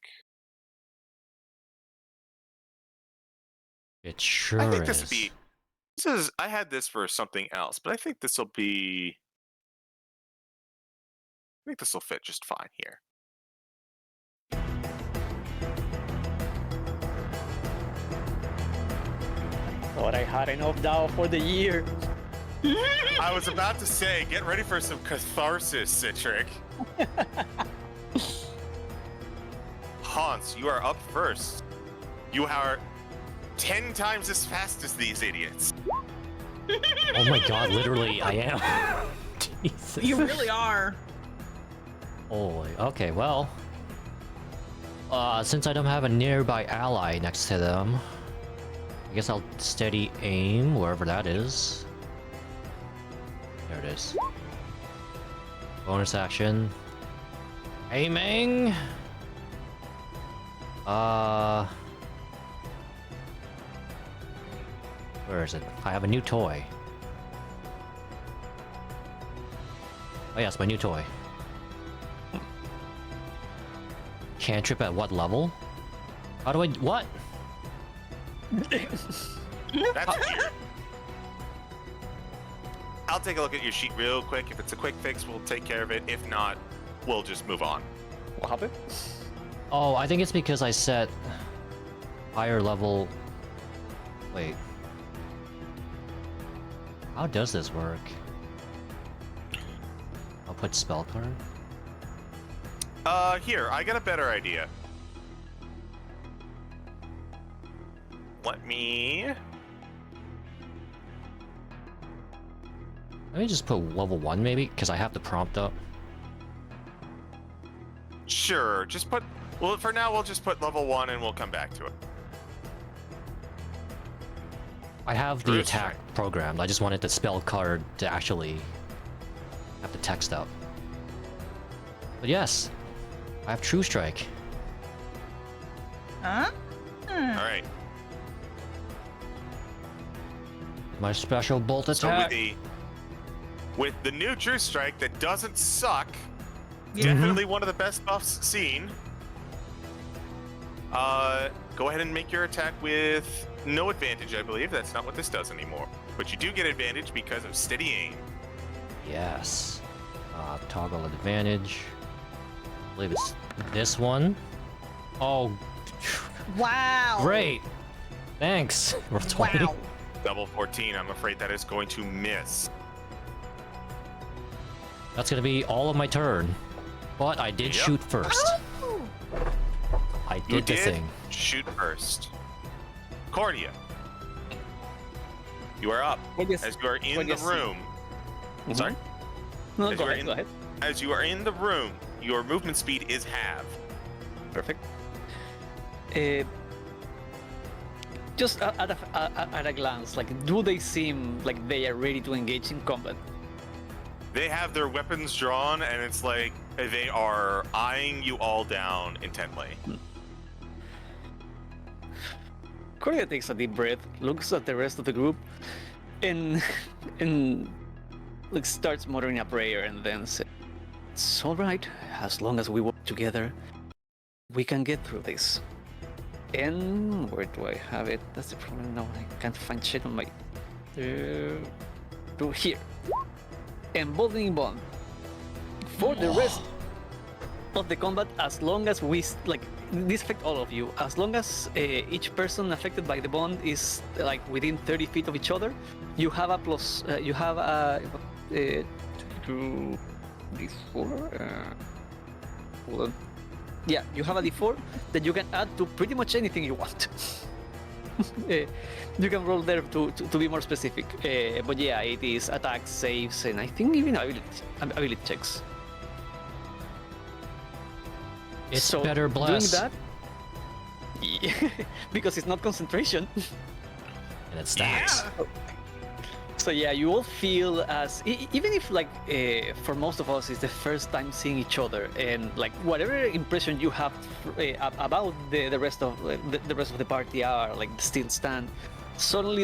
S1: It sure
S4: I think
S1: is.
S4: this is I had this for something else, but I think this will fit just fine here.
S2: Thought I had enough Dao for the year.
S4: I was about to say, get ready for some catharsis, Citric. Honse, you are up first. You are 10 times as fast as these idiots.
S1: Oh my god, literally, I am. Jesus.
S3: You really are.
S1: Holy. Okay, well. Since I don't have a nearby ally next to them, I guess I'll steady aim wherever that is. There it is. Bonus action. Aiming. Where is it? I have a new toy. Oh yes, my new toy. Cantrip at what level? How do I... What?
S4: That's weird. I'll take a look at your sheet real quick. If it's a quick fix, we'll take care of it. If not, we'll just move on.
S2: What happened?
S1: Oh, I think it's because I set higher level... Wait. How does this work? I'll put spell card.
S4: Here, I got a better idea. Let me
S1: just put level 1 maybe, because I have the prompt up.
S4: Sure, just put... Well, for now, we'll just put level 1 and we'll come back to it.
S1: I have the
S4: True
S1: attack
S4: strike.
S1: programmed. I just wanted the spell card to actually have the text up. But yes, I have True Strike.
S3: Huh?
S4: Alright,
S1: My special bolt
S4: so
S1: attack.
S4: with the new True Strike that doesn't suck,
S3: Yeah.
S4: definitely one of the best buffs seen. Go ahead and make your attack with no advantage, I believe. That's not what this does anymore. But you do get advantage because of steady aim.
S1: Yes. Toggle advantage. I believe it's this one. Oh,
S3: Wow.
S1: great. Thanks. Roll 20.
S3: Wow.
S4: Double 14, I'm afraid that is going to miss.
S1: That's gonna be all of my turn. But I did
S4: Yep.
S1: shoot first.
S3: Oh.
S1: I
S4: You
S1: did the thing.
S4: shoot first. Cordia, you are up.
S2: Cordia's-
S4: As you are in the
S2: Cordia's-
S4: room.
S2: Mhm.
S4: Sorry?
S2: No,
S4: As
S2: go
S4: you are
S2: ahead, go ahead.
S4: As you are in the room, your movement speed is halved.
S2: Perfect. Just at a glance, like, do they seem like they are ready to engage in combat?
S4: They have their weapons drawn, and it's like they are eyeing you all down intently.
S2: Cordia takes a deep breath, looks at the rest of the group, and and like starts muttering a prayer, and then says, "It's all right. As long as we work together, we can get through this." And where do I have it? That's the problem. No, I can't find shit on my. To here. Emboldening bond. For the rest of the combat, as long as we like this affect all of you, as long as each person affected by the bond is like within 30 feet of each other, you have a plus. You have a 2d4. Hold on. Yeah, you have a d4 that you can add to pretty much anything you want. You can roll there to be more specific. But yeah, it is attacks, saves, and I think even ability checks.
S1: It's
S2: So,
S1: better bless.
S2: Doing that, yeah, because it's not concentration.
S1: And it stacks.
S2: So yeah, you all feel as even if like for most of us it's the first time seeing each other, and like whatever impression you have about the rest of the rest of the party are like still stand. Suddenly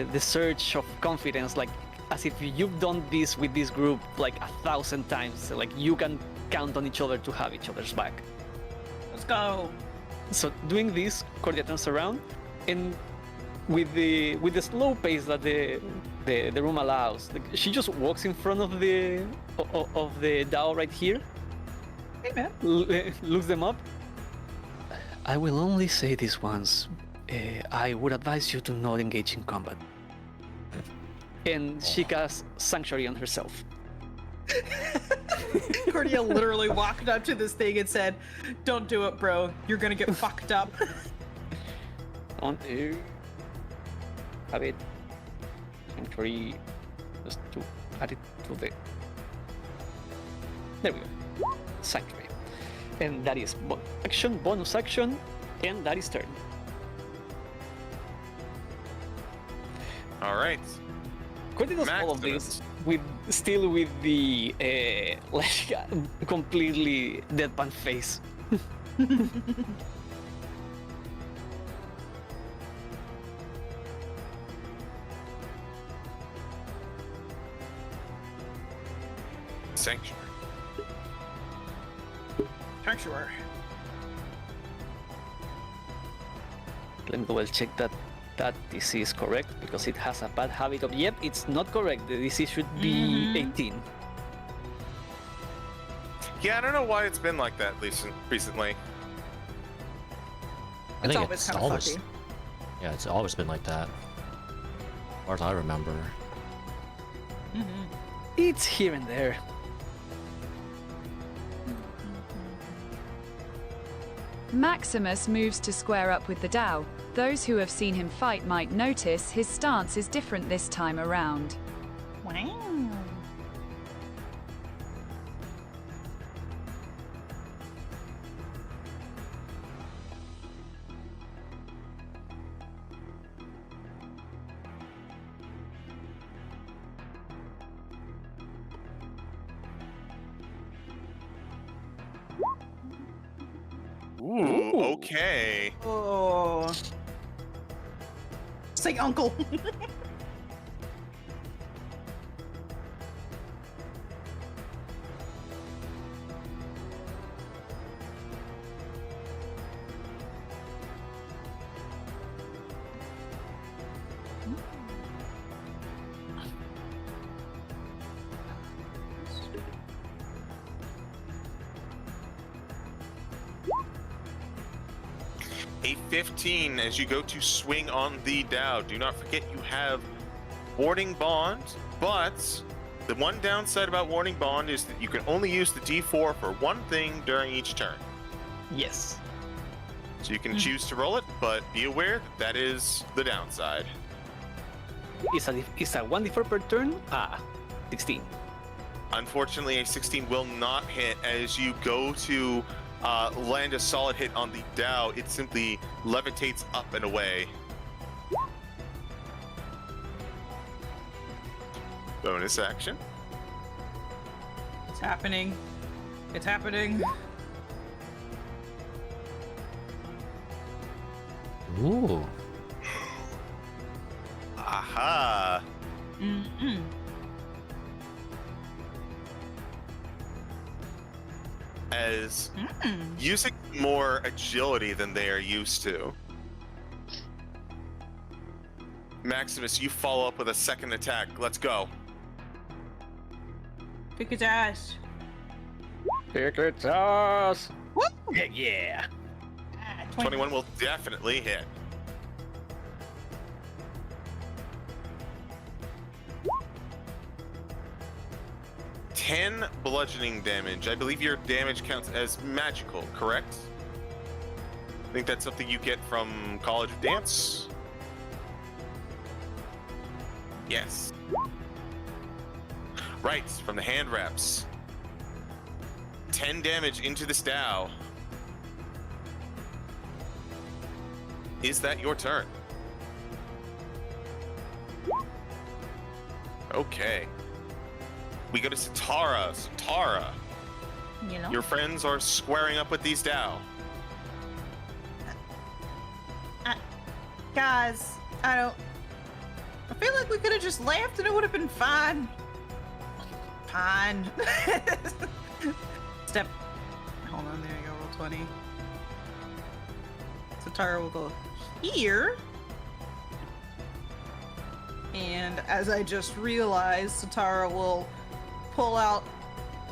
S2: the surge of confidence, like as if you've done this with this group like 1,000 times, like you can count on each other to have each other's back.
S3: Let's go.
S2: So doing this, Cordia turns around, and with the slow pace that the room allows, like, she just walks in front of the DAO right here,
S3: Hey, man.
S2: looks them up. I will only say this once. I would advise you to not engage in combat. And she casts Sanctuary on herself.
S3: Cordia literally walked up to this thing and said, "Don't do it, bro. You're gonna get fucked up."
S2: On have it. actually just to add it to the. There we go. Sanctuary. And that is action, bonus action, and that is turn.
S4: All right.
S2: Cordia does all of this with still with the like completely deadpan face.
S4: Sanctuary.
S3: Sanctuary.
S2: Let me double check that DC is correct because it has a bad habit of. Yep, it's not correct. The DC should be 18.
S4: Yeah, I don't know why it's been like that recently.
S1: I think
S3: always
S1: it's
S3: kinda
S1: always.
S3: fucky.
S1: Yeah, it's always been like that. As far as I remember.
S2: It's here and there.
S5: Maximus moves to square up with the Dao. Those who have seen him fight might notice his stance is different this time around.
S3: Wow.
S4: Ooh, okay.
S3: Oh. Say uncle.
S4: A 15 as you go to swing on the Dow. Do not forget you have Warding Bond, but the one downside about Warding Bond is that you can only use the D4 for one thing during each turn.
S2: Yes.
S4: So you can choose to roll it, but be aware that is the downside.
S2: It's a 1d4 per turn. 16.
S4: Unfortunately, a 16 will not hit. As you go to land a solid hit on the Dow, it simply levitates up and away. Bonus action.
S3: It's happening. It's happening.
S1: Ooh.
S4: Aha!
S3: Mm-mm.
S4: As using more agility than they are used to, Maximus, you follow up with a second attack. Let's go.
S3: Pick his ass.
S2: Pick its ass.
S3: Woo!
S2: Heck yeah.
S4: 21 will definitely hit. $10 bludgeoning damage. I believe your damage counts as magical, correct? I think that's something you get from College of Dance. Yes. Right, from the hand wraps. 10 damage into this Dow. Is that your turn? Okay. We go to Sitara. Sitara,
S3: You know?
S4: your friends are squaring up with these Dow.
S3: Guys, I feel like we could have just laughed and it would have been fine. Fine. Step. Hold on, there you go, roll 20. Sitara will go here. And as I just realized, Sitara will pull out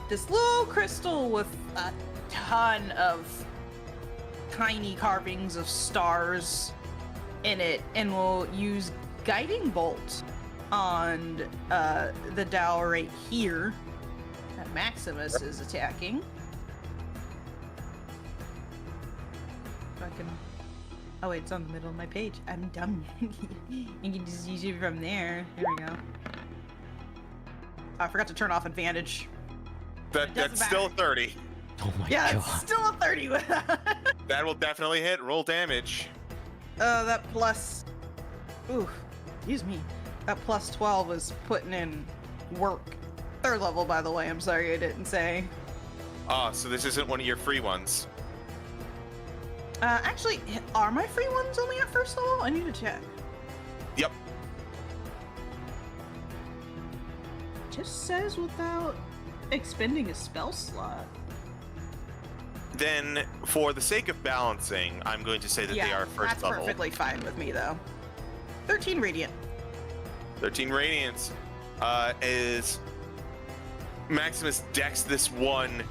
S3: this little crystal with a ton of tiny carvings of stars in it, and will use Guiding Bolt on the Dow right here that Maximus is attacking. If I can... Oh wait, it's on the middle of my page. I'm dumb. You can just use it from there. Here we go. I forgot to turn off advantage.
S4: That's
S3: doesn't
S4: still a
S3: matter.
S4: 30.
S1: Oh my
S3: Yeah,
S1: god.
S3: it's still a 30 with that.
S4: That will definitely hit. Roll damage.
S3: That plus... Ooh, excuse me. That plus 12 is putting in work. 3rd level, by the way. I'm sorry I didn't say.
S4: Ah, so this isn't one of your free ones.
S3: Actually, are my free ones only at 1st level? I need to check.
S4: Yep.
S3: Just says without expending a spell slot.
S4: Then, for the sake of balancing, I'm going to say that they are first
S3: that's
S4: level.
S3: perfectly fine with me, though. 13 radiant.
S4: 13 radiance is Maximus decks this one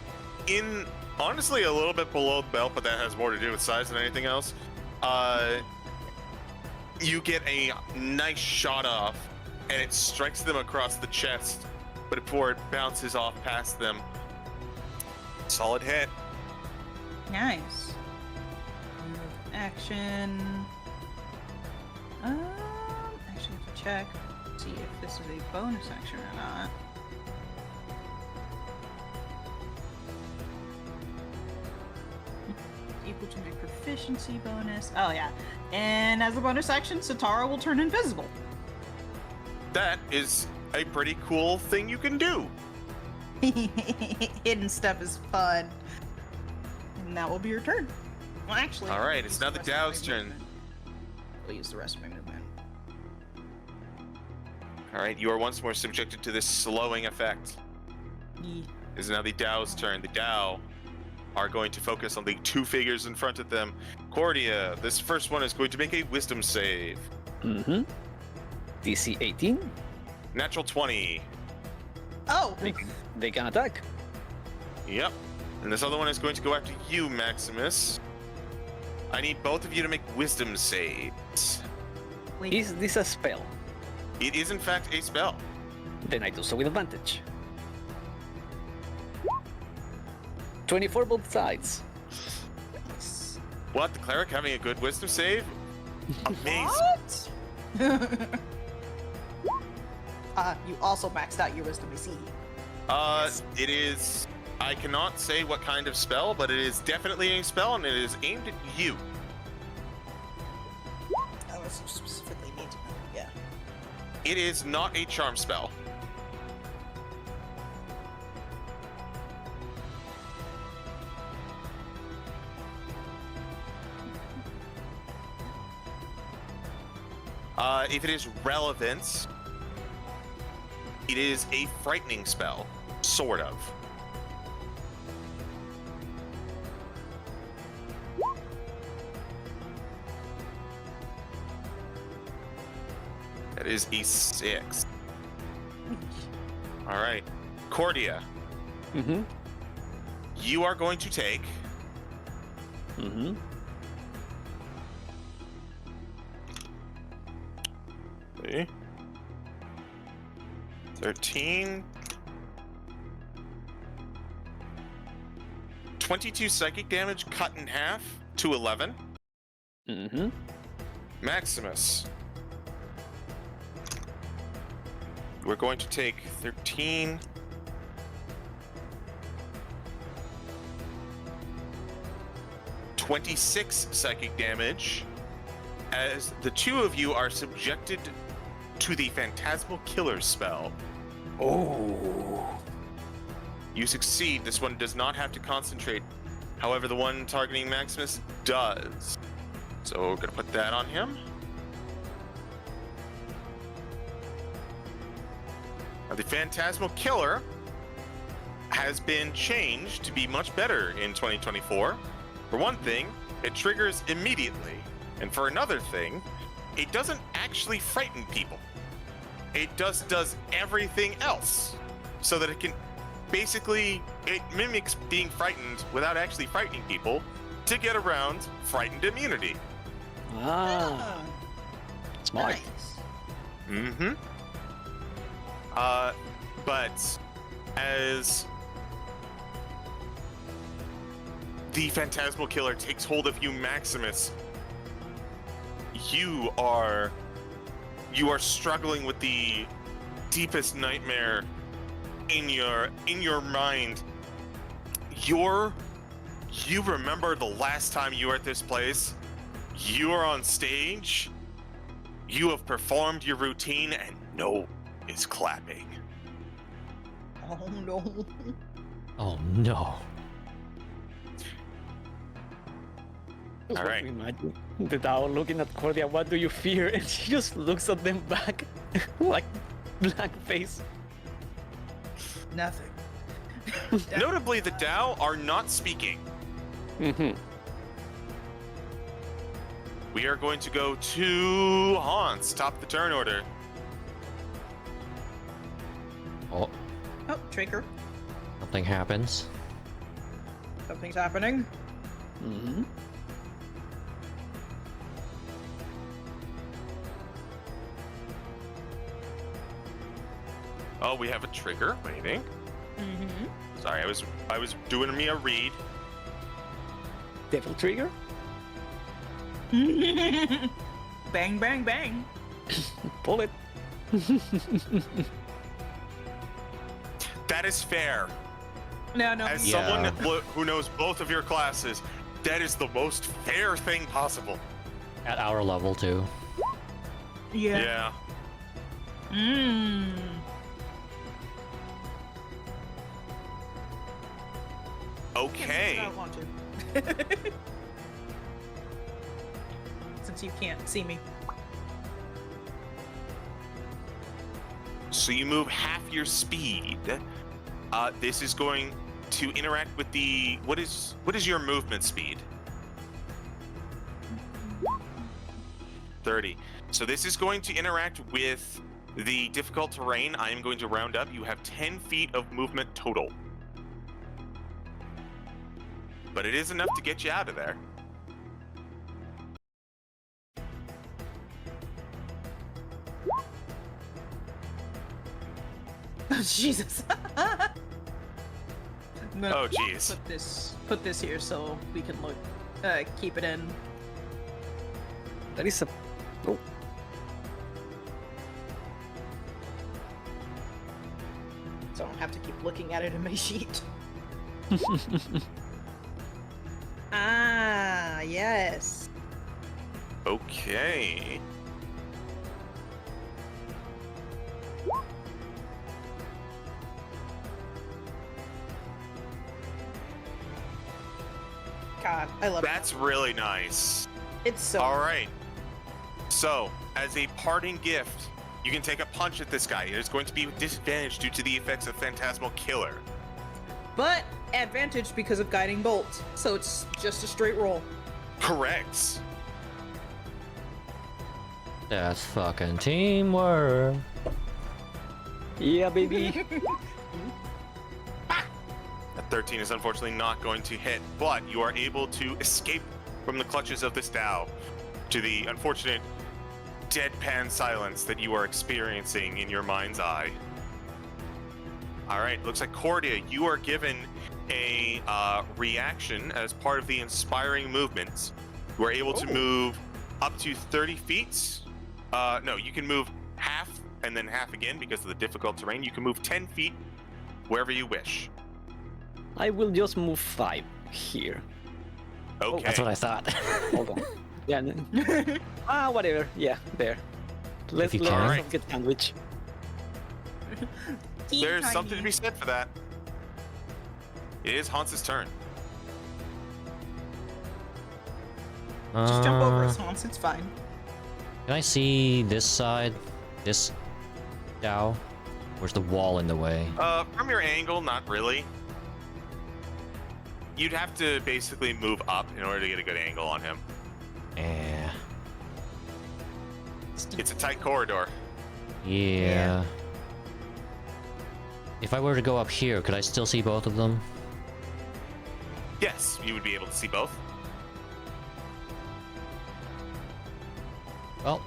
S4: in, honestly, a little bit below the belt, but that has more to do with size than anything else. You get a nice shot off, and it strikes them across the chest, but before it bounces off past them, solid hit.
S3: Nice. Move action. Actually have to check. See if this is a bonus action or not. Equal to my proficiency bonus. Oh yeah. And as a bonus action, Sitara will turn invisible.
S4: That is a pretty cool thing you can do.
S3: Hidden stuff is fun. And that will be your turn. Well, actually,
S4: All right,
S3: I'll
S4: it's
S3: use
S4: now
S3: the
S4: the
S3: rest of my
S4: Dow's turn.
S3: movement. I'll use the rest of my movement.
S4: All right, you are once more subjected to this slowing effect. It is now the Dow's turn. The Dow are going to focus on the 2 figures in front of them. Cordia, this first one is going to make a wisdom save.
S2: Mm-hmm. DC 18.
S4: Natural 20.
S3: Oh!
S2: They can attack.
S4: Yep. And this other one is going to go after you, Maximus. I need both of you to make wisdom saves.
S3: Wait,
S2: Is this a spell?
S4: It is, in fact, a spell.
S2: Then I do so with advantage. 24 both sides.
S3: nice.
S4: What? The cleric having a good wisdom save? Amazing.
S3: What? You also maxed out your wisdom, I see.
S4: It is... I cannot say what kind of spell, but it is definitely a spell, and it is aimed at you.
S3: Oh, that's specifically need to know. Yeah.
S4: It is not a charm spell. If it is relevant, it is a frightening spell, sort of. That is a 6. All right, Cordia,
S2: Mm-hmm.
S4: you are going to take
S2: Mm-hmm.
S4: 13, 22 psychic damage cut in half to 11.
S2: Mm-hmm.
S4: Maximus, we're going to take 13, 26 psychic damage as the 2 of you are subjected to the Phantasmal Killer spell.
S2: Oh.
S4: You succeed. This one does not have to concentrate. However, the one targeting Maximus does. So we're going to put that on him. Now, the Phantasmal Killer has been changed to be much better in 2024. For one thing, it triggers immediately. And for another thing, it doesn't actually frighten people. It just does everything else. So that it can basically, it mimics being frightened without actually frightening people to get around frightened immunity.
S2: Ah. Smart.
S3: Nice.
S4: Mm-hmm. But as the Phantasmal Killer takes hold of you, Maximus, you are struggling with the deepest nightmare in your mind, you remember the last time you were at this place? You are on stage. You have performed your routine, and no is clapping.
S3: Oh no.
S1: Oh no.
S2: Just
S4: All
S2: want
S4: right.
S2: to imagine the Dao looking at Cordia. What do you fear? And she just looks at them back, like blank face.
S3: Nothing.
S4: Notably, the Tao are not speaking.
S2: Mm-hmm.
S4: We are going to go to Honse, top the turn order.
S1: Oh,
S3: Oh, trigger.
S1: something happens.
S3: Something's happening.
S2: Mm-hmm.
S4: Oh, we have a trigger waiting.
S3: Mm-hmm.
S4: Sorry, I was doing me a read.
S2: Devil trigger.
S3: Bang, bang, bang.
S2: Pull it.
S4: That is fair.
S3: No, no.
S4: As
S1: Yeah.
S4: someone who knows both of your classes, that is the most fair thing possible.
S1: At our level too.
S3: Yeah. Mmm.
S4: Okay.
S3: I want to. Since you can't see me.
S4: So you move half your speed. This is going to interact with the what is your movement speed? 30. So this is going to interact with the difficult terrain. I am going to round up. You have 10 feet of movement total. But it is enough to get you out of there.
S3: Jesus. No,
S4: Oh, jeez.
S3: Put this here so we can look. Keep it in.
S2: That is a. Oh,
S3: So I don't have to keep looking at it in my sheet. Ah, yes.
S4: Okay.
S3: God, I love
S4: That's really nice.
S3: it. It's so.
S4: All right. So, as a parting gift, you can take a punch at this guy. It is going to be with disadvantage due to the effects of Phantasmal Killer.
S3: But advantage because of guiding bolt, so it's just a straight roll.
S4: Correct.
S1: That's fucking teamwork.
S2: yeah, baby.
S4: A 13 is unfortunately not going to hit, but you are able to escape from the clutches of this Tao to the unfortunate deadpan silence that you are experiencing in your mind's eye. All right, looks like Cordia, you are given a reaction as part of the inspiring movements. You are able to move up to 30 feet. No, you can move half and then half again because of the difficult terrain. You can move 10 feet wherever you wish.
S2: I will just move 5 here.
S4: Okay.
S1: That's what I thought.
S2: Hold on. Yeah. Whatever. Yeah, there. Let's
S1: you
S2: let
S1: can.
S2: myself get sandwich.
S4: There's something to be said for that. It is Hanse's turn.
S3: Just jump over
S1: Uh,
S3: us, Hans. It's fine.
S1: Can I see this side? This Dao? Where's the wall in the way?
S4: From your angle, not really. You'd have to basically move up in order to get a good angle on him.
S1: Eh.
S4: It's a tight corridor.
S1: Yeah. If I were to go up here, could I still see both of them?
S4: Yes, you would be able to see both.
S1: Well,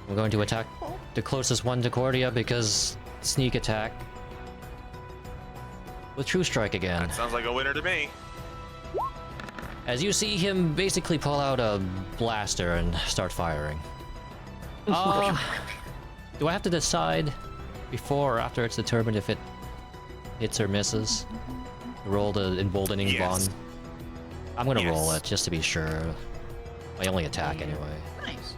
S1: I'm going to attack the closest one to Cordia because sneak attack with True Strike again.
S4: That sounds like a winner to me.
S1: As you see him basically pull out a blaster and start firing. Do I have to decide before or after it's determined if it hits or misses? Roll the emboldening
S4: Yes.
S1: bond. I'm gonna roll
S4: Yes.
S1: it just to be sure. My only attack anyway.
S3: Nice.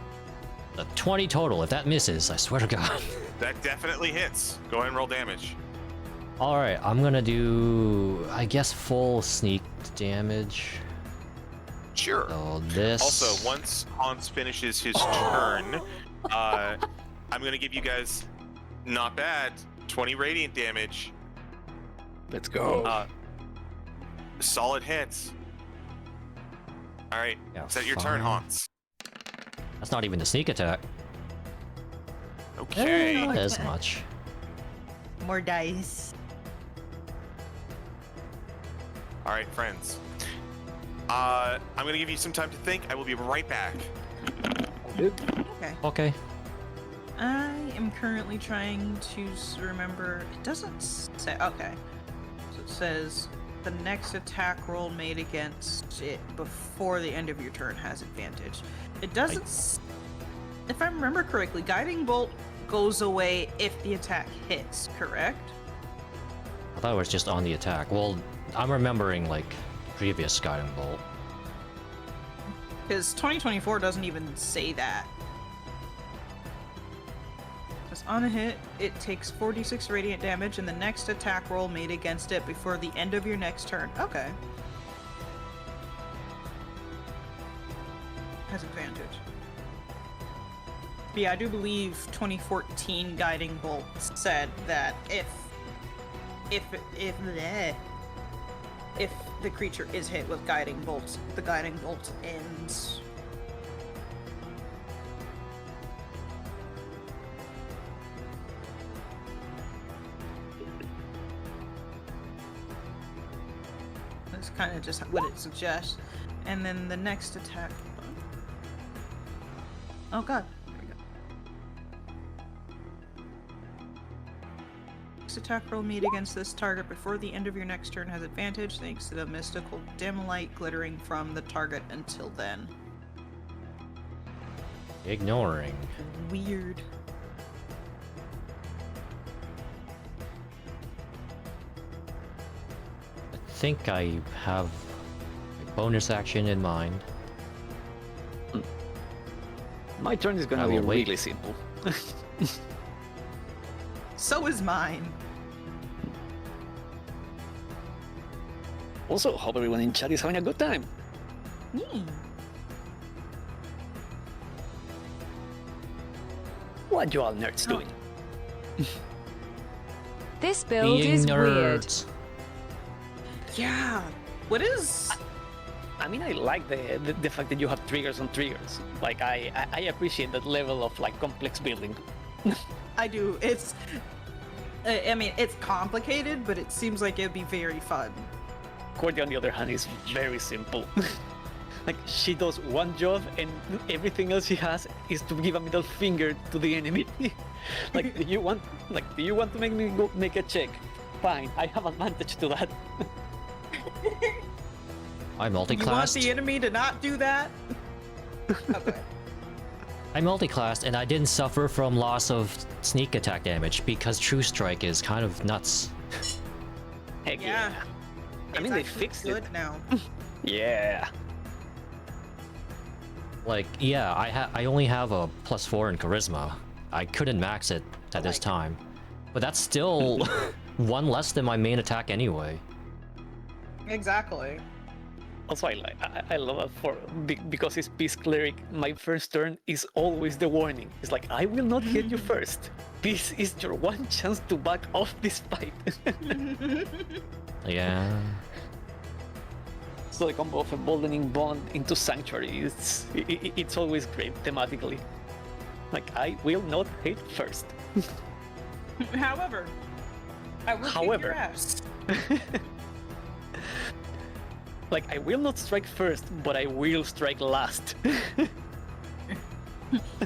S1: A 20 total. If that misses, I swear to God.
S4: That definitely hits. Go ahead and roll damage.
S1: All right, I'm gonna do, I guess, full sneak damage.
S4: Sure.
S1: So this.
S4: Also, once Honse finishes his turn, I'm gonna give you guys, not bad, 20 radiant damage.
S2: Let's go.
S4: Solid hits. All right,
S1: Yeah,
S4: is that your turn,
S1: fine.
S4: Honse?
S1: That's not even the sneak attack.
S4: Okay.
S1: Not as much.
S3: More dice.
S4: All right, friends. I'm gonna give you some time to think. I will be right back.
S3: Okay.
S1: Okay.
S3: I am currently trying to remember. It doesn't say. Okay. So it says the next attack roll made against it before the end of your turn has advantage. It doesn't. If I remember correctly, Guiding Bolt goes away if the attack hits, correct?
S1: I thought it was just on the attack. Well, I'm remembering like previous Guiding Bolt.
S3: Because 2024 doesn't even say that. Because on a hit, it takes 46 radiant damage, and the next attack roll made against it before the end of your next turn. Okay. Has advantage. But yeah, I do believe 2014 Guiding Bolt said that if the creature is hit with Guiding Bolts, the Guiding Bolt ends. That's kind of just what it suggests. And then the next attack. Oh god. There we go. Next attack roll made against this target before the end of your next turn has advantage thanks to the mystical dim light glittering from the target until then.
S1: Ignoring.
S3: Weird.
S1: I think I have a bonus action in mind.
S2: My turn is
S1: I
S2: gonna be
S1: will wait.
S2: really simple.
S3: So is mine.
S2: Also, hope everyone in chat is having a good time. What you all nerds doing?
S5: This build
S1: Being
S5: is weird.
S1: nerds.
S3: Yeah. What is?
S2: I mean, I like the fact that you have triggers on triggers. Like, I appreciate that level of like complex building.
S3: I do. It's. I mean, it's complicated, but it seems like it'd be very fun.
S2: Cordia, on the other hand, is very simple. Like, she does one job, and everything else she has is to give a middle finger to the enemy. Like, do you want to make me go make a check? Fine, I have advantage to that.
S1: I
S3: You want
S1: multiclassed.
S3: the enemy to not do that? Okay.
S1: I multiclassed and I didn't suffer from loss of sneak attack damage because True Strike is kind of nuts.
S2: Heck
S3: Yeah.
S2: I mean,
S3: It's
S2: they
S3: actually
S2: fixed
S3: good
S2: it.
S3: now.
S2: Yeah.
S1: Like, yeah, I only have a +4 in charisma. I couldn't max it at this time, but that's still one less than my main attack anyway.
S3: Exactly.
S2: Also, I love it because it's Peace Cleric. My first turn is always the warning. It's like, I will not hit you first. This is your one chance to back off this fight.
S1: Yeah.
S2: So the combo of Emboldening Bond into Sanctuary, it's always great thematically. Like, I will not hit first.
S3: However, I will kick
S2: However.
S3: your ass.
S2: Like, I will not strike first, but I will strike last.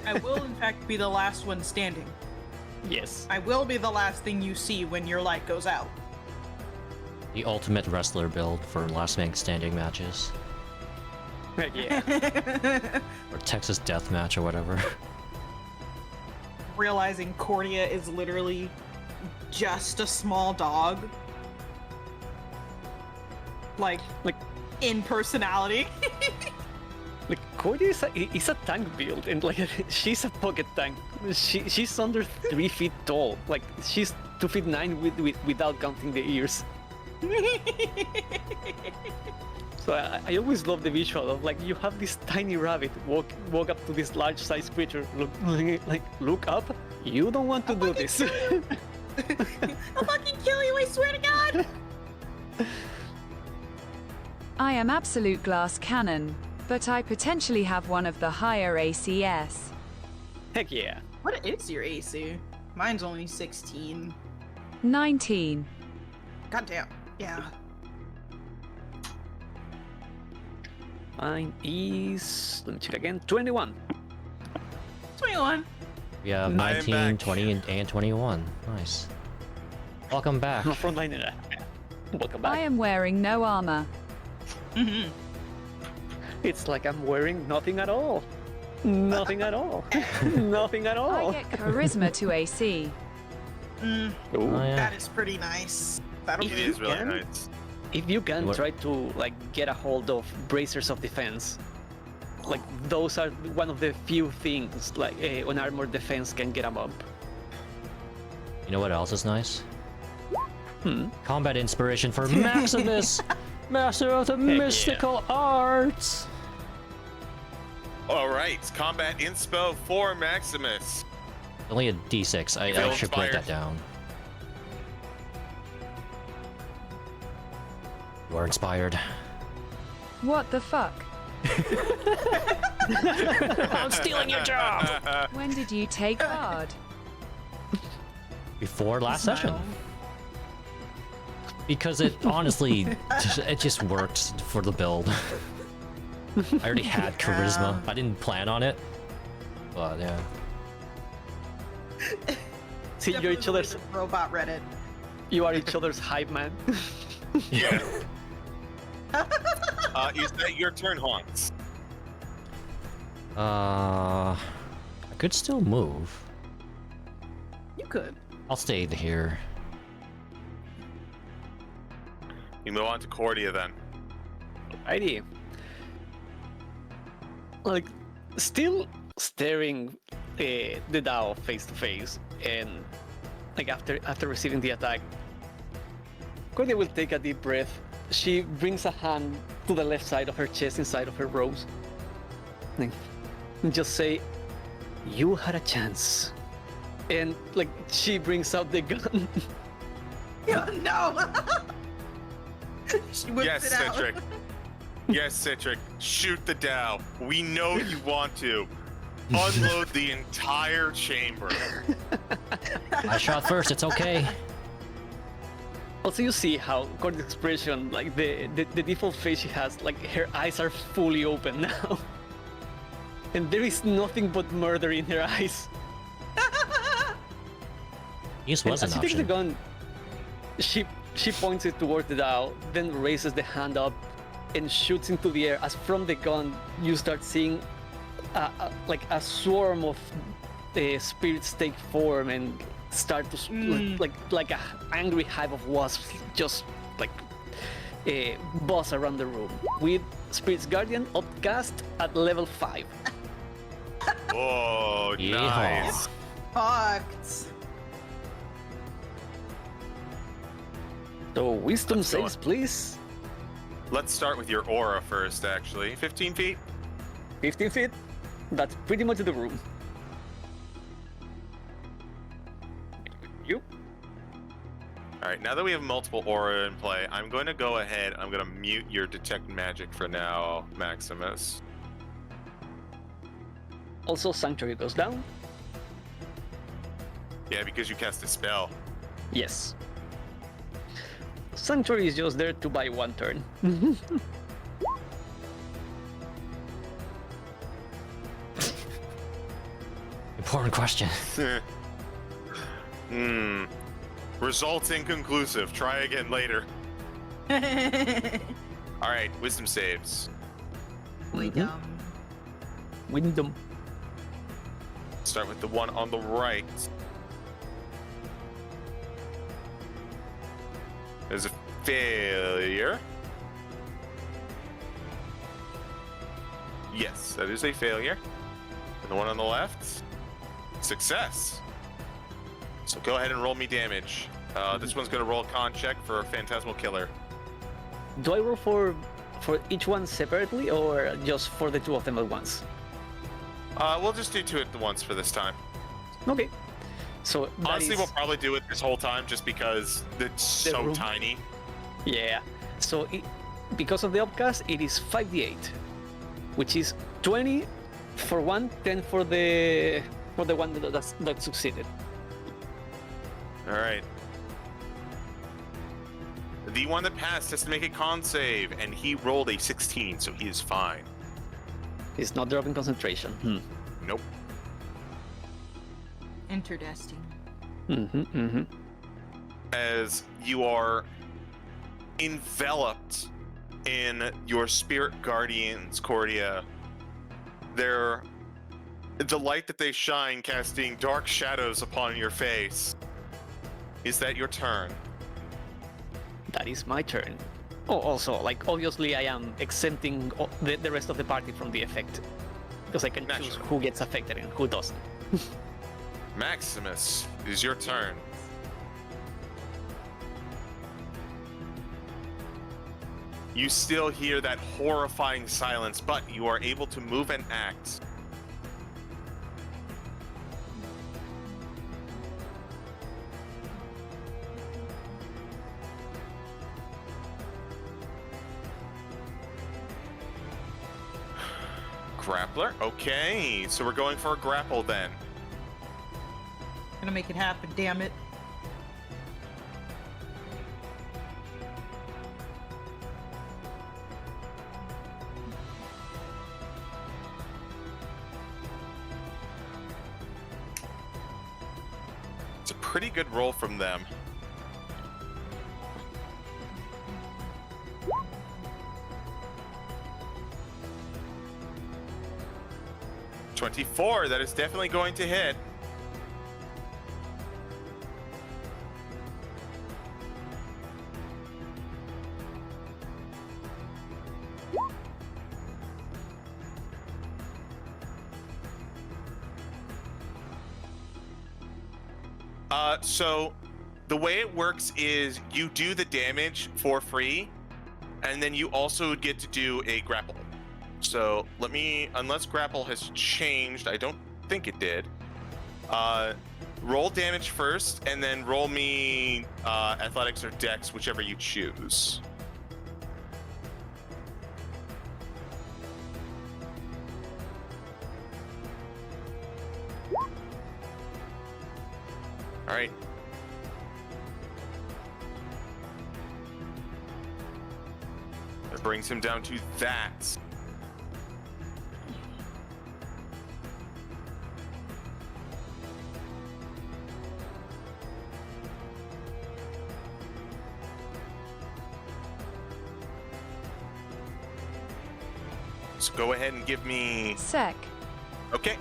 S3: I will, in fact, be the last one standing.
S2: Yes.
S3: I will be the last thing you see when your light goes out.
S1: The ultimate wrestler build for last man standing matches.
S2: Yeah.
S1: Or Texas Death Match or whatever.
S3: Realizing Cordia is literally just a small dog. Like in personality.
S2: Like Cordia is a tank build, and like she's a pocket tank. She's under 3 feet tall. Like she's 2 feet 9 without counting the ears. So I always love the visual of like you have this tiny rabbit walk up to this large sized creature, look up. You don't want to do this.
S3: I'll fucking kill you, I swear to God!
S5: I am absolute glass cannon, but I potentially have one of the higher ACS.
S2: Heck yeah.
S3: What is your AC? Mine's only 16.
S5: 19.
S3: Goddamn. Yeah.
S2: Mine is, let me check again, 21.
S3: 21.
S1: Yeah,
S4: I am
S1: 19,
S4: back.
S1: 20, and 21. Nice. Welcome back.
S2: Frontliner. Welcome
S5: I
S2: back.
S5: am wearing no armor.
S3: Mm-hmm.
S2: It's like I'm wearing nothing at all. Nothing at all. Nothing at all.
S5: I get charisma to AC.
S3: Mm,
S1: Oh, yeah.
S3: that is pretty nice. That'll
S2: If
S4: It
S3: do.
S4: is really
S2: can.
S4: nice.
S2: If you can
S1: What-
S2: try to like get a hold of bracers of defense, like those are one of the few things like on armored defense can get a bump.
S1: You know what else is nice?
S2: Hmm.
S1: Combat inspiration for Maximus, master of the
S2: yeah.
S1: mystical arts.
S4: All right, combat inspo for Maximus.
S1: Only a D6. I
S4: Feel
S1: should break that
S4: inspired.
S1: down. You are inspired.
S5: What the fuck?
S1: I'm stealing your job.
S5: When did you take guard?
S1: Before last session.
S3: Smile.
S1: Because it honestly, it just worked for the build. I already had charisma. I didn't plan on it, but yeah.
S2: See, you're each other's,
S3: Robot Reddit.
S2: you are each other's hype man.
S4: Yeah. Is that your turn, Honse?
S1: I could still move.
S3: You could.
S1: I'll stay here.
S4: You move on to Cordia then.
S2: Alrighty. Like, still staring the Dao face to face, and like after receiving the attack, Cordia will take a deep breath. She brings a hand to the left side of her chest, inside of her rose, and just say, "You had a chance." And like she brings out the gun.
S3: No! She whips
S4: Yes,
S3: it out.
S4: Citric. Yes, Citric. Shoot the Dow. We know you want to. Unload the entire chamber.
S1: I shot first. It's okay.
S2: Also, you see how Cordia's expression, like the default face she has, like her eyes are fully open now. And there is nothing but murder in her eyes.
S1: This
S2: And
S1: was
S2: as
S1: an
S2: she takes the
S1: option.
S2: gun, she points it towards the Dao, then raises the hand up and shoots into the air. As from the gun, you start seeing like a swarm of spirits take form and start to like a angry hive of wasps just like buzz around the room. With Spirit's Guardian upcast at level 5.
S4: Oh,
S1: Yeehaw.
S4: nice.
S3: Fucked.
S2: So wisdom
S4: Let's go
S2: saves, please.
S4: Let's start with your aura first, actually. 15 feet?
S2: 15 feet. That's pretty much the room. You?
S4: Alright, now that we have multiple aura in play, I'm going to go ahead. I'm going to mute your detect magic for now, Maximus.
S2: Also, Sanctuary goes down.
S4: Yeah, because you cast a spell.
S2: Yes. Sanctuary is just there to buy one turn.
S1: Important question.
S4: Results inconclusive. Try again later. Alright, wisdom saves.
S2: Wyndham.
S4: Start with the one on the right. There's a failure. Yes, that is a failure. And the one on the left, success. So go ahead and roll me damage. This one's going to roll a con check for a Phantasmal Killer.
S2: Do I roll for each one separately, or just for the two of them at once?
S4: We'll just do two at once for this time.
S2: Okay. So that
S4: Honestly,
S2: is-
S4: we'll probably do it this whole time just because it's so
S2: room.
S4: tiny.
S2: Yeah. So because of the upcast, it is 5d8, which is 20 for one, 10 for the one that succeeded.
S4: All right. The one that passed has to make a con save, and he rolled a 16, so he is fine.
S2: It's not dropping concentration.
S4: Nope.
S3: Interesting.
S4: As you are enveloped in your spirit guardians, Cordia, the light that they shine, casting dark shadows upon your face. Is that your turn?
S2: That is my turn. Oh, also, like, obviously I am exempting the rest of the party from the effect, because I can choose
S4: Naturally.
S2: who gets affected and who doesn't.
S4: Maximus, it is your turn. You still hear that horrifying silence, but you are able to move and act. Grappler? Okay, so we're going for a grapple then.
S3: Gonna make it happen, damn it.
S4: It's a pretty good roll from them. $24, that is definitely going to hit. So the way it works is you do the damage for free, and then you also get to do a grapple. So let me, unless grapple has changed, I don't think it did. Roll damage first, and then roll me athletics or dex, whichever you choose. All right. That brings him down to that. So go ahead and give me...
S5: Sec.
S4: Okay.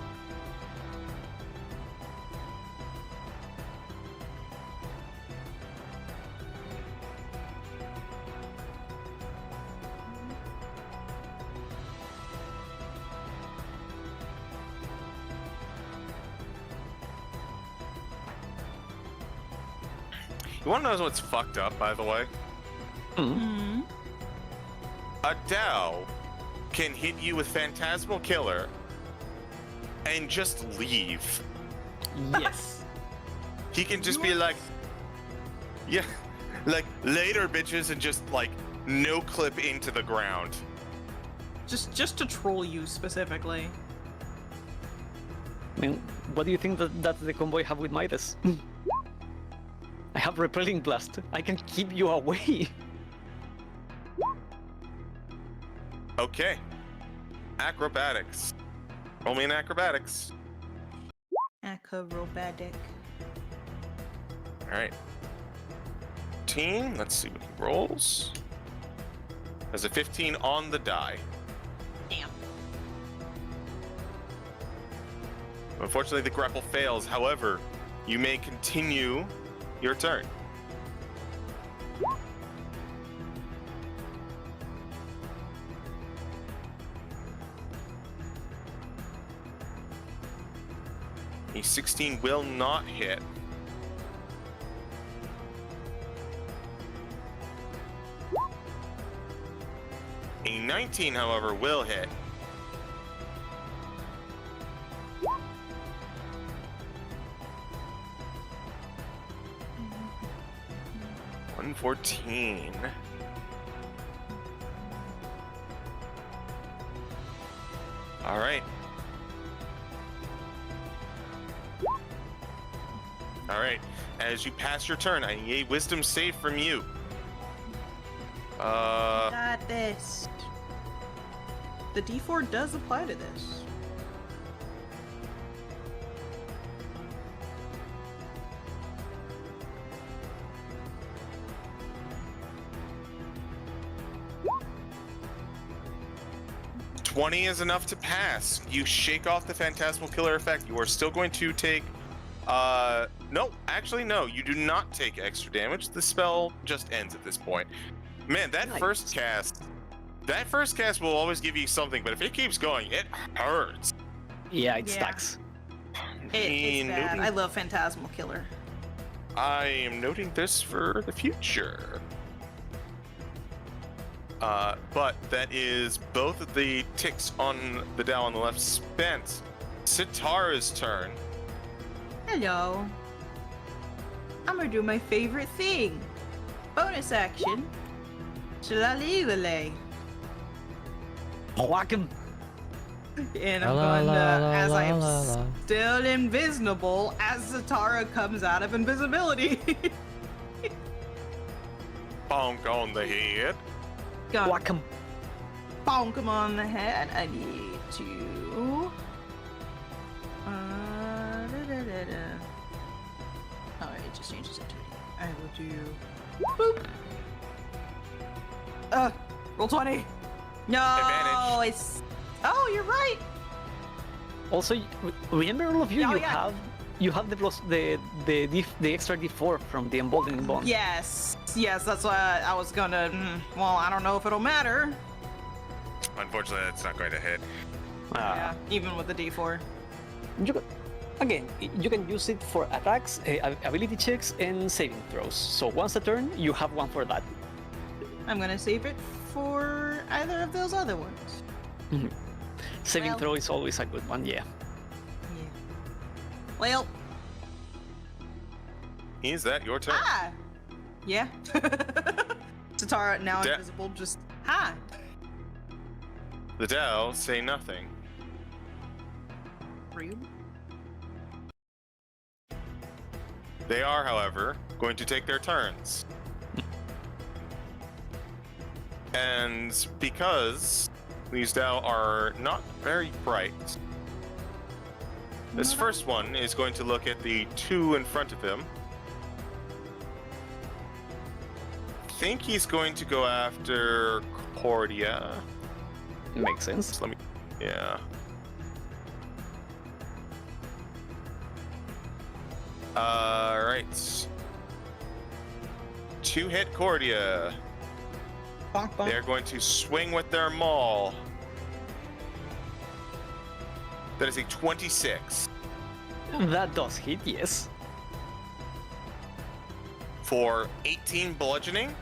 S4: You want to know what's fucked up, by the way?
S3: Mm-hmm.
S4: Adele can hit you with Phantasmal Killer and just leave.
S2: Yes.
S4: He can just be like, yeah, like later bitches, and just like no clip into the ground.
S3: Just to troll you specifically.
S2: I mean, what do you think that the convoy have with Midas? I have repelling blast. I can keep you away.
S4: Okay. Acrobatics. Roll me an acrobatics.
S3: Acrobatic.
S4: All right. Team. Let's see what he rolls. There's a 15 on the die.
S3: Damn.
S4: Unfortunately, the grapple fails. However, you may continue your turn. A 16 will not hit. A 19, however, will hit. $114. All right. All right. As you pass your turn, I need a wisdom save from you.
S3: Got this. The D4 does apply to this.
S4: $20 is enough to pass. You shake off the Phantasmal Killer effect. You are still going to take... No, actually, no. You do not take extra damage. The spell just ends at this point. Man, that
S2: Nice.
S4: first cast... That first cast will always give you something, but if it keeps going, it hurts.
S2: Yeah, it
S3: Yeah.
S2: stacks.
S3: It's bad.
S4: Noting-
S3: I love Phantasmal Killer.
S4: I am noting this for the future. But that is both of the ticks on the dial on the left spent. Sitara's turn.
S3: Hello. I'm gonna do my favorite thing. Bonus action. Shillelagh.
S2: Whack him.
S3: And I'm
S1: La,
S3: going to,
S1: la, la,
S3: as I am
S1: la, la.
S3: still invisible, as Sitara comes out of invisibility.
S4: Bonk on the head.
S3: Gonna
S2: Whack him.
S3: bonk him on the head. I need to. Oh, it just changes it to I will do. Boop. Roll 20. No,
S4: Advantage.
S3: it's. Oh, you're right.
S2: Also, remember all of you,
S3: Oh,
S2: you
S3: yeah.
S2: have the plus the extra D4 from the emboldening bond.
S3: Yes, that's why I was gonna. Well, I don't know if it'll matter.
S4: Unfortunately, that's not going to hit.
S3: Yeah, even with the D4.
S2: You can, again, you can use it for attacks, ability checks, and saving throws. So once a turn, you have one for that.
S3: I'm gonna save it for either of those other ones.
S2: Saving
S3: Well-
S2: throw is always a good one, yeah.
S3: Yeah. Well,
S4: Is that your turn?
S3: yeah. Sitara now
S4: Da-
S3: invisible. Just hi.
S4: The Dow say nothing.
S3: Rude.
S4: They are, however, going to take their turns. And because these Dow are not very bright, this first one is going to look at the two in front of him. I think he's going to go after Cordia.
S2: Makes sense.
S4: So let me, yeah. Right. 2-hit Cordia.
S3: Bonk bonk.
S4: They're going to swing with their maul. That is a 26
S2: That does hit, yes.
S4: for 18 bludgeoning.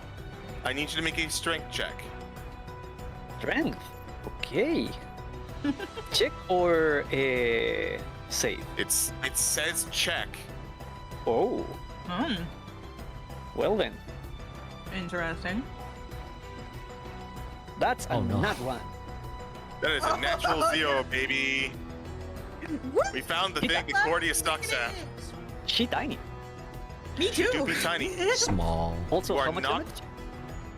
S4: I need you to make a strength check.
S2: Strength. Okay. Check or save?
S4: It says check.
S2: Oh,
S3: Hmm.
S2: well then.
S3: Interesting.
S2: That's
S1: Oh,
S2: a
S1: no.
S2: nat one.
S4: That is a natural 0, baby. We found the thing that Cordia sucks at.
S2: She tiny.
S3: Me too.
S4: Do be tiny.
S1: Small.
S2: Also,
S4: You
S2: how
S4: are
S2: much
S4: not.
S2: damage?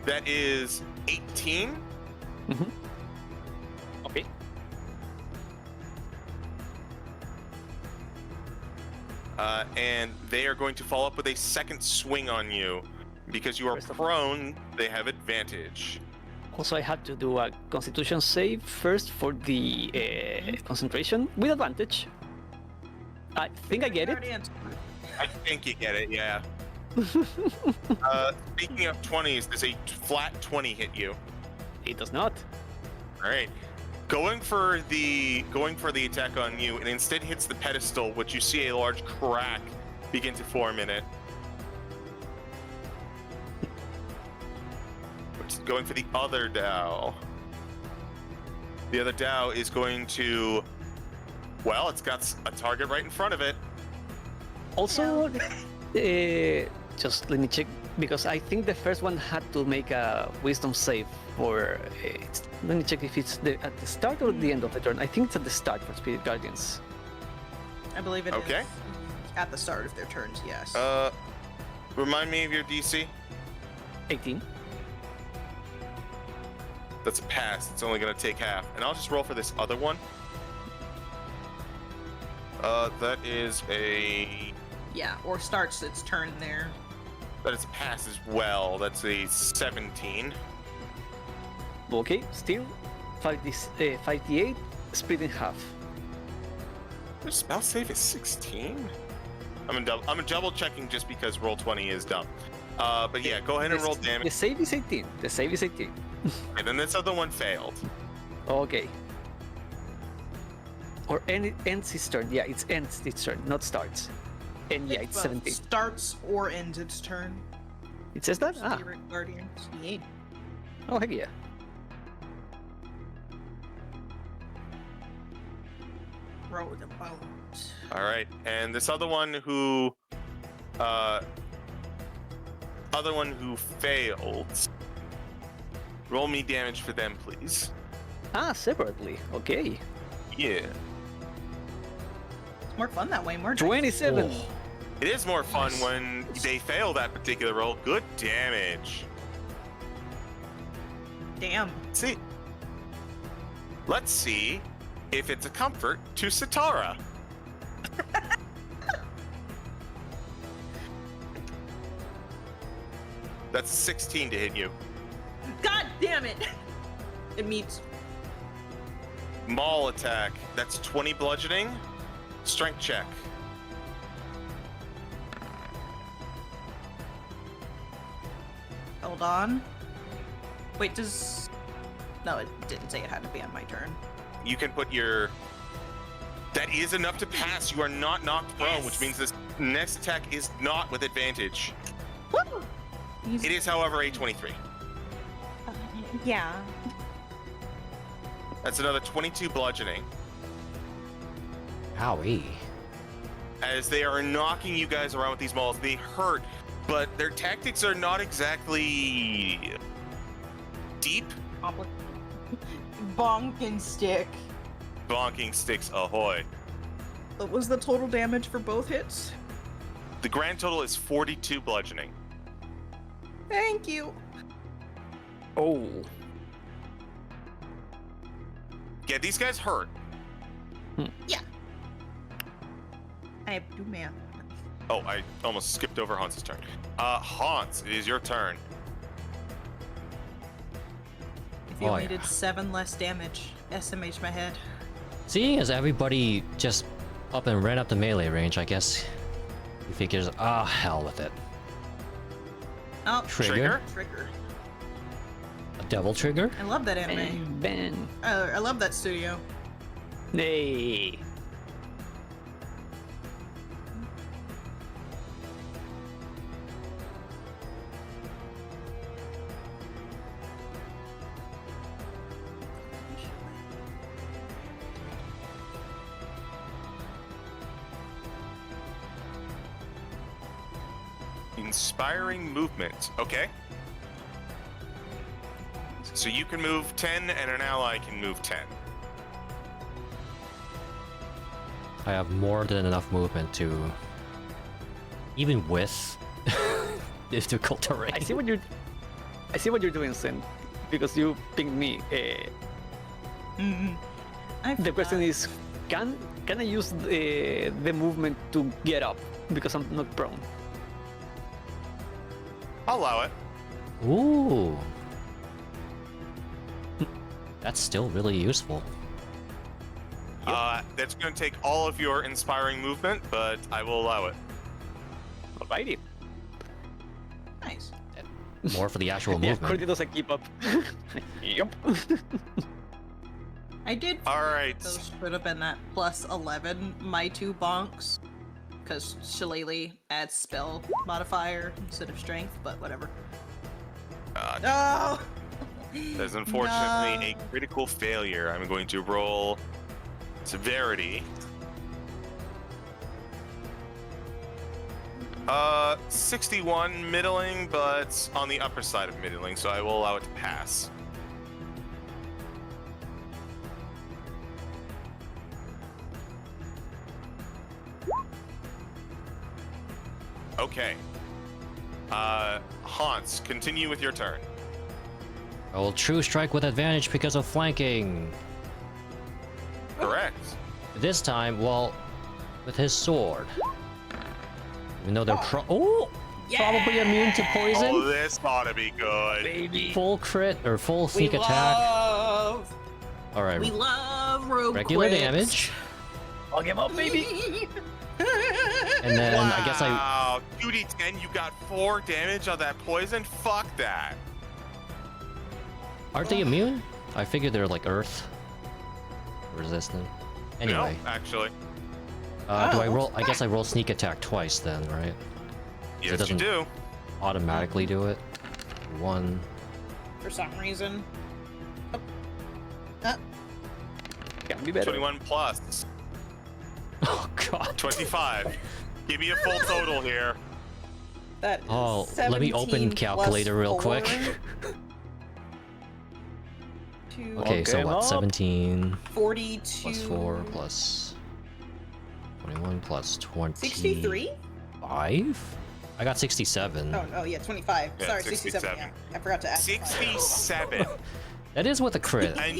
S4: That is 18.
S2: Okay.
S4: And they are going to follow up with a second swing on you. Because you are
S2: First of all.
S4: prone, they have advantage.
S2: Also, I had to do a Constitution save first for the concentration with advantage. I think I get it.
S4: I think you get it, yeah. Speaking of 20s, does a flat 20 hit you?
S2: It does not.
S4: All right. going for the attack on you, and instead hits the pedestal, which you see a large crack begin to form in it. Going for the other Dow. The other Dow is going to, well, it's got a target right in front of it.
S2: Also, just let me check, because I think the first one had to make a wisdom save for. Let me check if it's at the start or the end of the turn. I think it's at the start for Spirit Guardians.
S3: I believe it is
S4: Okay.
S3: at the start of their turns, yes.
S4: Remind me of your DC.
S2: 18.
S4: That's a pass. It's only going to take half. And I'll just roll for this other one. That is a...
S3: Yeah, or starts its turn there.
S4: That is a pass as well. That's a 17.
S2: Okay, still 58, split in half.
S4: Their spell save is 16? I'm double checking just because roll 20 is dumb. But yeah, go ahead and roll
S2: The
S4: damage.
S2: save is 18. The save is 18.
S4: And then this other one failed.
S2: Okay. Or ends its turn. Yeah, it ends its turn, not starts. And yeah, it's
S3: both
S2: 17.
S3: starts or ends its turn.
S2: It says that? Ah.
S3: Spirit Guardians. Yeah.
S2: Oh, heck yeah.
S3: Roll the bones.
S4: All right, and this other one who failed. Roll me damage for them, please.
S2: Ah, separately. Okay.
S4: Yeah.
S3: It's more fun that way. More dice.
S2: 27.
S1: Oh.
S4: It is more fun when they fail that particular roll. Good damage.
S3: Damn.
S4: See. Let's see if it's a comfort to Sitara. That's 16 to hit you.
S3: God damn it! It meets.
S4: Maul attack. That's 20 bludgeoning. Strength check.
S3: Hold on. Wait, does... No, it didn't say it had to be on my turn.
S4: You can put your... That is enough to pass. You are not knocked prone,
S3: Yes.
S4: which means this next attack is not with advantage.
S3: Woo!
S4: It is, however, a 23.
S3: Yeah.
S4: That's another 22 bludgeoning.
S1: Owie.
S4: As they are knocking you guys around with these mauls, they hurt, but their tactics are not exactly deep.
S3: Bonk and stick.
S4: Bonking sticks ahoy.
S3: What was the total damage for both hits?
S4: The grand total is 42 bludgeoning.
S3: Thank you.
S2: Oh.
S4: Yeah, these guys hurt.
S3: I have to do math.
S4: Oh, I almost skipped over Hans's turn. Hans, it is your turn.
S3: If you
S1: Oh,
S3: only
S1: yeah.
S3: did 7 less damage, SMH my head.
S1: Seeing as everybody just up and ran up the melee range, I guess he figures, hell with it.
S3: Oh,
S1: Trigger?
S3: Trigger.
S1: A devil trigger?
S3: I love that anime.
S2: Ben.
S3: I love that studio.
S2: Nay.
S4: Inspiring movement. Okay. So you can move 10 and an ally can move 10.
S1: I have more than enough movement to, even with difficult terrain.
S2: I see what you're doing, Sen, because you pinged me. The question is, can I use the movement to get up because I'm not prone?
S4: I'll allow it.
S1: Ooh. That's still really useful.
S4: That's going to take all of your inspiring movement, but I will allow it.
S2: Alrighty.
S3: Nice.
S1: More for the actual
S2: Yeah,
S1: movement.
S2: Cordia doesn't keep up. Yup.
S3: I did.
S4: All
S3: figure
S4: right.
S3: that those should have been at plus 11. My 2 bonks, because Shillelagh adds spell modifier instead of strength, but whatever. No.
S4: There's unfortunately a critical failure. I'm going to roll severity. 61 middling, but on the upper side of middling, so I will allow it to pass. Okay. Honse, continue with your turn.
S1: I will true strike with advantage because of flanking.
S4: Correct.
S1: This time, well, with his sword. Even though they're probably immune to
S4: Oh,
S1: poison.
S4: this ought to be good.
S2: Baby.
S1: Full crit or full sneak attack. All right,
S3: We love rogue
S1: regular
S3: crits.
S1: damage,
S2: I'll give up, baby.
S1: and then I guess I
S4: Wow, 2d10, you got 4 damage on that poison? Fuck that.
S1: aren't they immune? I figured they're like earth resistant. Anyway,
S4: No, actually.
S1: do I
S3: Oh.
S1: roll? I guess I roll sneak attack twice then, right?
S4: Yes, you
S1: doesn't-
S4: do.
S1: Automatically do it. 1.
S3: For some reason.
S2: Can be better.
S4: 21 plus.
S1: Oh god.
S4: 25. Give me a full total here.
S3: That is
S1: Oh, let me open
S3: 17
S1: calculator real
S3: plus
S1: quick.
S3: 4.
S1: Okay, so
S2: Okay,
S1: what?
S2: up.
S1: 17
S3: 42.
S1: plus 4 plus 21 plus 25.
S3: 63?
S1: I got 67.
S3: Oh, yeah, 25.
S4: Yeah,
S3: Sorry, 67.
S4: 67.
S3: Yeah, I forgot to add.
S4: 67.
S1: That is with a crit.
S4: And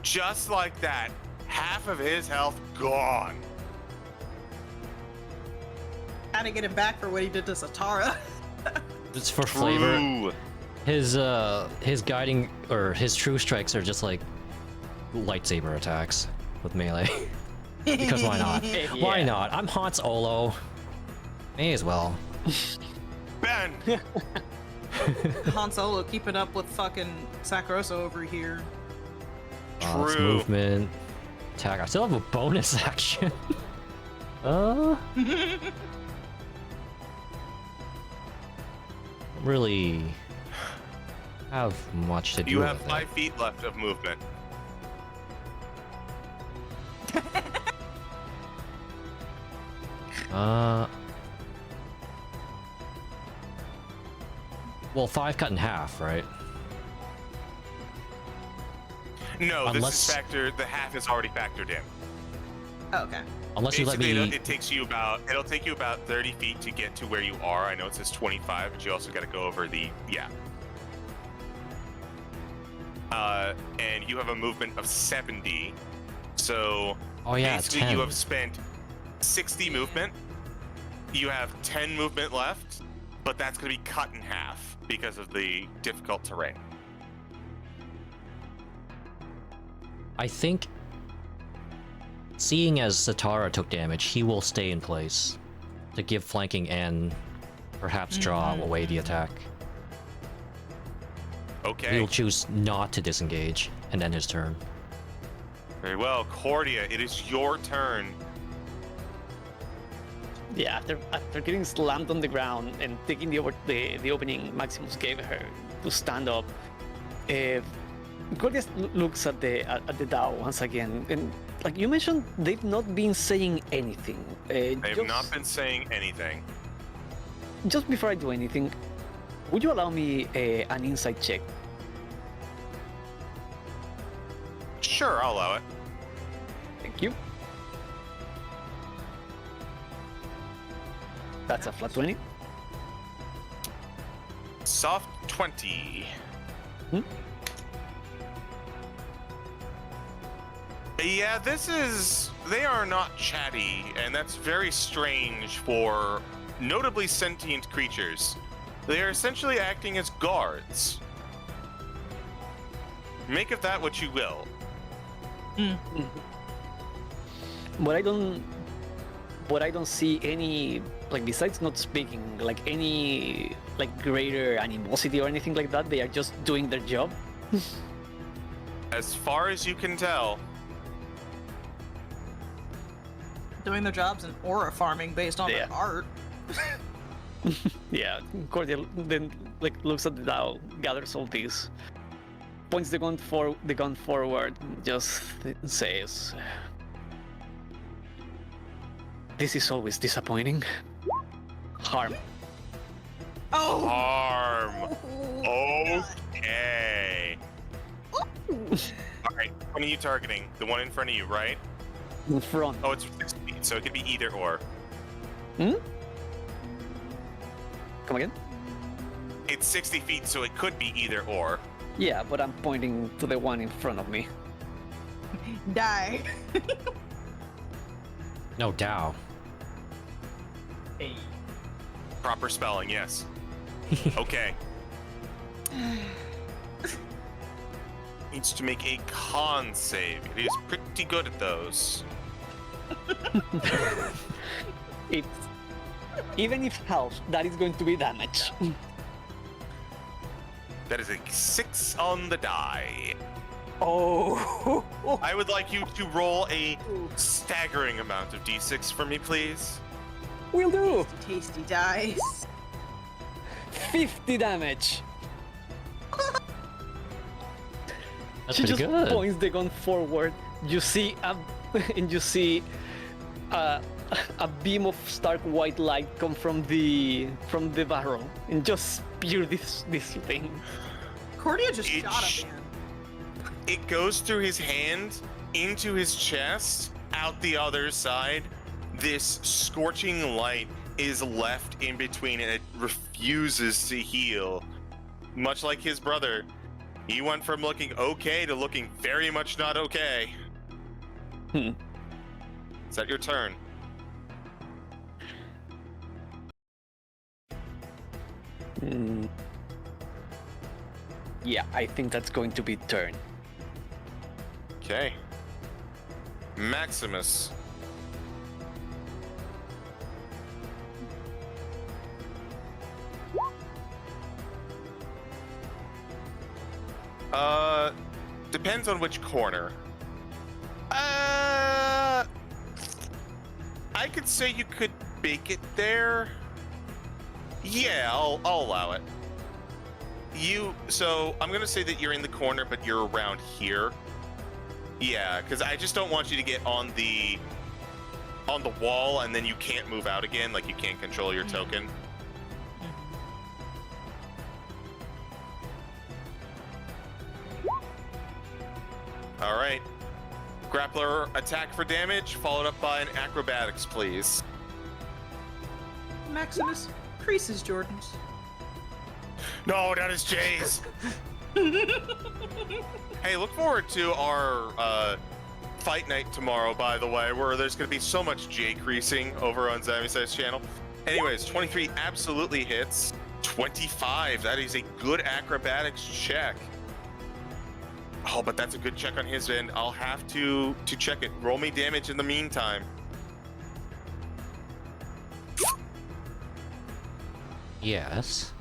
S4: just like that, half of his health gone.
S3: How to get him back for what he did to Sitara.
S1: It's for flavor.
S4: True.
S1: His guiding or his true strikes are just like lightsaber attacks with melee. Because why not? Why
S2: Yeah.
S1: not? I'm Honse Olo. May as well.
S4: Ben!
S3: Han Solo keeping up with fucking Sacroso over here.
S1: It's
S4: True.
S1: movement, attack. I still have a bonus action. Really have much to do
S4: You
S1: with
S4: have
S1: it.
S4: 5 feet left of movement.
S1: Well, 5 cut in half, right?
S4: No, this
S1: Unless-
S4: is factored. The half is already factored in.
S3: Oh, okay.
S1: Unless you let
S4: Basically,
S1: me.
S4: it takes you about. It'll take you about 30 feet to get to where you are. I know it says 25, but you also got to go over the and you have a movement of 70. So
S1: Oh yeah,
S4: basically,
S1: 10.
S4: you have spent 60 movement. You have 10 movement left, but that's going to be cut in half because of the difficult terrain.
S1: I think, seeing as Sitara took damage, he will stay in place to give flanking and perhaps draw away the attack.
S4: Okay.
S1: He'll choose not to disengage and end his turn.
S4: Very well, Cordia. It is your turn.
S2: Yeah, after getting slammed on the ground and taking the opening Maximus gave her to stand up, Cordia looks at the DAO once again, and like you mentioned, they've not been saying anything.
S4: They have not been saying anything.
S2: Just before I do anything, would you allow me an insight check?
S4: Sure, I'll allow it.
S2: Thank you. That's a flat 20.
S4: Soft 20.
S2: Hmm?
S4: Yeah, they are not chatty, and that's very strange for notably sentient creatures. They are essentially acting as guards. Make of that what you will.
S2: But I don't see any, like, besides not speaking, like any like greater animosity or anything like that. They are just doing their job.
S4: As far as you can tell,
S3: Doing their jobs in aura farming based on
S2: Yeah.
S3: their art.
S2: Yeah, Cordia then like looks at the Dao, gathers all these, points the gun forward, just says, "This is always disappointing. Harm."
S3: Oh!
S4: harm. Okay. All right. What are you targeting? The one in front of you, right?
S2: In front.
S4: Oh, it's 6 feet, so it could be either or.
S2: Come again?
S4: It's 60 feet, so it could be either or.
S2: Yeah, but I'm pointing to the one in front of me.
S3: Die.
S1: No, Dow.
S6: Hey.
S4: Proper spelling, yes. Okay. Needs to make a con save. It is pretty good at those.
S2: It's even if half, that is going to be damage.
S4: That is a 6 on the die.
S2: Oh.
S4: I would like you to roll a staggering amount of d6 for me, please.
S2: Will do.
S3: Tasty dice.
S2: 50 damage.
S1: That's
S2: She
S1: pretty
S2: just
S1: good.
S2: points the gun forward. You see a beam of stark white light come from the barrel and just spear this thing.
S3: Cordia just
S4: It
S3: shot
S4: sh-
S3: a man.
S4: It goes through his hand, into his chest, out the other side. This scorching light is left in between and it refuses to heal. Much like his brother, he went from looking okay to looking very much not okay.
S2: Hmm.
S4: Is that your turn?
S2: Yeah, I think that's going to be turn.
S4: Okay. Maximus. Depends on which corner. I could say you could bake it there. Yeah, I'll allow it. So I'm gonna say that you're in the corner, but you're around here. Yeah, because I just don't want you to get on the wall and then you can't move out again, like you can't control your token. All right. Grappler attack for damage, followed up by an acrobatics, please.
S3: Maximus creases Jordan's.
S4: No, that is Jay's. Hey, look forward to our fight night tomorrow, by the way, where there's going to be so much Jay creasing over on Zamisai's channel. Anyways, 23 absolutely hits. 25, that is a good acrobatics check. Oh, but that's a good check on his end. I'll have to check it. Roll me damage in the meantime.
S1: Yes.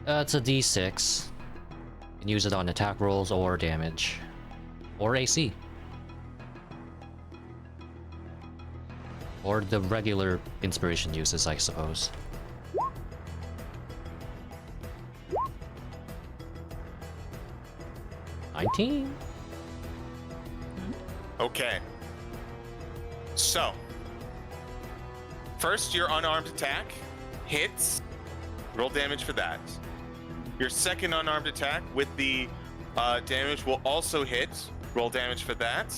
S1: It's a d6. You can use it on attack rolls or damage. Or AC. Or the regular inspiration uses, I suppose. $19?
S4: Okay. So, first, your unarmed attack hits. Roll damage for that. Your second unarmed attack with the damage will also hit. Roll damage for that.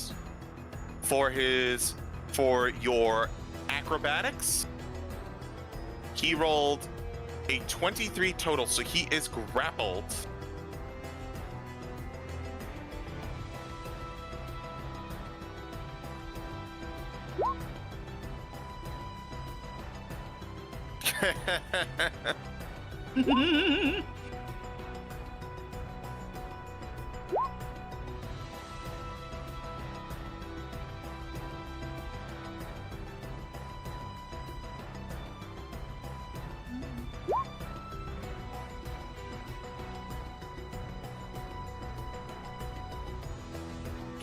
S4: For your acrobatics, he rolled a 23 total, so he is grappled.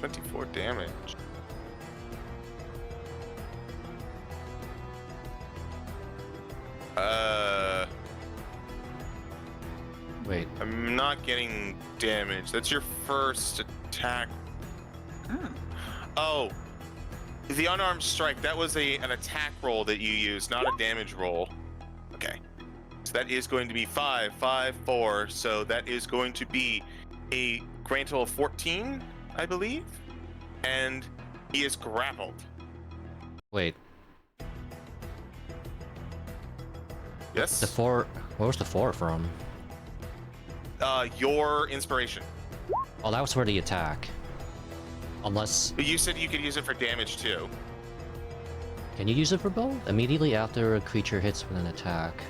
S4: 24 damage.
S1: Wait,
S4: I'm not getting damage. That's your first attack.
S3: Oh.
S4: Oh, the unarmed strike, that was an attack roll that you used, not a damage roll. Okay. So that is going to be 5, 5, 4. So that is going to be a grand total of 14, I believe. And he is grappled.
S1: wait.
S4: Yes?
S1: The 4. Where was the 4 from?
S4: Your inspiration.
S1: Oh, that was for the attack. Unless...
S4: But you said you could use it for damage too.
S1: Can you use it for both? Immediately after a creature hits with an attack.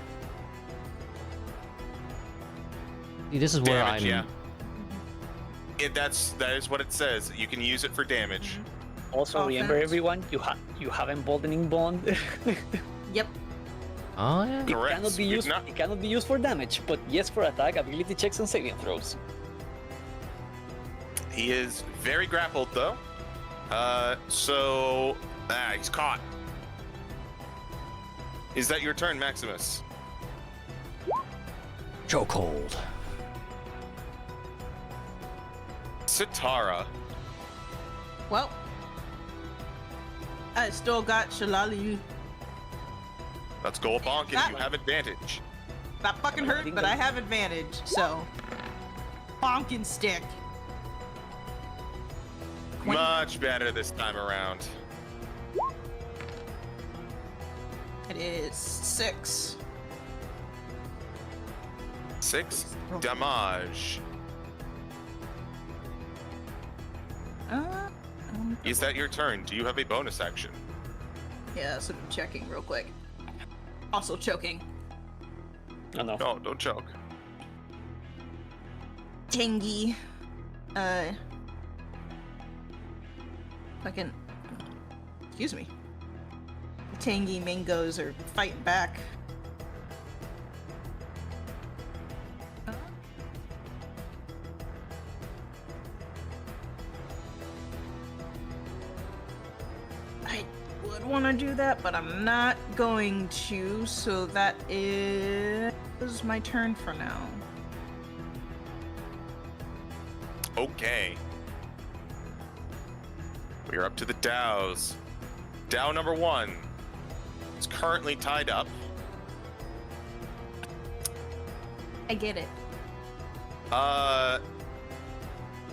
S1: See, this is where
S4: Damage,
S1: I'm...
S4: yeah. That is what it says. You can use it for damage.
S2: Also, remember
S3: Offense.
S2: everyone, you have emboldening bond.
S3: Yep.
S1: Oh, yeah.
S2: It
S4: Correct.
S2: cannot be
S4: You've
S2: used.
S4: not-
S2: It cannot be used for damage, but yes for attack, ability checks, and saving throws.
S4: He is very grappled though. He's caught. Is that your turn, Maximus?
S1: Chokehold.
S4: Sitara.
S3: Well, I still got Shalali.
S4: Let's go bonk
S3: That
S4: it. You
S3: one.
S4: have advantage.
S3: That fucking hurt, but I have advantage, so. Bonkin' stick.
S4: Much better this time around.
S3: It is 6.
S4: 6 damage. Is that your turn? Do you have a bonus action?
S3: Yeah, so I'm checking real quick. Also choking.
S2: Oh no.
S4: No, don't choke.
S3: Tangy. Fucking. Excuse me. The tangy mangoes are fighting back. I would want to do that, but I'm not going to, so that is my turn for now.
S4: Okay. We are up to the Dows. Dow number 1 is currently tied up.
S3: I get it.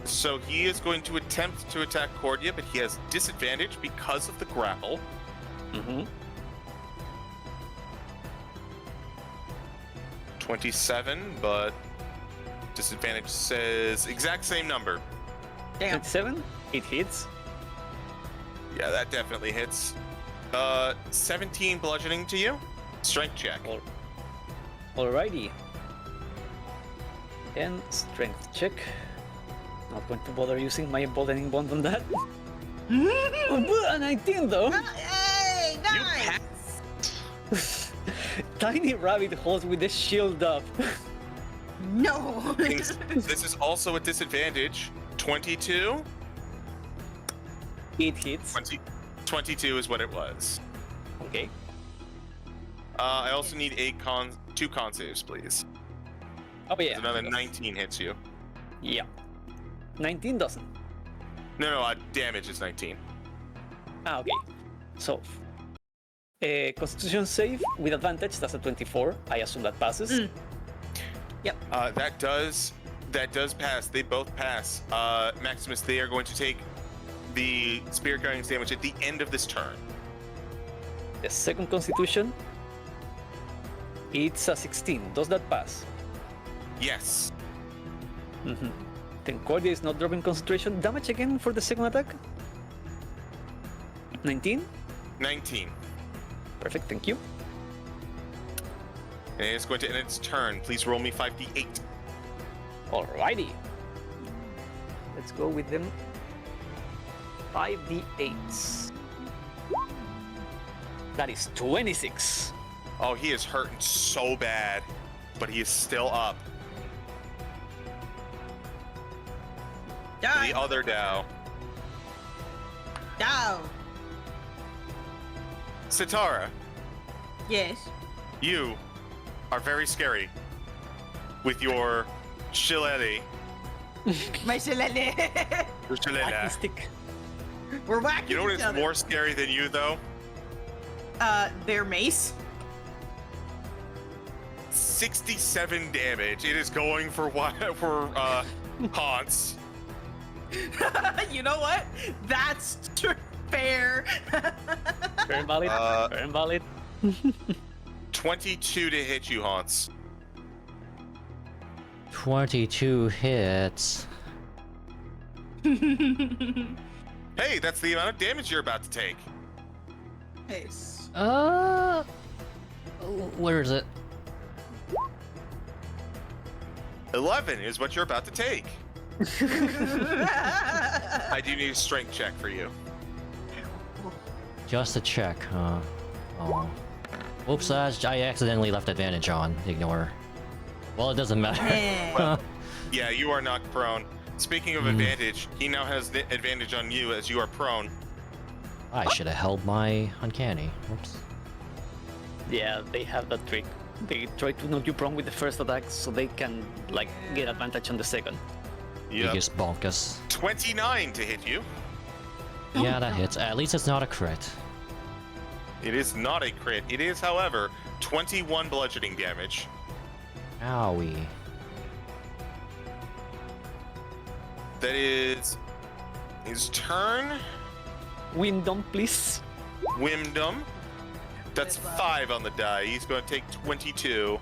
S4: So he is going to attempt to attack Cordia, but he has disadvantage because of the grapple.
S2: Mm-hmm.
S4: 27, but disadvantage says exact same number.
S3: Damn.
S2: 27. It hits.
S4: Yeah, that definitely hits. 17 bludgeoning to you. Strength check.
S2: Alrighty. And strength check. Not going to bother using my emboldening bond on that. Oh, a 19 though.
S3: Hey,
S4: You
S3: nice!
S2: Tiny rabbit holds with the shield up.
S3: No!
S4: This is also a disadvantage. 22.
S2: It hits.
S4: 22 is what it was.
S2: Okay.
S4: I also need 2 con saves, please.
S2: Oh yeah.
S4: Another 19 hits you.
S2: Yeah. 19 doesn't.
S4: No, damage is 19.
S2: Ah, okay. So, Constitution save with advantage. That's a 24. I assume that passes.
S4: That does pass. They both pass. Maximus, they are going to take the Spirit Guardian's damage at the end of this turn.
S2: The second Constitution. It's a 16. Does that pass?
S4: Yes.
S2: Mm-hmm. Then Cordia is not dropping concentration. Damage again for the second attack. 19.
S4: 19.
S2: Perfect. Thank you.
S4: And it's going to end its turn. Please roll me 5d8.
S2: Alrighty. Let's go with them. 5d8s. That is 26.
S4: Oh, he is hurting so bad, but he is still up.
S3: Die!
S4: The other Dow.
S3: Dow.
S4: Sitara,
S3: Yes.
S4: you are very scary with your shillelagh.
S3: My shillelagh.
S4: Your shillelagh.
S2: Wacky stick.
S3: We're whacking
S4: You know what
S3: each
S4: is
S3: other.
S4: more scary than you, though?
S3: Their mace.
S4: 67 damage. It is going for Honse.
S3: You know what? That's fair.
S2: Very valid. Very valid.
S4: 22 to hit you, Honse.
S1: 22 hits.
S4: Hey, that's the amount of damage you're about to take.
S3: Nice.
S1: Where is it?
S4: 11 is what you're about to take. I do need a strength check for you.
S1: Just a check, huh? Oh. Oops, I accidentally left advantage on. Ignore. Well, it doesn't matter.
S3: Eh.
S4: Yeah, you are not prone. Speaking of advantage, he now has the advantage on you as you are prone.
S1: I should have held my uncanny. Oops.
S2: Yeah, they have that trick. They try to knock you prone with the first attack so they can, like, get advantage on the second.
S4: Yep.
S1: Biggest bonkus.
S4: 29 to hit you.
S1: Yeah, that hits. At least it's not a crit.
S4: It is not a crit. It is, however, 21 bludgeoning damage.
S1: Owie.
S4: That is his turn.
S2: Windom, please.
S4: Wimdom. That's
S3: Good luck.
S4: 5 on the die. He's going to take 22.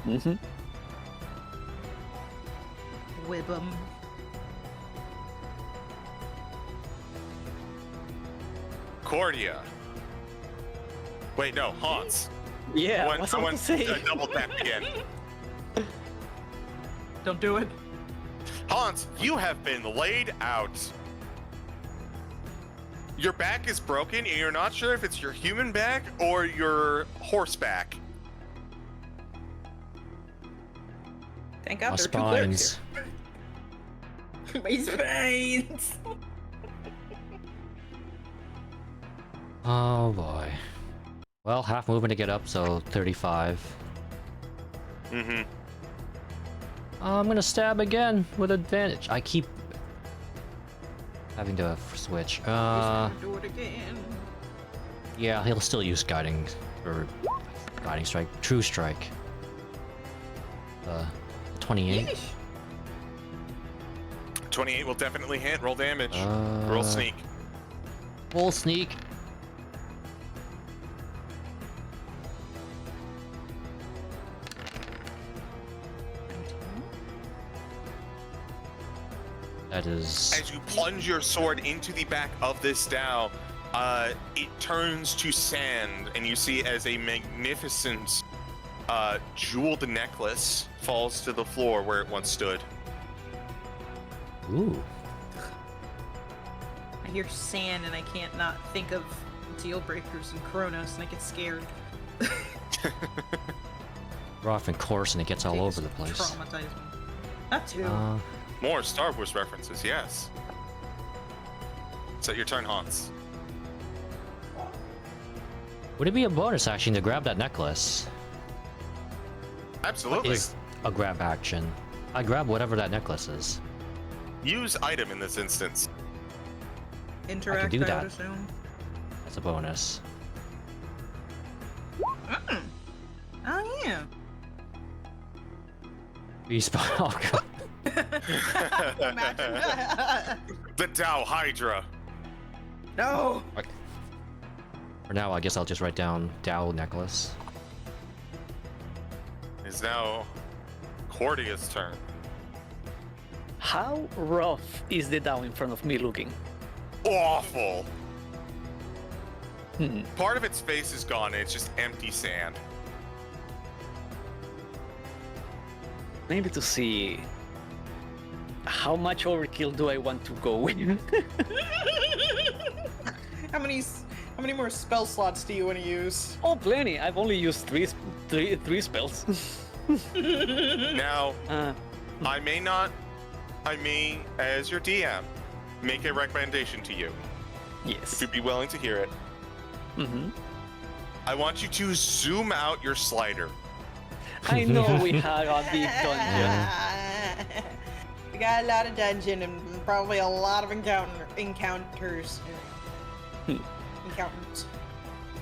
S2: Mm-hmm.
S3: Wibbum.
S4: Cordia. Wait, no, Honse.
S2: Yeah,
S4: I
S2: what's I
S4: went
S2: to say?
S4: double tap again.
S3: Don't do it.
S4: Honse, you have been laid out. Your back is broken, and you're not sure if it's your human back or your horseback.
S3: Thank
S1: My
S3: God there are two clerics
S1: spines.
S3: here. My spines.
S1: Oh boy. Well, half movement to get up, so 35.
S4: Mm-hmm.
S1: I'm gonna stab again with advantage. I keep having to switch.
S3: He's gonna do it again.
S1: Yeah, he'll still use guiding or guiding strike, true strike. 28.
S3: Yeesh.
S4: 28 will definitely hit. Roll damage.
S1: Uh,
S4: Roll sneak.
S1: Full sneak. That is.
S4: As you plunge your sword into the back of this Dow, it turns to sand, and you see as a magnificent jeweled necklace falls to the floor where it once stood.
S1: Ooh.
S3: I hear sand and I can't not think of deal breakers and Kronos and I get scared.
S1: Rough and coarse, and it gets all
S3: They
S1: over
S3: just
S1: the place.
S3: Traumatize me. That too.
S4: More Star Wars references, yes. So your turn, Honse.
S1: Would it be a bonus action to grab that necklace?
S4: Absolutely.
S1: Is a grab action. I grab whatever that necklace is.
S4: Use item in this instance.
S3: Interact,
S1: do
S3: I
S1: that.
S3: would assume.
S1: That's a bonus.
S3: Oh yeah.
S1: Respawn. Oh, God.
S3: Imagine that.
S4: The Dow Hydra.
S3: No.
S1: For now, I guess I'll just write down Dow necklace.
S4: Is now Cordia's turn.
S2: How rough is the Dow in front of me looking?
S4: Awful.
S2: Hmm.
S4: Part of its face is gone, and it's just empty sand.
S2: Maybe to see how much overkill do I want to go with?
S3: How many more spell slots do you want to use?
S2: Oh, plenty. I've only used three spells.
S4: Now,
S2: Uh,
S4: I may, as your DM, make a recommendation to you.
S2: Yes.
S4: If you'd be willing to hear it.
S2: Mm-hmm.
S4: I want you to zoom out your slider.
S2: I know we had a big dungeon.
S3: We got a lot of dungeon and probably a lot of encounters. Encounters.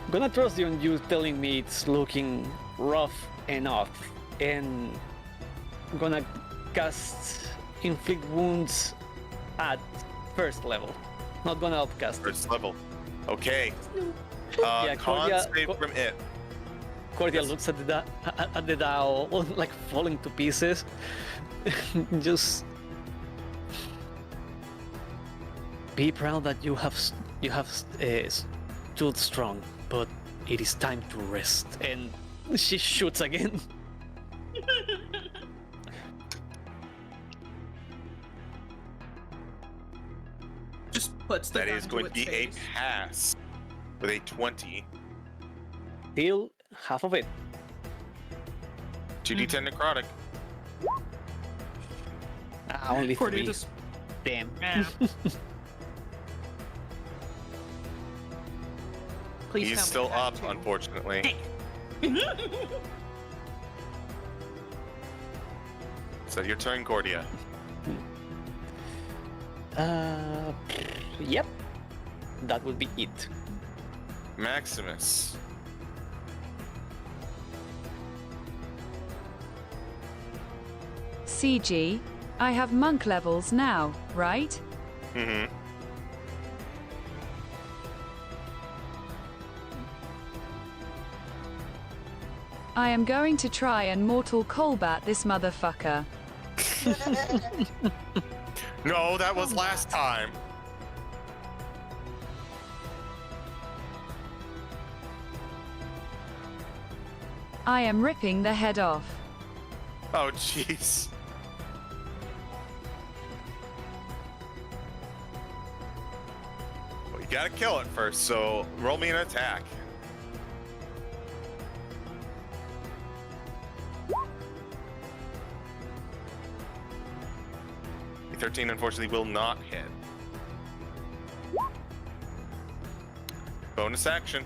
S2: I'm gonna trust you on you telling me it's looking rough enough, and I'm gonna cast inflict wounds at first level. Not gonna upcast it.
S4: First level. Okay.
S2: Yeah,
S4: Con
S2: Cordia-
S4: save from it.
S2: Cordia looks at the Dao, like falling to pieces. Just be proud that you have stood strong, but it is time to rest. And she shoots again.
S3: Just puts the
S4: That
S3: gun
S4: is going to be
S3: its
S4: a
S3: face.
S4: pass with a 20.
S2: Deal half of it.
S4: 2d10 necrotic.
S2: Only
S3: Cordia
S2: 3.
S3: just
S2: Damn.
S3: Please
S4: He's
S3: tell me
S4: still
S3: you have
S4: up,
S3: two.
S4: unfortunately. So your turn, Cordia.
S2: Yep. That would be it.
S4: Maximus.
S5: CG, I have monk levels now, right?
S4: Mm-hmm.
S5: I am going to try and mortal combat this motherfucker.
S4: No, that was last time.
S5: I am ripping the head off.
S4: Oh, jeez. Well, you gotta kill it first, so roll me an attack. A 13 unfortunately will not hit. Bonus action.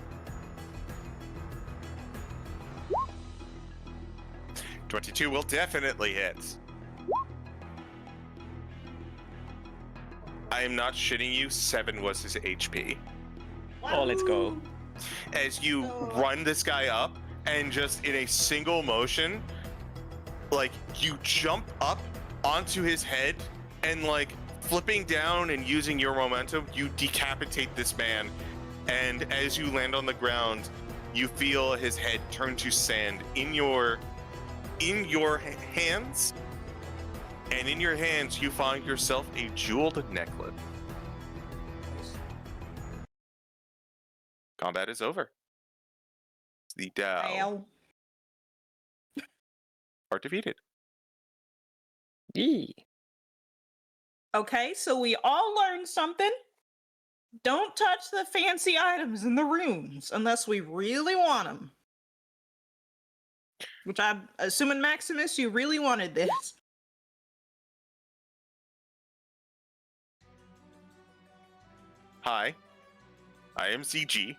S4: 22 will definitely hit. I am not shitting you, 7 was his HP.
S2: Oh, let's go.
S4: As you run this guy up, and just in a single motion, like, you jump up onto his head, and like, flipping down and using your momentum, you decapitate this man. And as you land on the ground, you feel his head turn to sand in your hands, and in your hands you find yourself a jeweled necklet. Combat is over. The Dao
S3: Ow.
S4: are defeated.
S2: Yee.
S3: Okay, so we all learned something. Don't touch the fancy items in the rooms unless we really want them. Which I'm assuming, Maximus, you really wanted this.
S4: Hi, I am CG.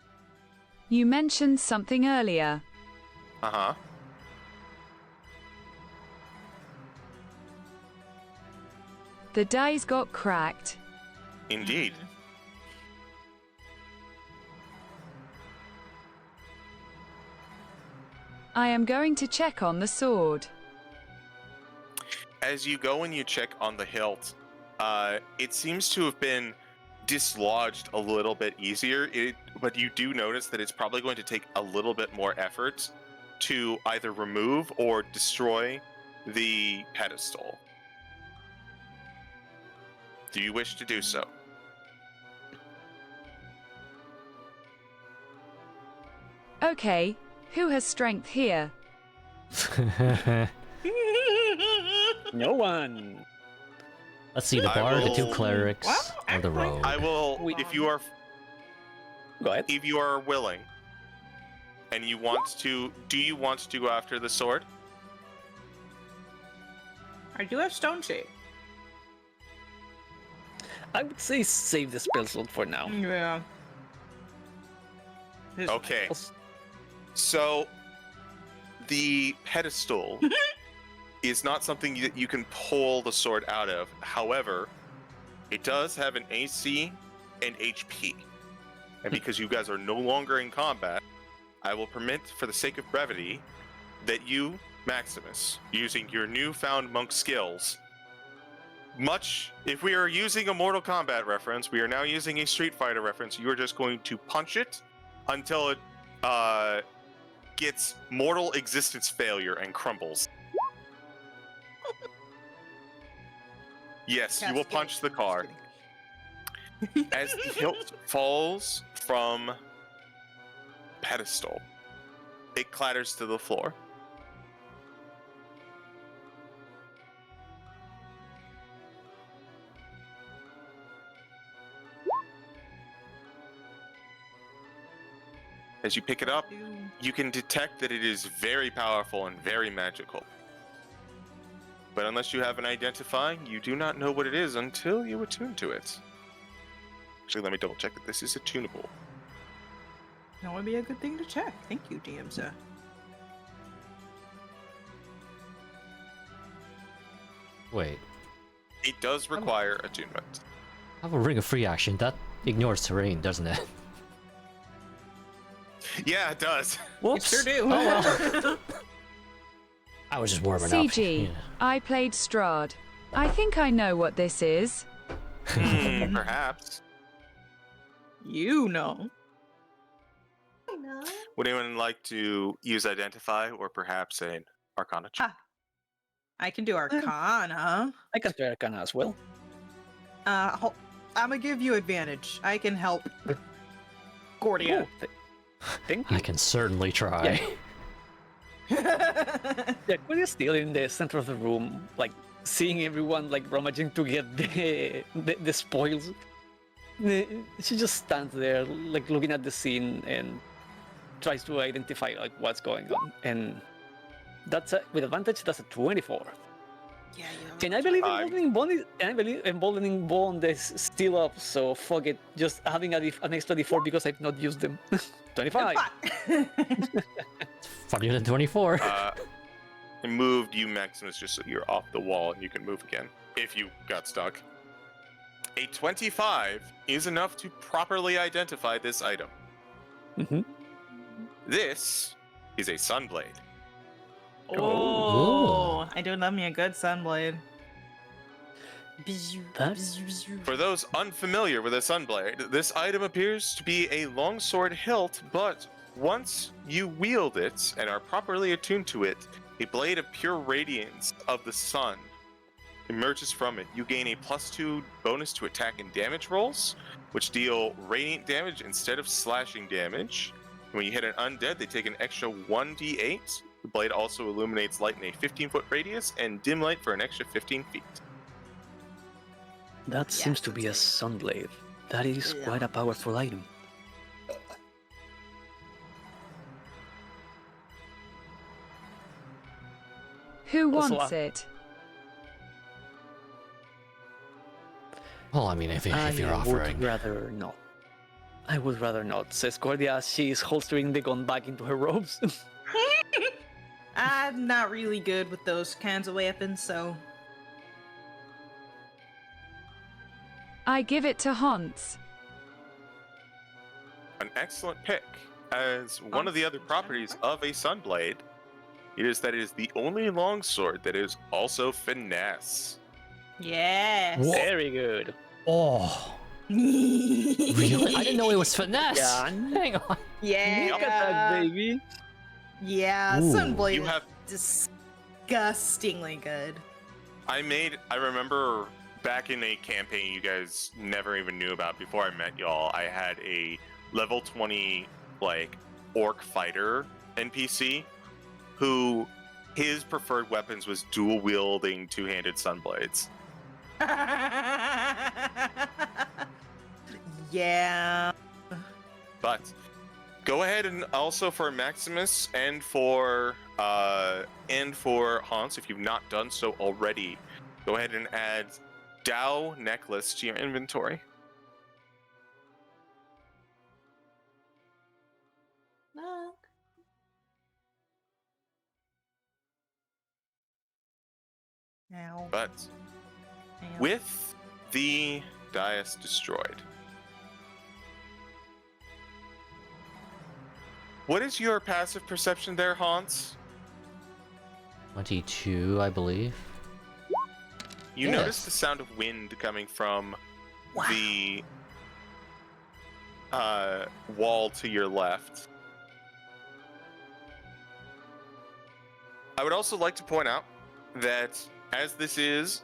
S5: You mentioned something earlier.
S4: Uh-huh.
S5: The dice got cracked.
S4: Indeed.
S5: I am going to check on the sword.
S4: As you go and you check on the hilt, it seems to have been dislodged a little bit easier, but you do notice that it's probably going to take a little bit more effort to either remove or destroy the pedestal. Do you wish to do so?
S5: Okay, who has strength here?
S2: No one.
S1: Let's see, the
S4: I
S1: bard, the 2
S4: will-
S1: clerics,
S3: Well,
S1: or the
S3: actually,
S1: rogue.
S4: I will,
S2: We-
S4: if you are
S2: Go ahead.
S4: willing, and you want to, do you want to go after the sword?
S3: I do have stone shape.
S2: I would say save the spell slot for now.
S3: Yeah. His
S4: Okay.
S3: rifles.
S4: So, the pedestal is not something that you can pull the sword out of. However, it does have an AC and HP. And because you guys are no longer in combat, I will permit, for the sake of brevity, that you, Maximus, using your newfound monk skills, if we are using a Mortal Kombat reference, we are now using a Street Fighter reference, you are just going to punch it until it gets mortal existence failure and crumbles. Yes, you will
S3: Cascade.
S4: punch the car. As the hilt falls from pedestal, it clatters to the floor. As you pick it up, you can detect that it is very powerful and very magical. But unless you have an identify, you do not know what it is until you attune to it. Actually, let me double check that this is attunable.
S3: That would be a good thing to check. Thank you, DM sir.
S1: Wait,
S4: It does require attunement.
S1: I have a ring of free action. That ignores terrain, doesn't it?
S4: Yeah, it does.
S1: Whoops.
S3: Sure do.
S1: Oh well. I was just warming up.
S5: CG,
S1: Yeah.
S5: I played Strahd. I think I know what this is.
S4: Perhaps.
S3: You know.
S4: Would anyone like to use identify or perhaps an arcana check?
S3: I can do Arcana.
S2: I can try Arcana as well.
S3: I'm gonna give you advantage. I can help Cordia.
S2: Oh, thank you.
S1: I can certainly try.
S2: Yeah, Cordia's still in the center of the room, like seeing everyone like rummaging to get the spoils. She just stands there, like looking at the scene and tries to identify like what's going on. And that's with advantage. That's a 24.
S3: Yeah,
S2: And I believe
S4: I'm-
S2: emboldening bond is, and I believe emboldening bond is still up. So fuck it, just having an extra d4 because I've not used them. 25.
S1: Funnier than 24.
S4: I moved you, Maximus, just so you're off the wall and you can move again if you got stuck. A 25 is enough to properly identify this item.
S2: Mm-hmm.
S4: This is a sunblade.
S3: Oh, I do love me a good sunblade.
S4: For those unfamiliar with a sunblade, this item appears to be a longsword hilt, but once you wield it and are properly attuned to it, a blade of pure radiance of the sun emerges from it. You gain a +2 bonus to attack and damage rolls, which deal radiant damage instead of slashing damage. When you hit an undead, they take an extra 1d8. The blade also illuminates light in a 15-foot radius and dim light for an extra 15 feet.
S2: That seems to be a sunblade. That is quite a powerful item.
S5: Who
S2: Also,
S5: wants it?
S1: Well, I mean, if you're offering.
S2: would rather not. I would rather not, says Cordia as she is holstering the gun back into her robes.
S3: I'm not really good with those kinds of weapons, so
S5: I give it to Honse.
S4: An excellent pick. As one of the other properties of a sunblade, it is that it is the only longsword that is also finesse.
S3: yes.
S1: Whoa.
S2: Very good.
S1: Oh, really? I didn't know it was finesse.
S2: Yeah.
S1: Hang on.
S3: Yeah.
S2: Look at that, baby.
S3: Yeah,
S1: Ooh.
S3: sunblade
S4: You
S3: is
S4: have
S3: disgustingly good.
S4: I remember back in a campaign you guys never even knew about before I met y'all, I had a level 20 like orc fighter NPC who his preferred weapons was dual wielding two-handed sunblades.
S3: Yeah.
S4: But go ahead and also for Maximus and for Honse, if you've not done so already, go ahead and add Dow necklace to your inventory.
S3: Knock. Ow.
S4: But
S3: Ow.
S4: with the dais destroyed, what is your passive perception there, Honse?
S1: 22, I believe.
S4: You
S1: Yes.
S4: notice the sound of wind coming from the wall to your left. I would also like to point out that as this is,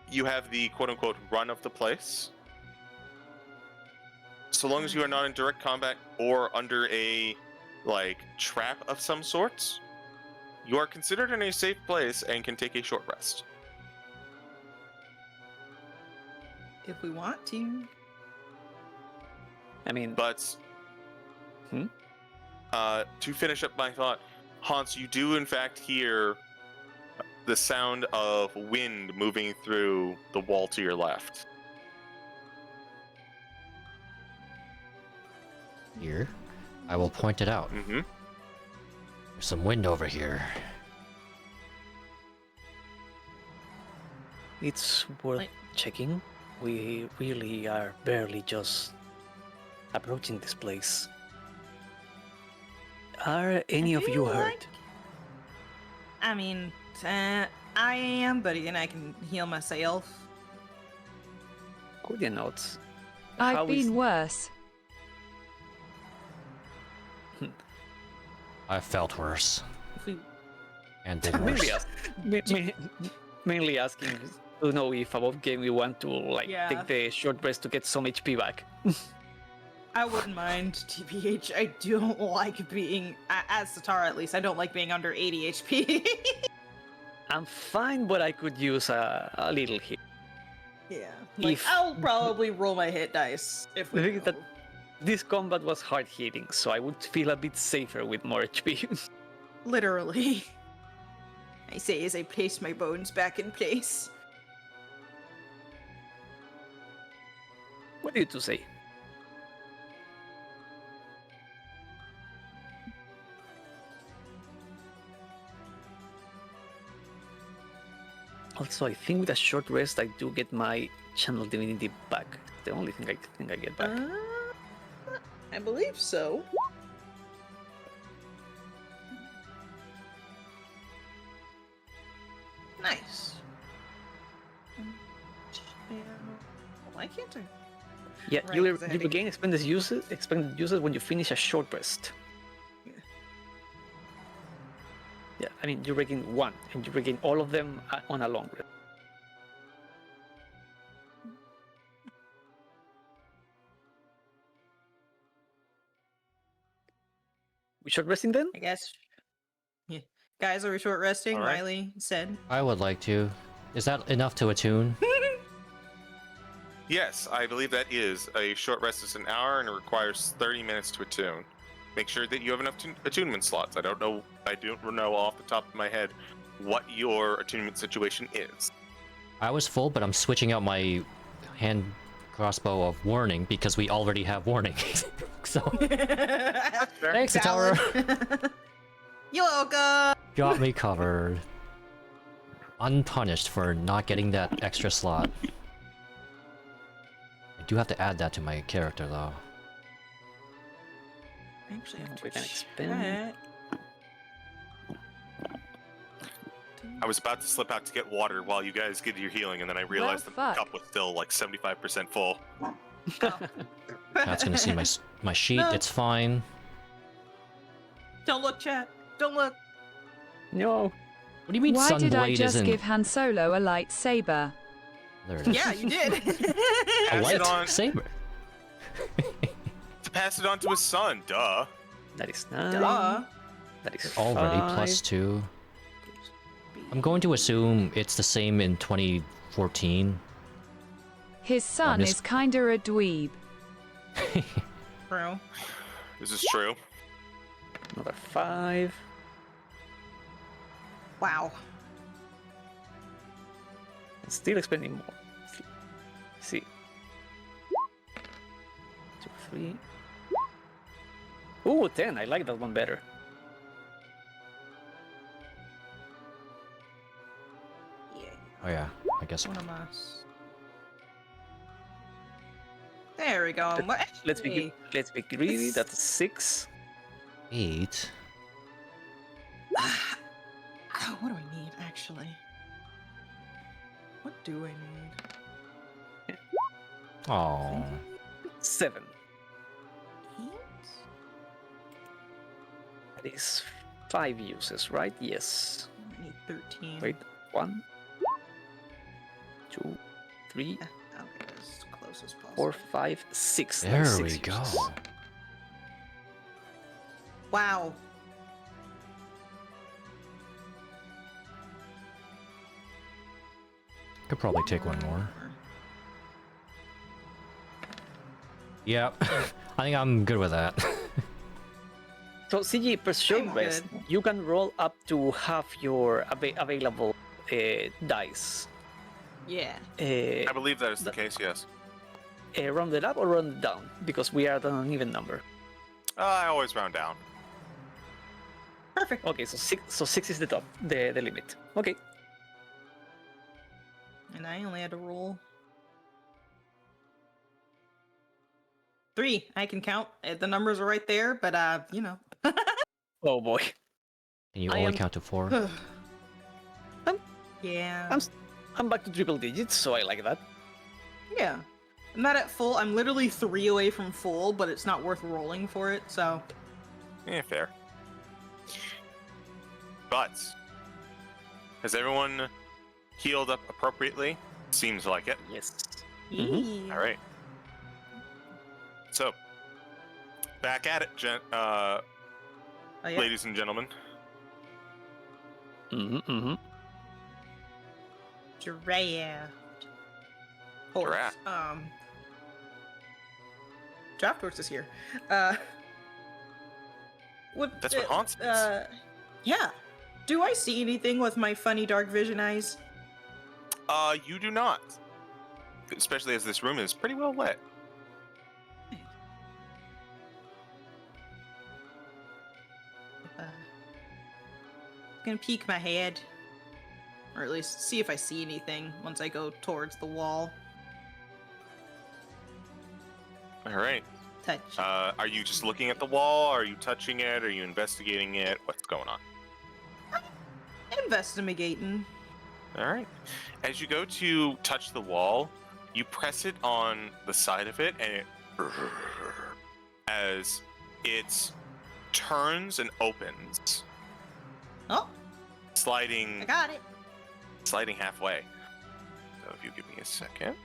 S4: you have the quote-unquote run of the place. So long as you are not in direct combat or under a trap of some sorts, you are considered in a safe place and can take a short rest.
S3: If we want to.
S2: I mean,
S4: But to finish up my thought, Honse, you do in fact hear the sound of wind moving through the wall to your left.
S1: Here. I will point it out.
S4: Mm-hmm.
S1: There's some wind over here.
S2: it's worth
S3: Wait.
S2: checking. We really are barely just approaching this place. Are any of you
S3: feel
S2: hurt?
S3: like- I mean, I am, but again, I can heal myself.
S2: Cordia notes.
S5: I've
S2: How is-
S5: been worse.
S1: I felt worse.
S3: If we
S1: And did worse.
S2: Mainly asking to know if above game we want to
S3: Yeah.
S2: take the short rest to get some HP back.
S3: I wouldn't mind, TBH. I don't like being, as Sitara at least, I don't like being under 80 HP.
S2: I'm fine, but I could use a little hit.
S3: Yeah. Like,
S2: If-
S3: I'll probably roll my hit dice if we
S2: The thing is
S3: go.
S2: that this combat was hard hitting, so I would feel a bit safer with more HP.
S3: Literally. I say as I place my bones back in place.
S2: What do you two say? Also, I think with a short rest, I do get my channel divinity back. The only thing I think I get back.
S3: I believe so. Nice. Why can't I?
S2: Yeah,
S3: Right,
S2: you
S3: 'cause I had to-
S2: regain expended uses when you finish a short rest.
S3: Yeah.
S2: Yeah, I mean you regain one, and you regain all of them on a long rest. We short resting then?
S3: I guess. Yeah. Guys, are we short resting?
S4: All right.
S3: Riley said.
S1: I would like to. Is that enough to attune?
S4: Yes, I believe that is. A short rest is an hour and it requires 30 minutes to attune. Make sure that you have enough attunement slots. I don't know off the top of my head what your attunement situation is.
S1: I was full, but I'm switching out my hand crossbow of warning because we already have warning. So thanks, Sitara.
S3: Valid. You're welcome.
S1: Got me covered. Unpunished for not getting that extra slot. I do have to add that to my character though.
S3: Actually, I have to
S2: We can expand.
S3: check.
S4: I was about to slip out to get water while you guys get your healing, and then I realized the
S5: fuck.
S4: cup was still like 75% full.
S1: Chat's gonna see my sheet.
S3: No.
S1: It's fine.
S3: Don't look, chat. Don't look.
S2: No.
S1: What do you mean
S5: Why did I
S1: Sunblade
S5: just
S1: isn't?
S5: give Han Solo a lightsaber?
S1: There it is.
S3: Yeah, you did.
S1: A
S4: Pass it on.
S1: lightsaber.
S4: To pass it on to his son, duh.
S2: That is 9.
S3: Duh.
S2: That is
S1: Already
S2: 5.
S1: +2. I'm going to assume it's the same in 2014.
S5: His son
S1: Miss-
S5: is kinda a dweeb.
S3: Bro.
S4: This is true.
S2: Another 5.
S3: Wow.
S2: And still expending more. see. 2, 3. Ooh, 10. I like that one better.
S3: Yeah.
S1: Oh yeah, I guess.
S3: One of us. There we go.
S2: Let's be greedy. That's a 6.
S1: 8.
S3: What do I need, actually? What do I need?
S1: Oh.
S2: 7.
S3: 8?
S2: That is 5 uses, right? Yes.
S3: I need 13.
S2: Wait, 1, 2, 3,
S3: I'll get as close as possible.
S2: 4, 5, 6. That
S1: There
S2: is
S1: we
S2: 6
S1: go.
S2: uses.
S3: Wow.
S1: Could probably take one more. Yep. I think I'm good with that.
S2: So CG per short
S3: I'm
S2: rest,
S3: good.
S2: you can roll up to half your available dice.
S3: Yeah.
S4: I believe that is the case, yes.
S2: Round it up or round it down, because we are at an even number.
S4: I always round down.
S3: Perfect.
S2: Okay, so 6. So 6 is the top, the limit. Okay.
S3: And I only had to roll 3. I can count. The numbers are right there, but you know.
S2: Oh boy.
S1: And you
S2: I
S1: only
S2: am-
S1: count to 4.
S3: Yeah.
S2: I'm back to triple digits, so I like that.
S3: Yeah. I'm not at full. I'm literally 3 away from full, but it's not worth rolling for it, so.
S4: Yeah, fair. But has everyone healed up appropriately? Seems like it.
S2: Yes.
S3: Yee.
S4: All right. So back at it,
S3: Oh, yeah.
S4: ladies and gentlemen.
S3: Draft. Horse.
S4: Draft.
S3: Draft horse is here. What?
S4: That's what Honse is.
S3: Yeah. Do I see anything with my funny dark vision eyes?
S4: You do not. Especially as this room is pretty well lit.
S3: Gonna peek my head, or at least see if I see anything once I go towards the wall.
S4: All right.
S3: Touch.
S4: Are you just looking at the wall? Are you touching it? Are you investigating it? What's going on?
S3: Investigating.
S4: All right. As you go to touch the wall, you press it on the side of it, and it as it turns and opens,
S3: Oh,
S4: sliding
S3: I got it.
S4: halfway. So if you give me a second.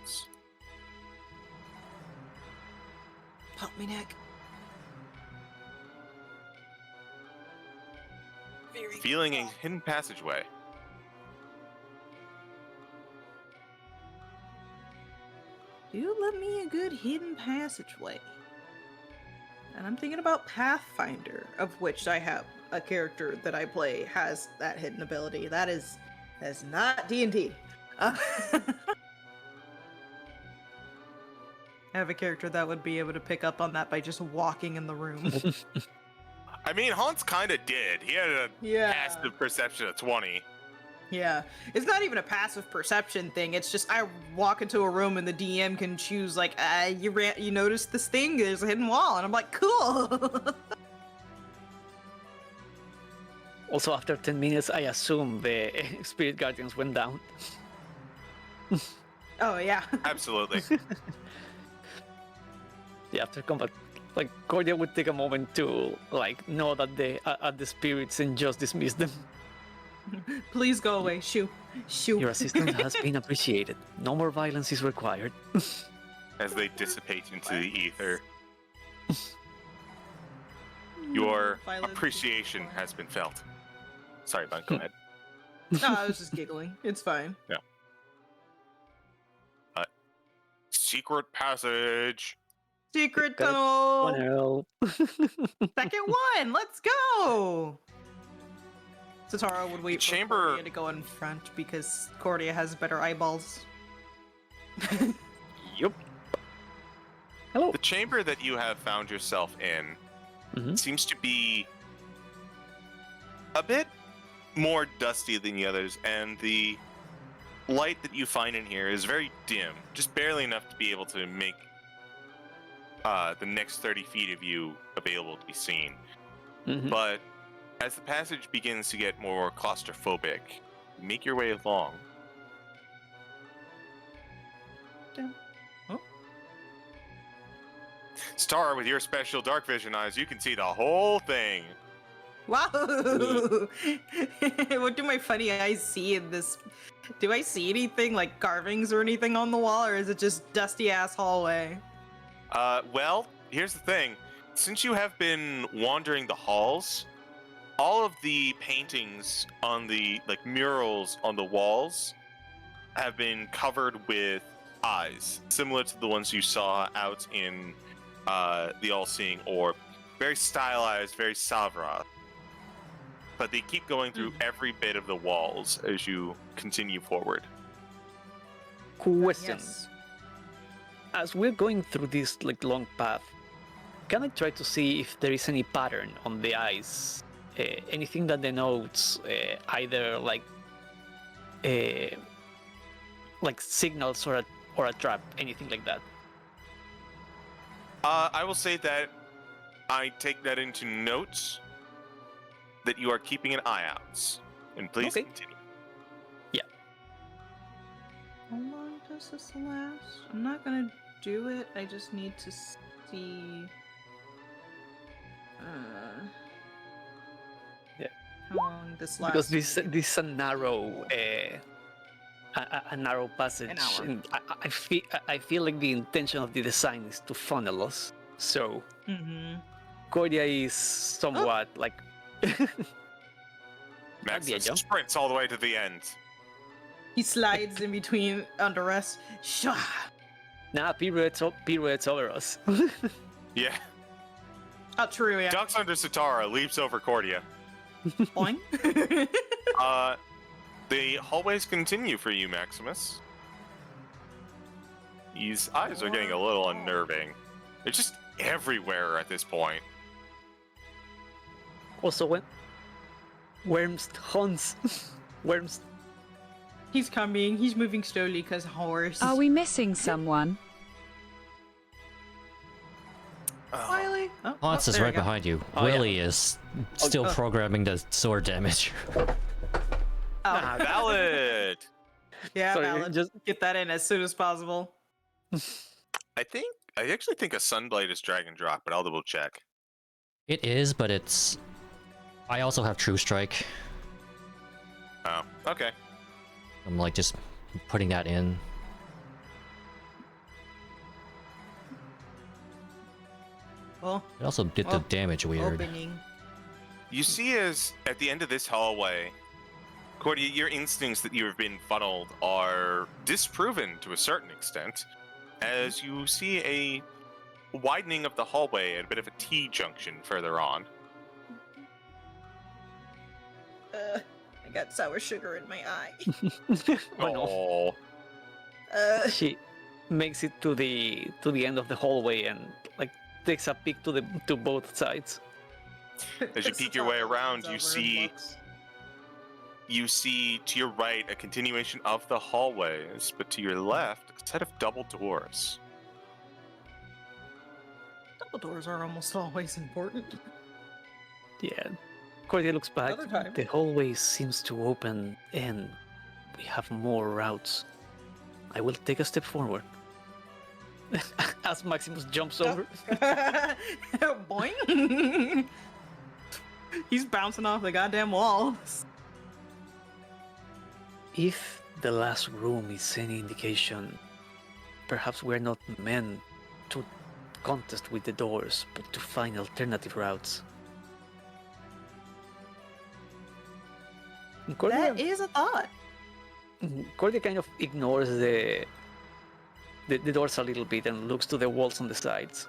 S3: Pop me neck. Very
S4: Feeling a hidden passageway.
S3: Do let me a good hidden passageway. And I'm thinking about Pathfinder, of which I have a character that I play has that hidden ability. That's not D&D. I have a character that would be able to pick up on that by just walking in the room.
S4: I mean, Honse kind of did. He had a
S3: Yeah.
S4: passive perception of 20.
S3: Yeah, it's not even a passive perception thing. It's just I walk into a room and the DM can choose like, you noticed this thing? There's a hidden wall, and I'm like, cool.
S2: Also, after 10 minutes, I assume the spirit guardians went down.
S3: Oh yeah.
S4: Absolutely.
S2: Yeah, after combat, like Cordia would take a moment to like know that the spirits and just dismiss them.
S3: Please go away. Shoo. Shoo.
S2: Your assistance has been appreciated. No more violence is required.
S4: As they dissipate into the ether. Your
S3: Violence.
S4: appreciation has been felt. Sorry, Bun, go ahead.
S3: No, I was just giggling. It's fine.
S4: Secret passage.
S3: Secret
S2: Got it.
S3: tunnel.
S2: Well,
S3: Second one. Let's go. Sitara would wait for
S4: chamber-
S3: Cordia to go in front because Cordia has better eyeballs.
S2: Yup. Hello.
S4: The chamber that you have found yourself in
S2: Mhm.
S4: seems to be a bit more dusty than the others, and the light that you find in here is very dim, just barely enough to be able to make the next 30 feet of you available to be seen.
S2: Mhm.
S4: But as the passage begins to get more claustrophobic, make your way along.
S3: Oh.
S4: Star, with your special dark vision eyes, you can see the whole thing.
S3: Wow! What do my funny eyes see in this? Do I see anything like carvings or anything on the wall, or is it just dusty ass hallway?
S4: Well, here's the thing. Since you have been wandering the halls, all of the paintings on the murals on the walls have been covered with eyes, similar to the ones you saw out in the All-Seeing Orb. Very stylized, very Savra. But they keep going through every bit of the walls as you continue forward.
S2: Question.
S3: Yes.
S2: As we're going through this long path, can I try to see if there is any pattern on the eyes? Anything that denotes either like signals or a trap, anything like that?
S4: I will say that I take that into notes that you are keeping an eye out. And please
S2: Okay.
S4: continue.
S3: How long does this last? I'm not gonna do it. I just need to see.
S2: Yeah.
S3: How long this lasts?
S2: Because this is a narrow a narrow passage.
S3: An hour.
S2: And I feel like the intention of the design is to funnel us. So
S3: Mm-hmm.
S2: Cordia is somewhat like
S4: Maximus
S2: jump.
S4: sprints all the way to the end.
S3: He slides in between under rest. Shah!
S2: pirouettes over us.
S4: Yeah.
S3: Oh, true, yeah.
S4: Ducks under Sitara, leaps over Cordia.
S3: Boing.
S4: The hallways continue for you, Maximus. These eyes are getting a little unnerving. They're just everywhere at this point.
S2: Also, when Worms Honse Worms.
S3: He's coming. He's moving slowly because horse.
S5: Are we missing someone?
S3: Wiley? Oh,
S1: Honse is
S3: there we
S1: right
S3: go.
S1: behind you.
S2: Oh, yeah.
S1: Willie is still
S3: oh.
S1: programming the sword damage.
S3: Oh.
S4: Valid!
S3: Yeah,
S2: Sorry,
S3: valid.
S2: just-
S3: Get that in as soon as possible.
S4: I actually think a Sunblade is drag and drop, but I'll double check.
S1: It is, but it's... I also have True Strike.
S4: Oh, okay.
S1: I'm like just putting that in.
S3: Well,
S1: It also did the
S3: Oh,
S1: damage weird.
S3: opening.
S4: You see, as at the end of this hallway, Cordia, your instincts that you have been funneled are disproven to a certain extent, as you see a widening of the hallway and a bit of a T-junction further on.
S3: I got sour sugar in my eye.
S2: Oh no. She makes it to the end of the hallway and takes a peek to both sides.
S4: As you peek your way around, you see to your right a continuation of the hallways, but to your left, a set of double doors.
S3: Double doors are almost always important.
S2: Yeah. Cordia looks back.
S3: Another time.
S2: The hallway seems to open and we have more routes. I will take a step forward. As Maximus jumps over.
S3: Boing! He's bouncing off the goddamn walls.
S2: If the last room is any indication, perhaps we're not meant to contest with the doors, but to find alternative routes.
S3: That is a thought.
S2: Cordia kind of ignores the doors a little bit and looks to the walls on the sides.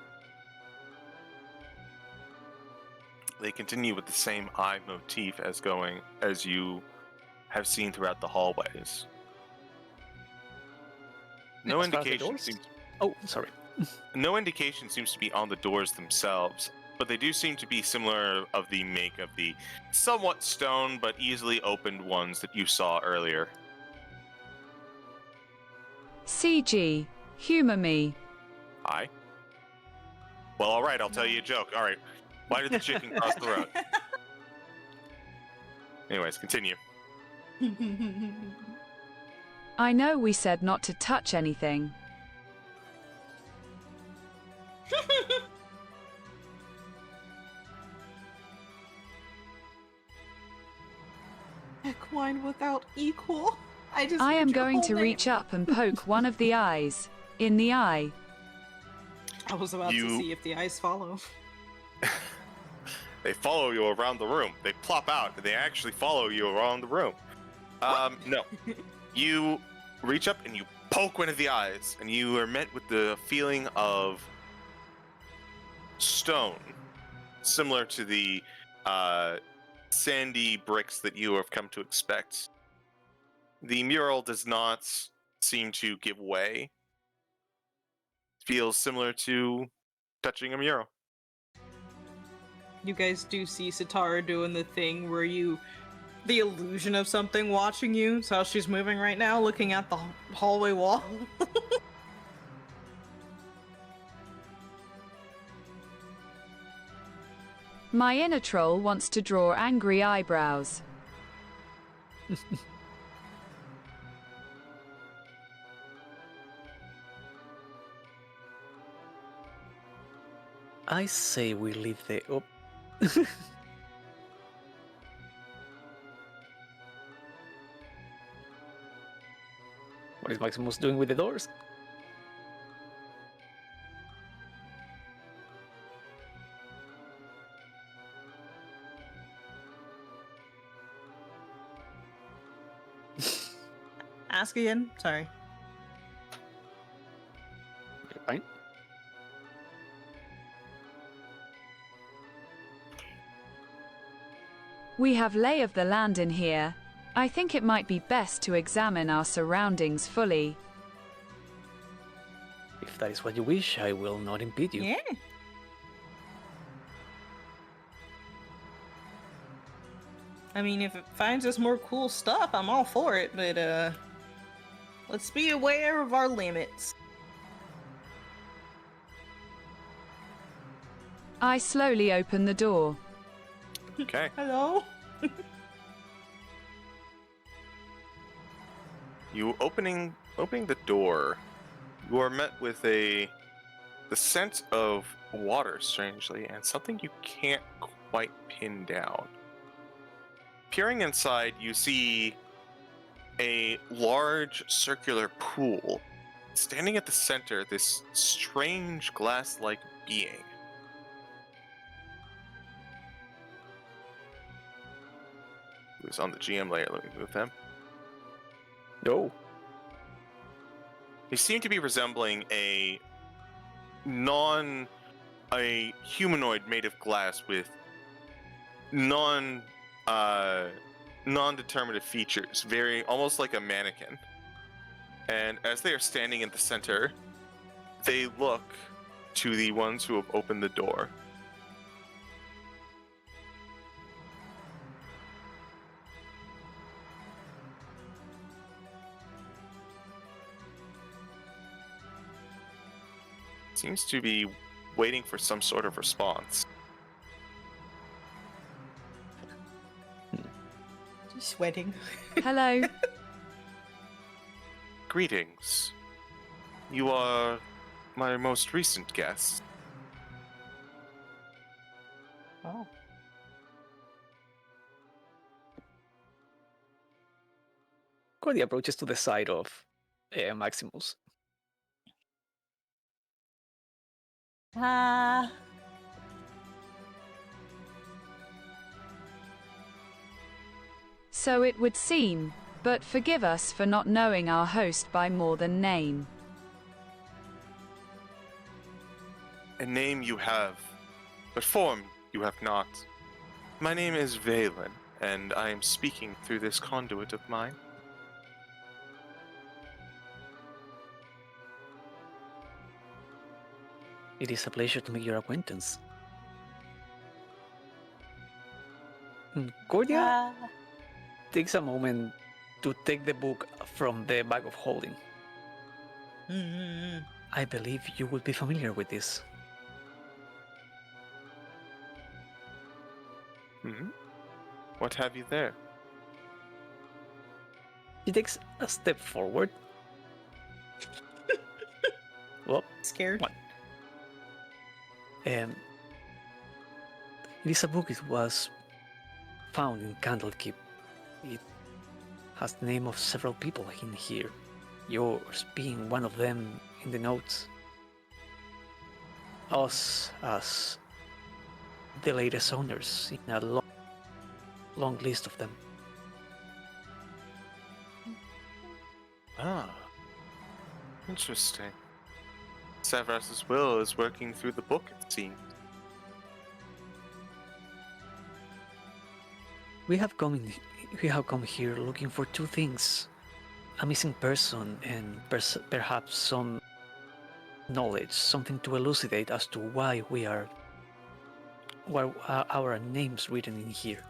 S4: They continue with the same eye motif as you have seen throughout the hallways. No
S2: As far as the
S4: indication
S2: doors?
S4: seems.
S2: Oh, sorry.
S4: No indication seems to be on the doors themselves, but they do seem to be similar of the make of the somewhat stone but easily opened ones that you saw earlier.
S5: CG, humor me.
S4: Hi. Well, all right, I'll tell you a joke. All right. Why did the chicken cross the road? Anyways, continue.
S5: I know we said not to touch anything.
S3: Equine without equal.
S5: I am going to reach up and poke one of the eyes. In the eye.
S3: I was about to see if the eyes follow.
S4: They follow you around the room. They plop out, and they actually follow you around the room. No. You reach up and you poke one of the eyes, and you are met with the feeling of stone, similar to the sandy bricks that you have come to expect. The mural does not seem to give way. It feels similar to touching a mural.
S3: You guys do see Sitara doing the thing where the illusion of something watching you. So how she's moving right now, looking at the hallway wall.
S5: My inner troll wants to draw angry eyebrows.
S2: I say we leave the... Oh. What is Maximus doing with the doors?
S3: Ask again. Sorry.
S2: Okay, fine.
S5: We have lay of the land in here. I think it might be best to examine our surroundings fully.
S2: If that is what you wish, I will not impede you.
S3: Yeah. I mean, if it finds us more cool stuff, I'm all for it, but let's be aware of our limits.
S5: I slowly open the door.
S4: Okay.
S3: Hello?
S4: You opening the door, you are met with the scent of water, strangely, and something you can't quite pin down. Peering inside, you see a large circular pool. Standing at the center, this strange glass-like being. Who's on the GM layer? Let me move them.
S2: No.
S4: They seem to be resembling a humanoid made of glass with non-determinative features, very almost like a mannequin. And as they are standing in the center, they look to the ones who have opened the door. Seems to be waiting for some sort of response.
S3: Sweating.
S5: Hello.
S4: Greetings. You are my most recent guest.
S3: Oh.
S2: Cordia approaches to the side of Maximus.
S5: So it would seem, but forgive us for not knowing our host by more than name.
S4: A name you have, but form you have not. My name is Valen, and I am speaking through this conduit of mine.
S2: It is a pleasure to make your acquaintance. Cordia takes a moment to take the book from the bag of holding. I believe you will be familiar with this.
S4: Hmm? What have you there?
S2: She takes a step forward. Well,
S3: Scared.
S2: what? It is a book. It was found in Candlekeep. It has the name of several people in here. Yours being one of them in the notes. Us as the latest owners in a long list of them.
S4: Ah, interesting. Severus's will is working through the book, it seems.
S2: We have come here looking for two things: a missing person and perhaps some knowledge, something to elucidate as to why our names written in here.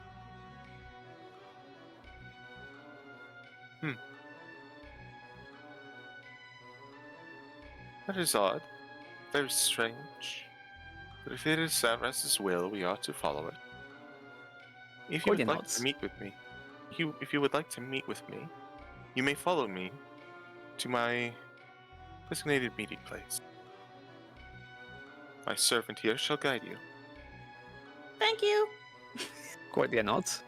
S4: That is odd. Very strange. But if it is Severus's will, we ought to follow it. If you would
S2: Cordia
S4: like
S2: nods.
S4: to meet with me, if you would like to meet with me, you may follow me to my designated meeting place. My servant here shall guide you.
S3: Thank you.
S2: Cordia nods.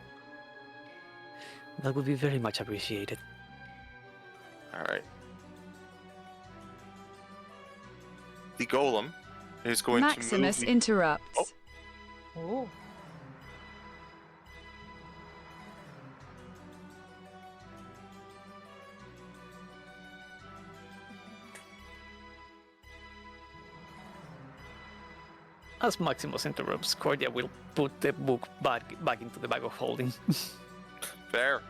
S2: That would be very much appreciated.
S4: All right. The golem is going
S5: Maximus
S4: to move.
S5: interrupts.
S3: Oh.
S2: As Maximus interrupts, Cordia will put the book back into the bag of holding.
S4: Fair.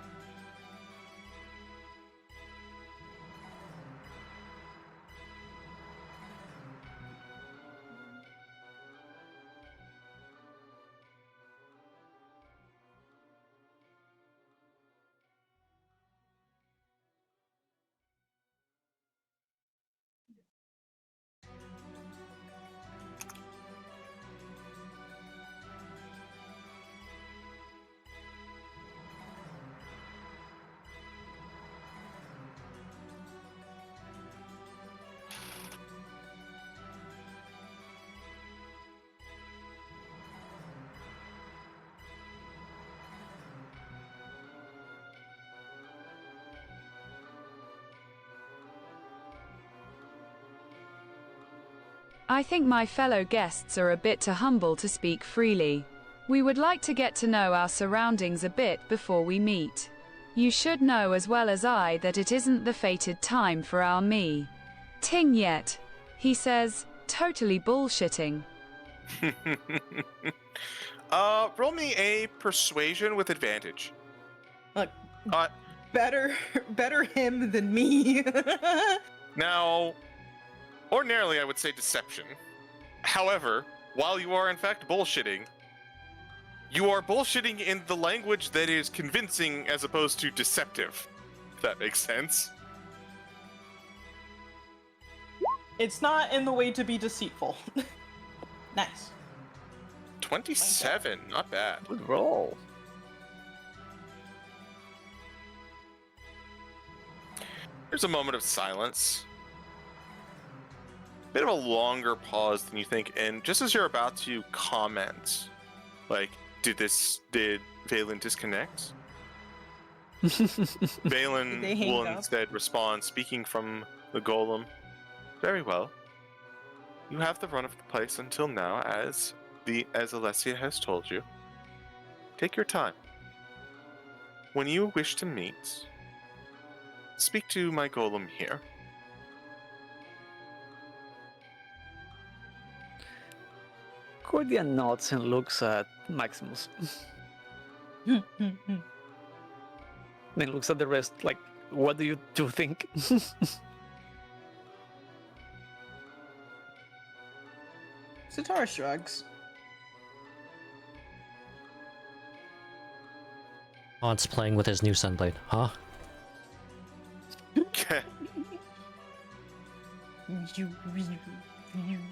S5: I think my fellow guests are a bit too humble to speak freely. We would like to get to know our surroundings a bit before we meet. You should know as well as I that it isn't the fated time for our ting yet. He says, totally bullshitting.
S4: Roll me a persuasion with advantage.
S3: Look,
S4: Uh,
S3: better him than me.
S4: Now, ordinarily I would say deception. However, while you are in fact bullshitting, you are bullshitting in the language that is convincing as opposed to deceptive. If that makes sense.
S3: It's not in the way to be deceitful. Nice.
S4: 27, not bad.
S2: Good roll.
S4: There's a moment of silence. Bit of a longer pause than you think, and just as you're about to comment, like, did Valen disconnect?
S3: Did they
S4: Valen
S3: hang
S4: will
S3: up?
S4: instead respond, speaking from the golem. Very well. You have the run of the place until now, as Alessia has told you. Take your time. When you wish to meet, speak to my golem here.
S2: Cordia nods and looks at Maximus. Then looks at the rest like, what do you two think?
S3: Sitara shrugs.
S1: Honse playing with his new Sunblade, huh?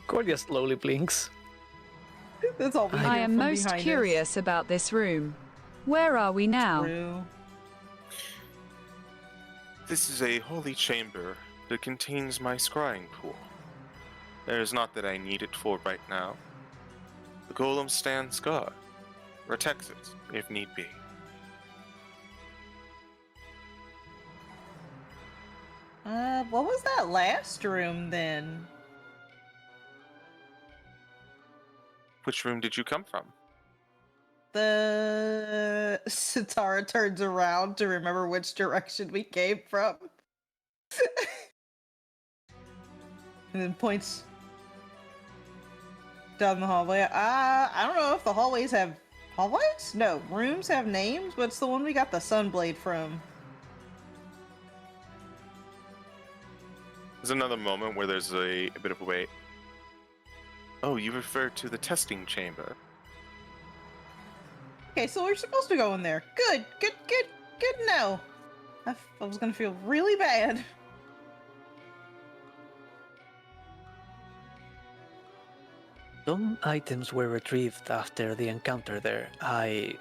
S2: Cordia slowly blinks.
S3: That's all we hear
S5: I am
S3: from
S5: most
S3: behind
S5: curious about this room. Where are we now?
S3: True.
S4: This is a holy chamber that contains my scrying pool. It is not that I need it for right now. The golem stands guard, protects it if need be.
S3: What was that last room then?
S4: Which room did you come from?
S3: The Sitara turns around to remember which direction we came from. And then points down the hallway. I don't know if the hallways have hallways? No, rooms have names. What's the one we got the Sunblade from?
S4: There's another moment where there's a bit of a wait. Oh, you refer to the testing chamber.
S3: Okay, so we're supposed to go in there. Good to know. I was gonna feel really bad.
S2: Some items were retrieved after the encounter there. I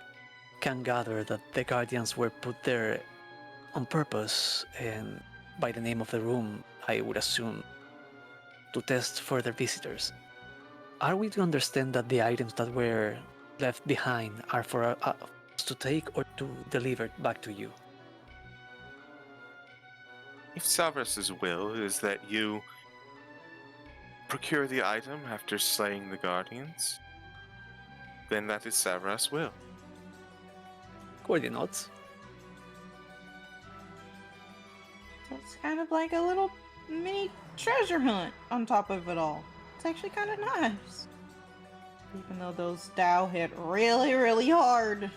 S2: can gather that the guardians were put there on purpose, and by the name of the room, I would assume, to test further visitors. Are we to understand that the items that were left behind are for us to take or to deliver back to you?
S4: If Severus's will is that you procure the item after slaying the guardians, then that is Severus' will.
S2: Cordia nods.
S3: So it's kind of like a little mini treasure hunt on top of it all. It's actually kind of nice. Even though those Dow hit really, really hard.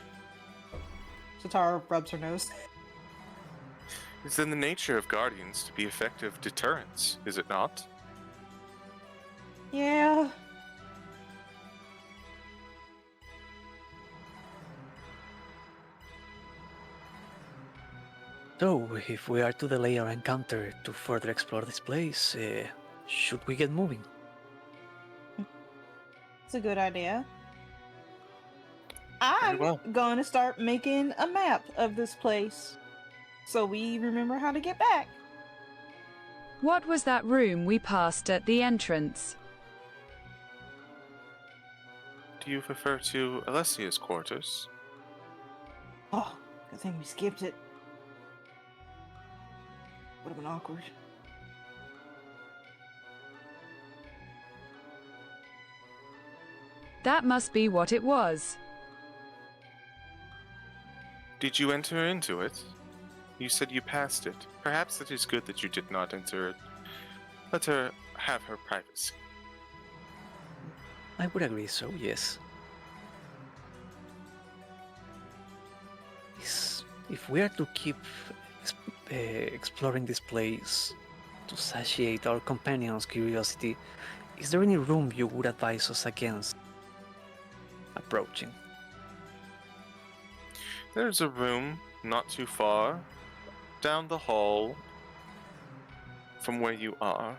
S3: Sitara rubs her nose.
S4: It's in the nature of guardians to be effective deterrents, is it not?
S3: Yeah.
S2: So, if we are to delay our encounter to further explore this place, should we get moving?
S3: It's a good idea. I'm
S4: well.
S3: going to start making a map of this place so we remember how to get back.
S5: What was that room we passed at the entrance?
S4: Do you refer to Alessia's quarters?
S3: Oh, good thing we skipped it. Would have been awkward.
S5: That must be what it was.
S4: Did you enter into it? You said you passed it. Perhaps it is good that you did not enter it. Let her have her privacy.
S2: I would agree so, yes. If we are to keep exploring this place to satiate our companions' curiosity, is there any room you would advise us against approaching?
S4: There's a room not too far down the hall from where you are.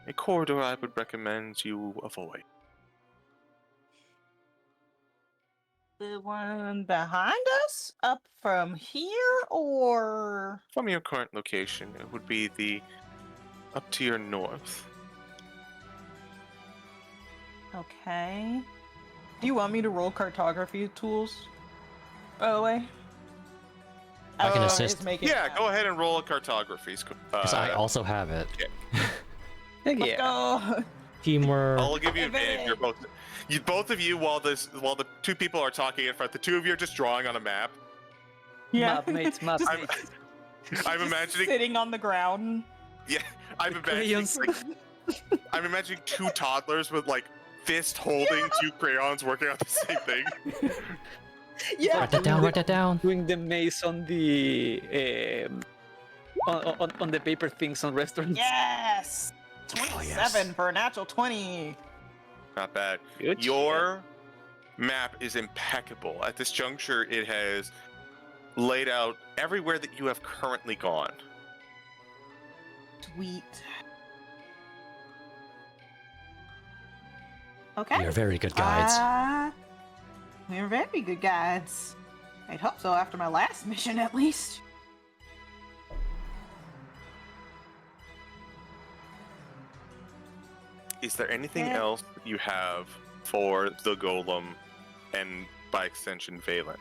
S4: A corridor I would recommend you avoid.
S3: The one behind us? Up from here, or...?
S4: From your current location, it would be the up to your north.
S3: Okay. Do you want me to roll cartography tools? By the way?
S1: I can
S3: Oh,
S1: assist.
S3: it's making
S4: Yeah,
S3: it
S4: go ahead and roll a cartography.
S1: Because I also have it.
S2: Heck
S3: Let's go.
S1: Teamwork.
S4: I'll give you
S3: Advantage.
S4: advantage. You're both of you, while the two people are talking in front, the two of you are just drawing on a map.
S2: Map mates, map
S3: Just-
S2: mates.
S4: I'm
S3: Just
S4: imagining.
S3: sitting on the ground.
S4: Yeah, I'm
S2: The
S4: imagining.
S2: crayons.
S4: I'm imagining two toddlers with like fist holding two crayons working on the same thing.
S3: Yeah.
S1: Write that down, write that down.
S2: Doing the maze on the on the paper things on restaurants.
S3: Yes.
S1: Oh,
S3: 27
S1: yes.
S3: for a natural 20.
S4: Not bad.
S2: Good
S4: Your map is impeccable. At this juncture, it has laid out everywhere that you have currently gone.
S3: Sweet. Okay.
S1: We are very good guides.
S3: We are very good guides. I'd hope so after my last mission, at least.
S4: Is there anything
S3: Yeah.
S4: else that you have for the golem and by extension Valen?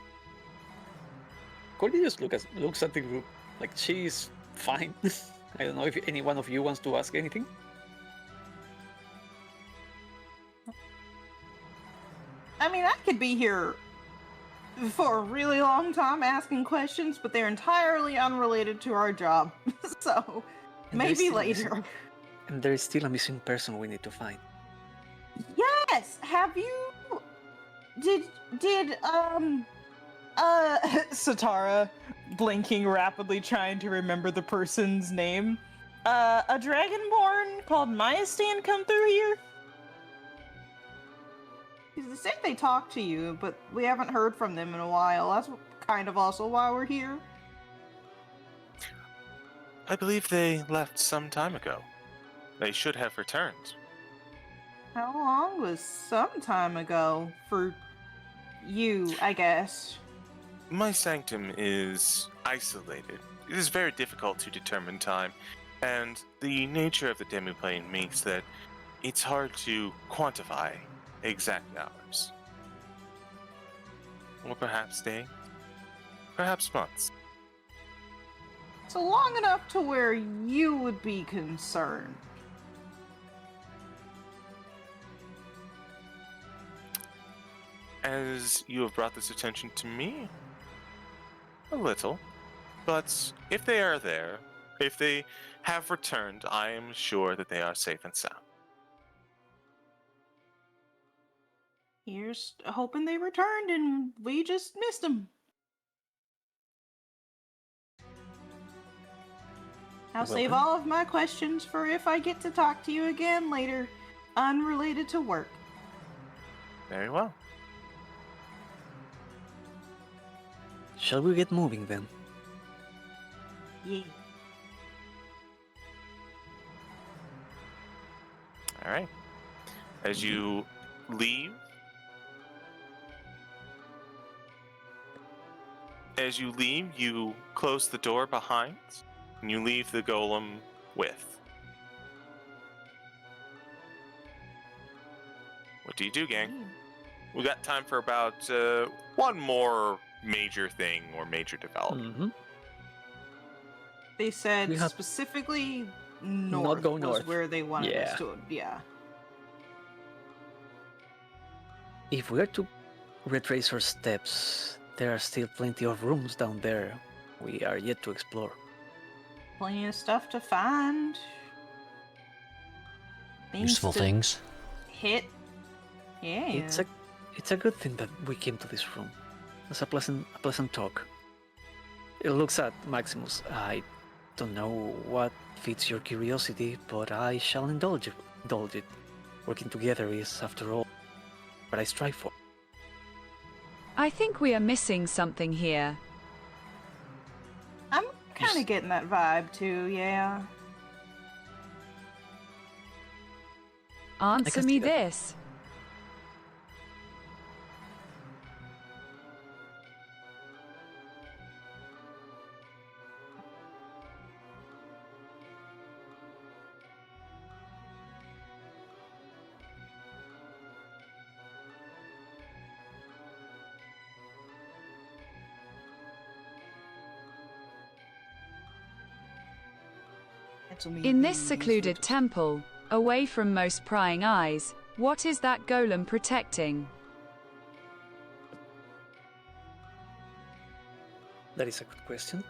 S2: Cordia just looks at the group like she's fine. I don't know if any one of you wants to ask anything.
S3: I mean, I could be here for a really long time asking questions, but they're entirely unrelated to our job. So,
S2: And there's
S3: maybe
S2: still a missing-
S3: later.
S2: And there is still a missing person we need to find.
S3: Yes! Have you... Did, Sitara, blinking rapidly, trying to remember the person's name. A dragonborn called Myastan come through here? Because they said they talked to you, but we haven't heard from them in a while. That's kind of also why we're here.
S4: I believe they left some time ago. They should have returned.
S3: How long was some time ago? For you, I guess.
S4: My sanctum is isolated. It is very difficult to determine time, and the nature of the demiplane makes that it's hard to quantify exact hours. Or perhaps days, perhaps months.
S3: So long enough to where you would be concerned.
S4: As you have brought this attention to me, a little. But if they are there, if they have returned, I am sure that they are safe and sound.
S3: Here's hoping they returned and we just missed them. I'll
S2: Well
S3: save
S2: then.
S3: all of my questions for if I get to talk to you again later, unrelated to work.
S4: Very well.
S2: Shall we get moving then?
S3: Yeah.
S4: All right. As you leave, you close the door behind, and you leave the golem with. What do you do, gang? We got time for about one more major thing or major development.
S2: Mm-hmm.
S3: They said
S2: We have-
S3: specifically north
S2: go
S3: was
S2: north.
S3: where they wanted
S2: Yeah.
S3: us to. Yeah.
S2: If we are to retrace our steps, there are still plenty of rooms down there we are yet to explore.
S3: Plenty of stuff to find.
S1: Useful
S3: to
S1: things.
S3: hit. Yeah.
S2: It's a good thing that we came to this room. It's a pleasant talk. It looks at Maximus. I don't know what feeds your curiosity, but I shall indulge it. Working together is, after all, what I strive for.
S5: I think we are missing something here.
S3: I'm kind of getting that vibe too, yeah.
S5: Answer
S2: can
S5: me
S2: see that.
S5: this. In this secluded temple, away from most prying eyes, what is that golem protecting?
S2: That is a good question.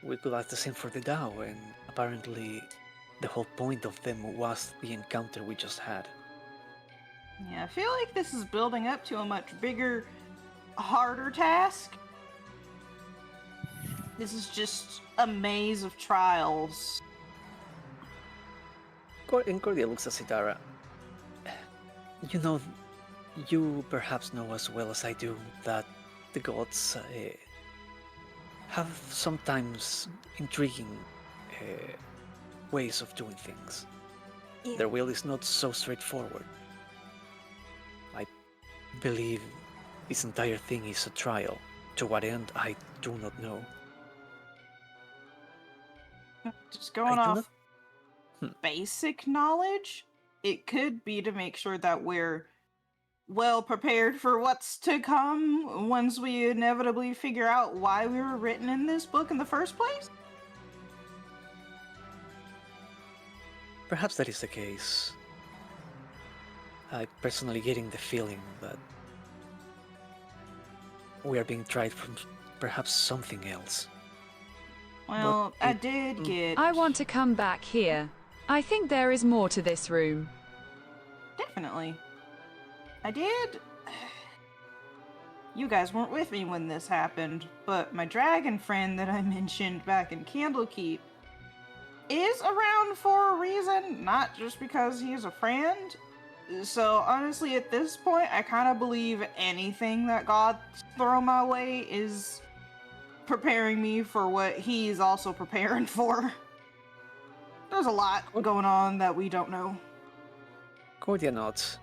S2: We could ask the same for the Dao, and apparently the whole point of them was the encounter we just had.
S3: Yeah, I feel like this is building up to a much bigger, harder task. This is just a maze of trials.
S2: And Cordia looks at Sitara. You know, you perhaps know as well as I do that the gods have sometimes intriguing ways of doing things. Their will is not so straightforward. I believe this entire thing is a trial. To what end, I do not know.
S3: Just going
S2: I do
S3: off
S2: not-
S3: basic knowledge, it could be to make sure that we're well prepared for what's to come once we inevitably figure out why we were written in this book in the first place.
S2: Perhaps that is the case. I personally getting the feeling that we are being tried from perhaps something else.
S3: Well, I
S2: it-
S3: did get.
S5: I want to come back here. I think there is more to this room.
S3: Definitely. I did. You guys weren't with me when this happened, but my dragon friend that I mentioned back in Candlekeep is around for a reason, not just because he's a friend. So honestly, at this point, I kind of believe anything that God throw my way is preparing me for what he's also preparing for. There's a lot going on that we don't know.
S2: Cordia nods.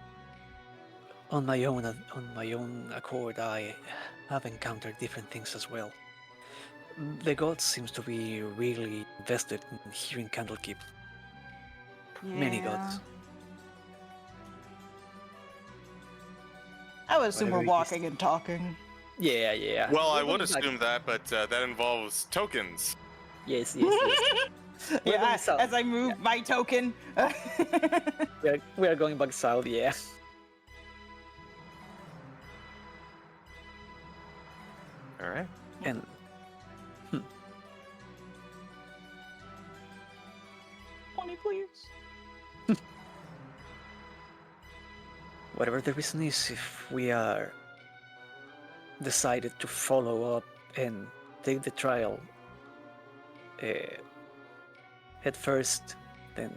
S2: On my own accord, I have encountered different things as well. The gods seems to be really invested in here in Candlekeep. Many gods.
S3: I would assume we're
S2: Whatever it is.
S3: walking and talking.
S2: Yeah.
S4: Well, I would assume that, but that involves tokens.
S2: Yes.
S3: Yeah,
S2: going south.
S3: as I move my token.
S2: we are going back south, yeah.
S4: All right.
S2: And
S3: 20, please.
S2: whatever the reason is, if we are decided to follow up and take the trial head first, then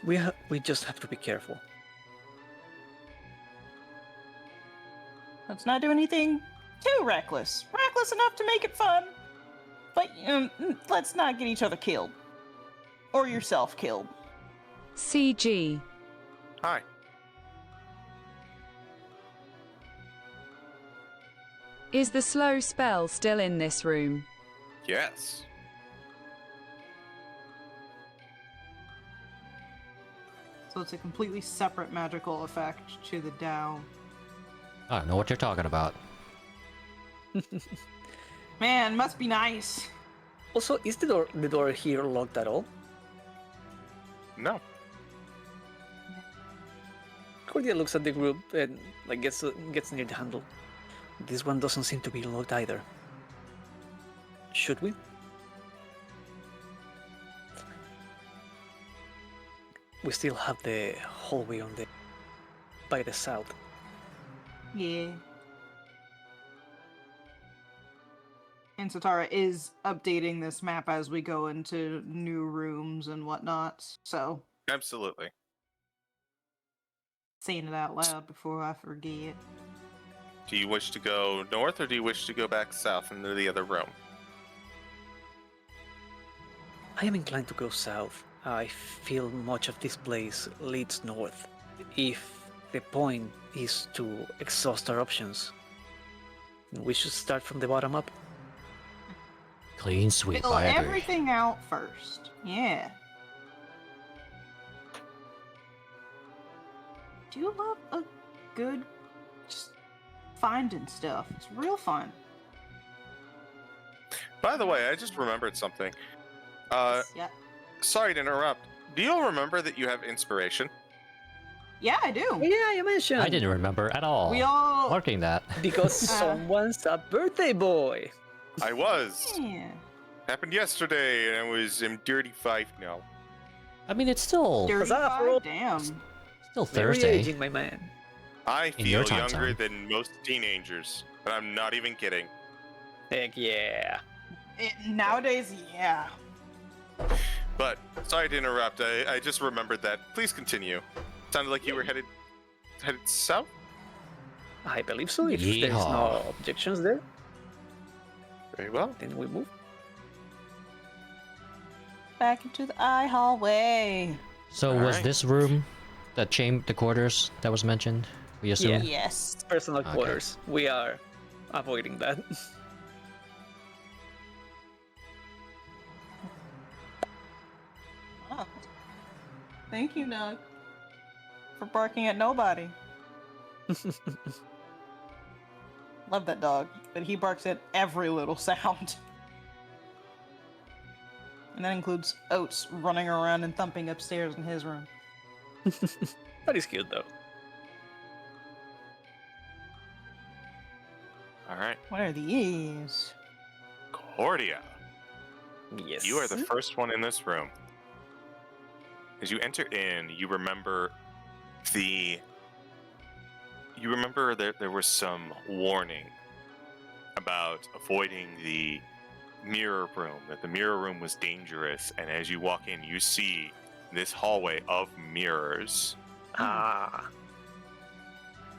S2: we just have to be careful.
S3: Let's not do anything too reckless. Reckless enough to make it fun. But let's not get each other killed. Or yourself killed.
S5: CG.
S4: Hi.
S5: Is the slow spell still in this room?
S4: Yes.
S3: So it's a completely separate magical effect to the Tao.
S1: I don't know what you're talking about.
S3: Man, must be nice.
S2: Also, is the door here locked at all?
S4: No.
S2: Cordia looks at the group and gets near the handle. This one doesn't seem to be locked either. Should we? We still have the hallway by the south.
S3: Yeah. And Sitara is updating this map as we go into new rooms and whatnot. So,
S4: Absolutely.
S3: saying it out loud before I forget.
S4: Do you wish to go north or do you wish to go back south into the other room?
S2: I am inclined to go south. I feel much of this place leads north. If the point is to exhaust our options, we should start from the bottom up.
S1: Clean sweep,
S3: Fill
S1: I agree.
S3: everything out first. Yeah. Do you love a good just finding stuff? It's real fun.
S4: By the way, I just remembered something.
S3: Yeah.
S4: Sorry to interrupt. Do you remember that you have inspiration?
S3: Yeah, I do.
S2: Yeah, you mentioned.
S1: I didn't remember at all.
S3: We all.
S1: Marking that.
S2: Because someone's a birthday boy.
S4: I was.
S3: Yeah.
S4: Happened yesterday, and I was in dirty 5 now.
S1: I mean, it's still
S3: Dirty
S2: Huzzah for all-
S3: five, damn.
S1: still
S2: Very
S1: Thursday.
S2: aging, my man.
S4: I
S1: In your
S4: feel
S1: time
S4: younger
S1: zone.
S4: than most teenagers, and I'm not even kidding.
S2: Heck yeah.
S3: Nowadays, yeah.
S4: But sorry to interrupt. I just remembered that. Please continue. Sounded like you were headed south.
S2: I believe so. If there's
S1: Yeehaw.
S2: no objections there,
S4: Very well.
S2: then we move.
S3: Back into the eye hallway.
S1: So
S4: All
S1: was
S4: right.
S1: this room the quarters that was mentioned? We assume.
S2: Yeah.
S3: Yes.
S2: Personal
S1: Okay.
S2: quarters. We are avoiding that.
S3: Oh. Thank you, Doug, for barking at nobody. Love that dog, but he barks at every little sound. And that includes Oates running around and thumping upstairs in his room.
S2: That is cute though.
S4: All right.
S3: What are these?
S4: Cordia.
S2: Yes.
S4: You are the first one in this room. As you enter in, you remember there was some warning about avoiding the mirror room, that the mirror room was dangerous, and as you walk in, you see this hallway of mirrors.
S2: Ah.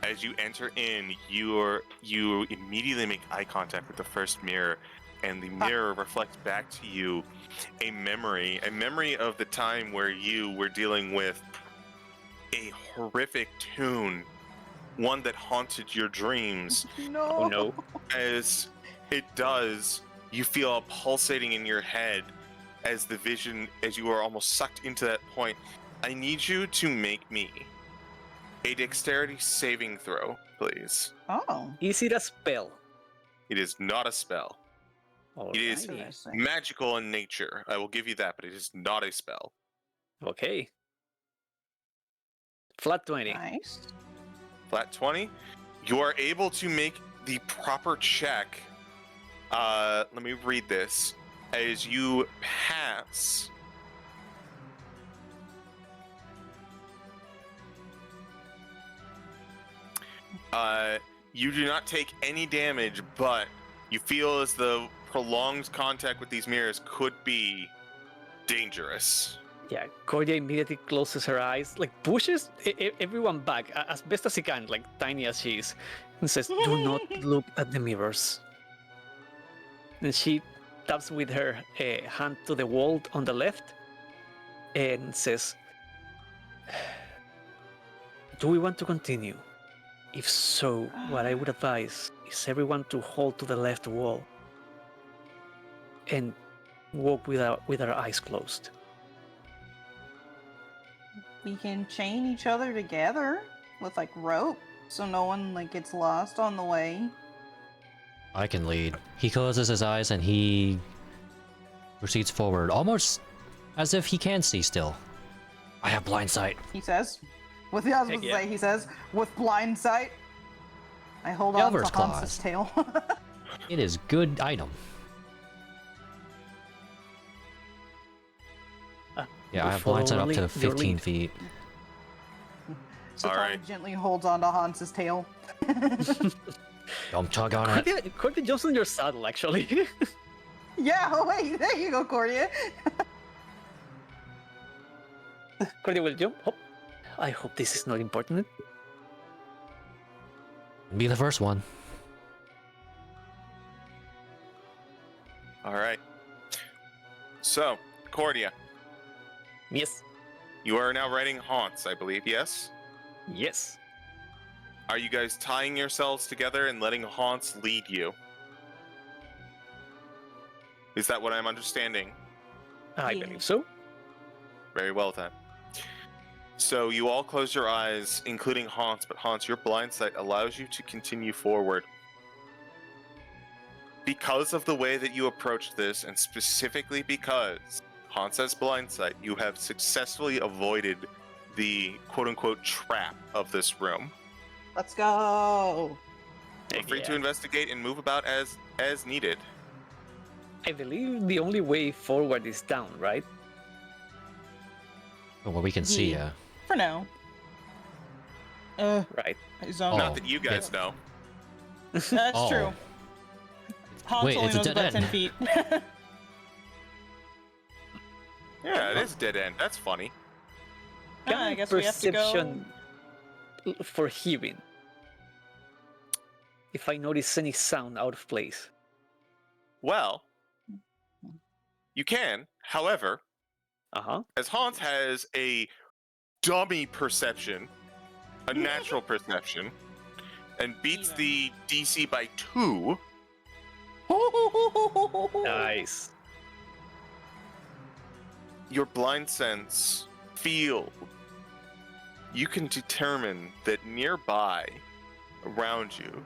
S4: As you enter in, you immediately make eye contact with the first mirror, and the mirror reflects back to you a memory of the time where you were dealing with a horrific tune, one that haunted your dreams.
S3: No.
S2: Oh no.
S4: As it does, you feel a pulsating in your head as you are almost sucked into that point. I need you to make me a dexterity saving throw, please.
S3: Oh.
S2: Is it a spell?
S4: It is not a spell. It is
S2: Alrighty.
S3: Interesting.
S4: magical in nature. I will give you that, but it is not a spell.
S2: Okay. Flat 20.
S3: Nice.
S4: Flat 20. You are able to make the proper check. Let me read this. As you pass. You do not take any damage, but you feel as though prolonged contact with these mirrors could be dangerous.
S2: Yeah, Cordia immediately closes her eyes, like pushes everyone back as best as he can, like tiny as she is, and says, "Do not look at the mirrors." Then she taps with her hand to the wall on the left and says, "Do we want to continue? If so, what I would advise is everyone to hold to the left wall and walk with our eyes closed."
S3: We can chain each other together with like rope so no one like gets lost on the way.
S1: I can lead. He closes his eyes and he proceeds forward, almost as if he can see still. I have blind sight.
S3: He says. With the I was
S2: Heck
S3: supposed to
S2: yeah.
S3: say, he says, with blind sight. I hold on to
S1: Delver's
S3: Hanse's
S1: claws.
S3: tail.
S1: It is good item. Yeah, I have blind sight up to 15 feet.
S3: So
S4: All
S3: Tara
S4: right.
S3: gently holds on to Hanse's tail.
S1: Don't tug on it.
S2: Cordia jumps on your saddle, actually.
S3: Yeah, oh wait, there you go, Cordia.
S2: Cordia will jump. Hop. I hope this is not important.
S1: Be the first one.
S4: All right. So, Cordia,
S2: Yes.
S4: you are now riding Honse, I believe, yes?
S2: Yes.
S4: Are you guys tying yourselves together and letting Honse lead you? Is that what I'm understanding?
S2: I
S3: Yeah.
S2: believe so.
S4: Very well then. So you all close your eyes, including Honse, but Honse, your blind sight allows you to continue forward. Because of the way that you approached this, and specifically because Honse has blind sight, you have successfully avoided the quote-unquote trap of this room.
S3: Let's go.
S4: Feel
S2: Heck
S4: free
S2: yeah.
S4: to investigate and move about as needed.
S2: I believe the only way forward is down, right?
S1: From what we can see,
S3: Yeah.
S1: yeah.
S3: For now.
S2: Right.
S3: Zone.
S4: Not
S1: Oh,
S4: that you guys know.
S3: That's
S1: Oh.
S3: true. Hans
S1: Wait,
S3: only
S1: it's a
S3: knows
S1: dead
S3: about 10
S1: end.
S3: feet.
S4: Yeah, it is dead end. That's funny.
S3: I guess we have to go.
S2: Perception for hearing. If I notice any sound out of place.
S4: Well, you can. However,
S2: Uh-huh.
S4: as Hans has a dummy perception, a natural perception, and beats the DC by 2,
S2: Nice.
S4: your blind sense field, you can determine that nearby, around you,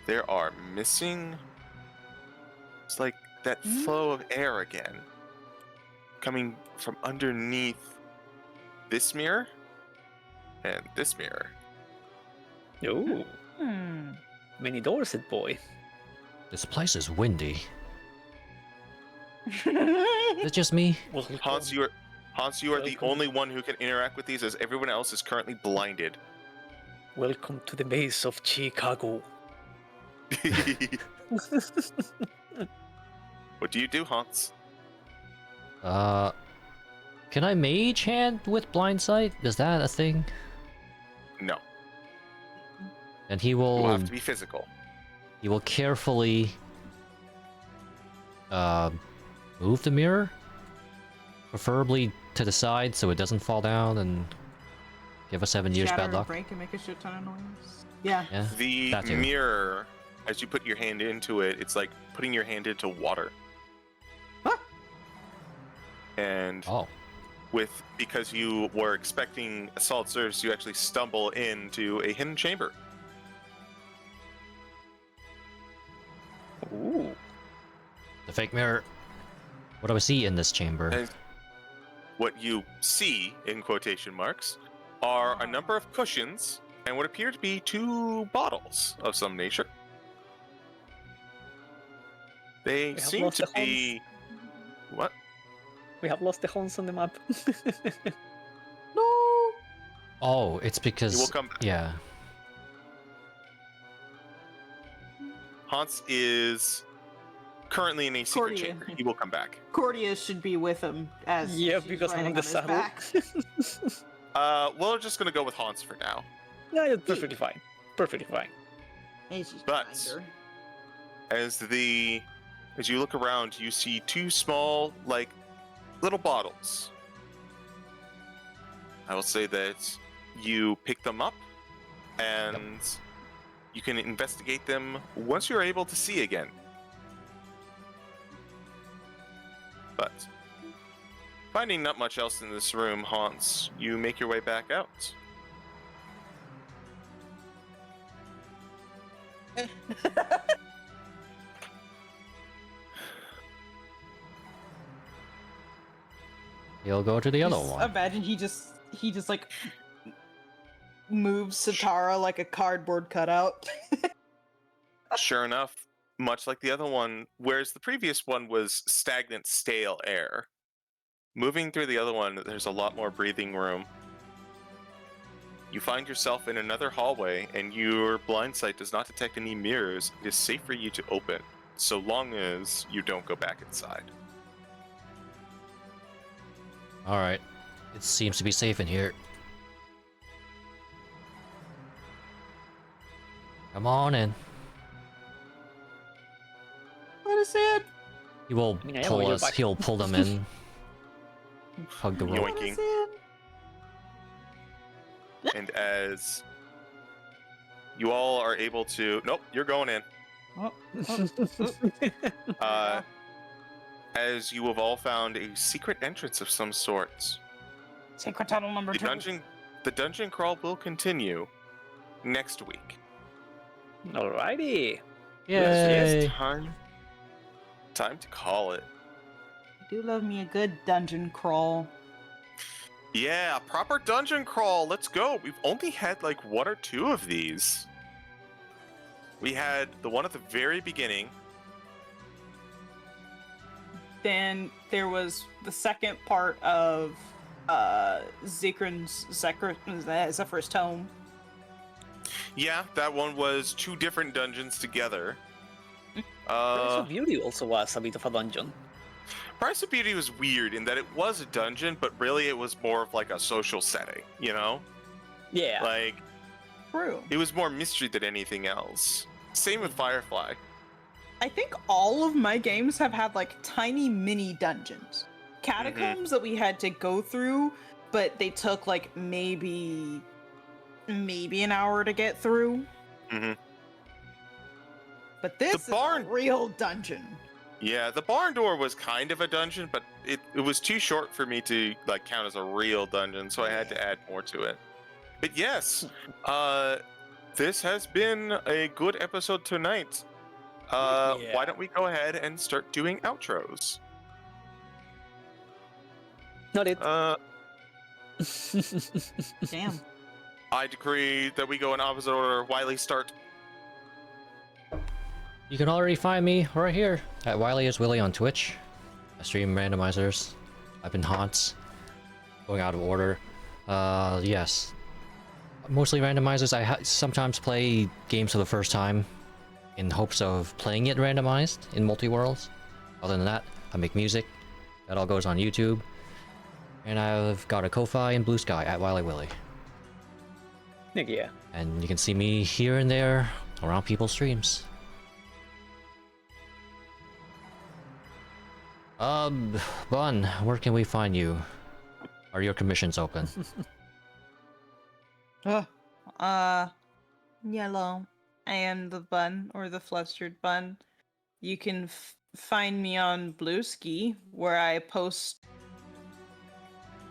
S4: there are missing. It's like that flow of air again, coming from underneath this mirror and this mirror.
S2: Ooh. Many doors, it boy.
S1: This place is windy. Is it just me?
S4: Hans, you are the only one who can interact with these, as everyone else is currently blinded.
S2: Welcome to the maze of Chicago.
S4: What do you do, Hans?
S1: Can I mage hand with blind sight? Is that a thing?
S4: No,
S1: And he
S4: you will
S1: will
S4: have to be physical.
S1: carefully move the mirror, preferably to the side so it doesn't fall down and give us 7 years
S3: Shatter
S1: bad
S3: and
S1: luck.
S3: break and make a shit ton of noise. Yeah.
S1: Yeah.
S4: The
S1: that too.
S4: mirror, as you put your hand into it, it's like putting your hand into water.
S3: Huh?
S4: And
S1: Oh.
S4: because you were expecting a solid surface, you actually stumble into a hidden chamber.
S2: Ooh.
S1: The fake mirror. What do I see in this chamber?
S4: And what you see, in quotation marks, are a number of cushions and what appear to be 2 bottles of some nature. They
S2: We have
S4: seem
S2: lost
S4: to
S2: the
S4: be... What?
S2: We have lost the Honse on the map.
S3: No.
S1: Oh, it's because
S4: He will come back.
S1: yeah.
S4: Hans is currently in a secret
S3: Cordia.
S4: chamber. He will come back.
S3: Cordia should be with him as
S2: Yeah,
S3: she's
S2: because I'm
S3: riding
S2: on the
S3: his
S2: saddle.
S3: back.
S4: We're just gonna go with Hans for now.
S2: Yeah, it's perfectly fine. Perfectly fine.
S3: Hey, she's
S4: But-
S3: kinder.
S4: As you look around, you see 2 small, like, little bottles. I will say that you pick them up, and you can investigate them once you're able to see again. But finding not much else in this room, Hans, you make your way back out.
S1: He'll go to the other
S3: Just
S1: one.
S3: Imagine he just like moves Sitara like a cardboard cutout.
S4: Sure enough, much like the other one, whereas the previous one was stagnant, stale air, moving through the other one, there's a lot more breathing room. You find yourself in another hallway, and your blind sight does not detect any mirrors. It is safe for you to open, so long as you don't go back inside.
S1: Alright. It seems to be safe in here. Come on in.
S3: Let us in.
S1: He will
S2: I mean, I am
S1: pull
S2: on your
S1: us.
S2: back.
S1: He'll pull them in. Hug the rope.
S3: Let
S4: Yoinking.
S3: us in.
S4: And as you all are able to... Nope, you're going in. As you have all found a secret entrance of some sort.
S3: Secret tunnel number 2.
S4: The dungeon crawl will continue next week.
S2: Alrighty.
S1: Yay!
S4: It's time to call it.
S3: I do love me a good dungeon crawl.
S4: Yeah, proper dungeon crawl. Let's go. We've only had like 1 or 2 of these. We had the one at the very beginning.
S3: Then there was the second part of Zephyr's Tome.
S4: Yeah, that one was 2 different dungeons together.
S2: Place of Beauty also was a bit of a dungeon.
S4: Price of Beauty was weird in that it was a dungeon, but really it was more of like a social setting, you know?
S2: Yeah.
S4: Like,
S3: True.
S4: it was more mystery than anything else. Same with Firefly.
S3: I think all of my games have had like tiny mini dungeons. Catacombs that we had to go through, but they took like maybe an hour to get through.
S4: Mhm.
S3: But this
S4: barn-
S3: is a real dungeon.
S4: Yeah, the barn door was kind of a dungeon, but it was too short for me to like count as a real dungeon, so I had to add more to it. But yes, this has been a good episode tonight. Why don't we go ahead and start doing outros?
S2: Not it.
S3: Damn.
S4: I decree that we go in opposite order. Wiley, start.
S1: You can already find me right here at Wiley is Willy on Twitch. I stream randomizers. I've been Honse. Going out of order. Yes. Mostly randomizers. I sometimes play games for the first time in hopes of playing it randomized in multi-worlds. Other than that, I make music. That all goes on YouTube. And I've got a Ko-Fi and Blue Sky at Wiley Willy.
S2: Heck yeah.
S1: And you can see me here and there around people's streams. Bun, where can we find you? Are your commissions open?
S3: Yellow. I am the bun, or the flustered bun. You can find me on Blueski, where I post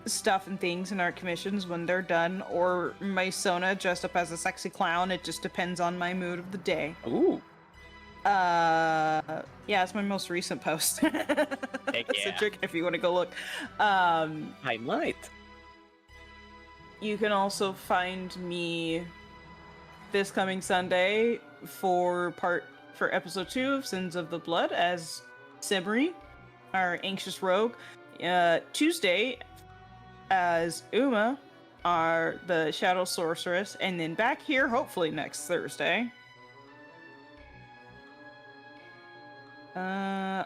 S3: stuff and things in art commissions when they're done, or my Sona dressed up as a sexy clown. It just depends on my mood of the day.
S2: Ooh.
S3: Yeah, it's my most recent post.
S2: Heck yeah.
S3: Citric, if you want to go look.
S2: I might.
S3: You can also find me this coming Sunday for episode 2 of Sins of the Blood as Simri, our anxious rogue. Tuesday as Uma, the shadow sorceress, and then back here hopefully next Thursday.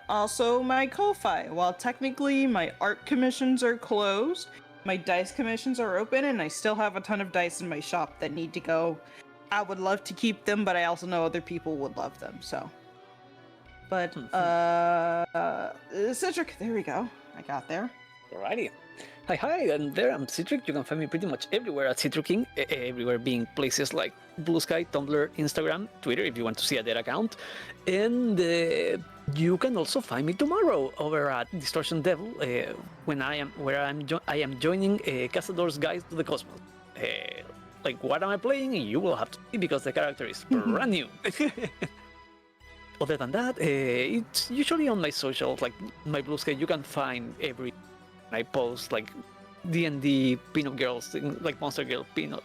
S3: Also my Ko-Fi. While technically my art commissions are closed, my dice commissions are open, and I still have a ton of dice in my shop that need to go. I would love to keep them, but I also know other people would love them, so. But, Citric, there we go. I got there.
S2: Alrighty. Hi, and there I'm Citric. You can find me pretty much everywhere at CitricKing, everywhere being places like Blue Sky, Tumblr, Instagram, Twitter, if you want to see a dead account. And you can also find me tomorrow over at Distortion Devil, when I am joining Cazador's Guide to the Cosmos. Like, what am I playing? You will have to see because the character is brand new. Other than that, it's usually on my socials, like my Blue Sky. You can find I post like D&D pinup girls, like Monster Girl pinup.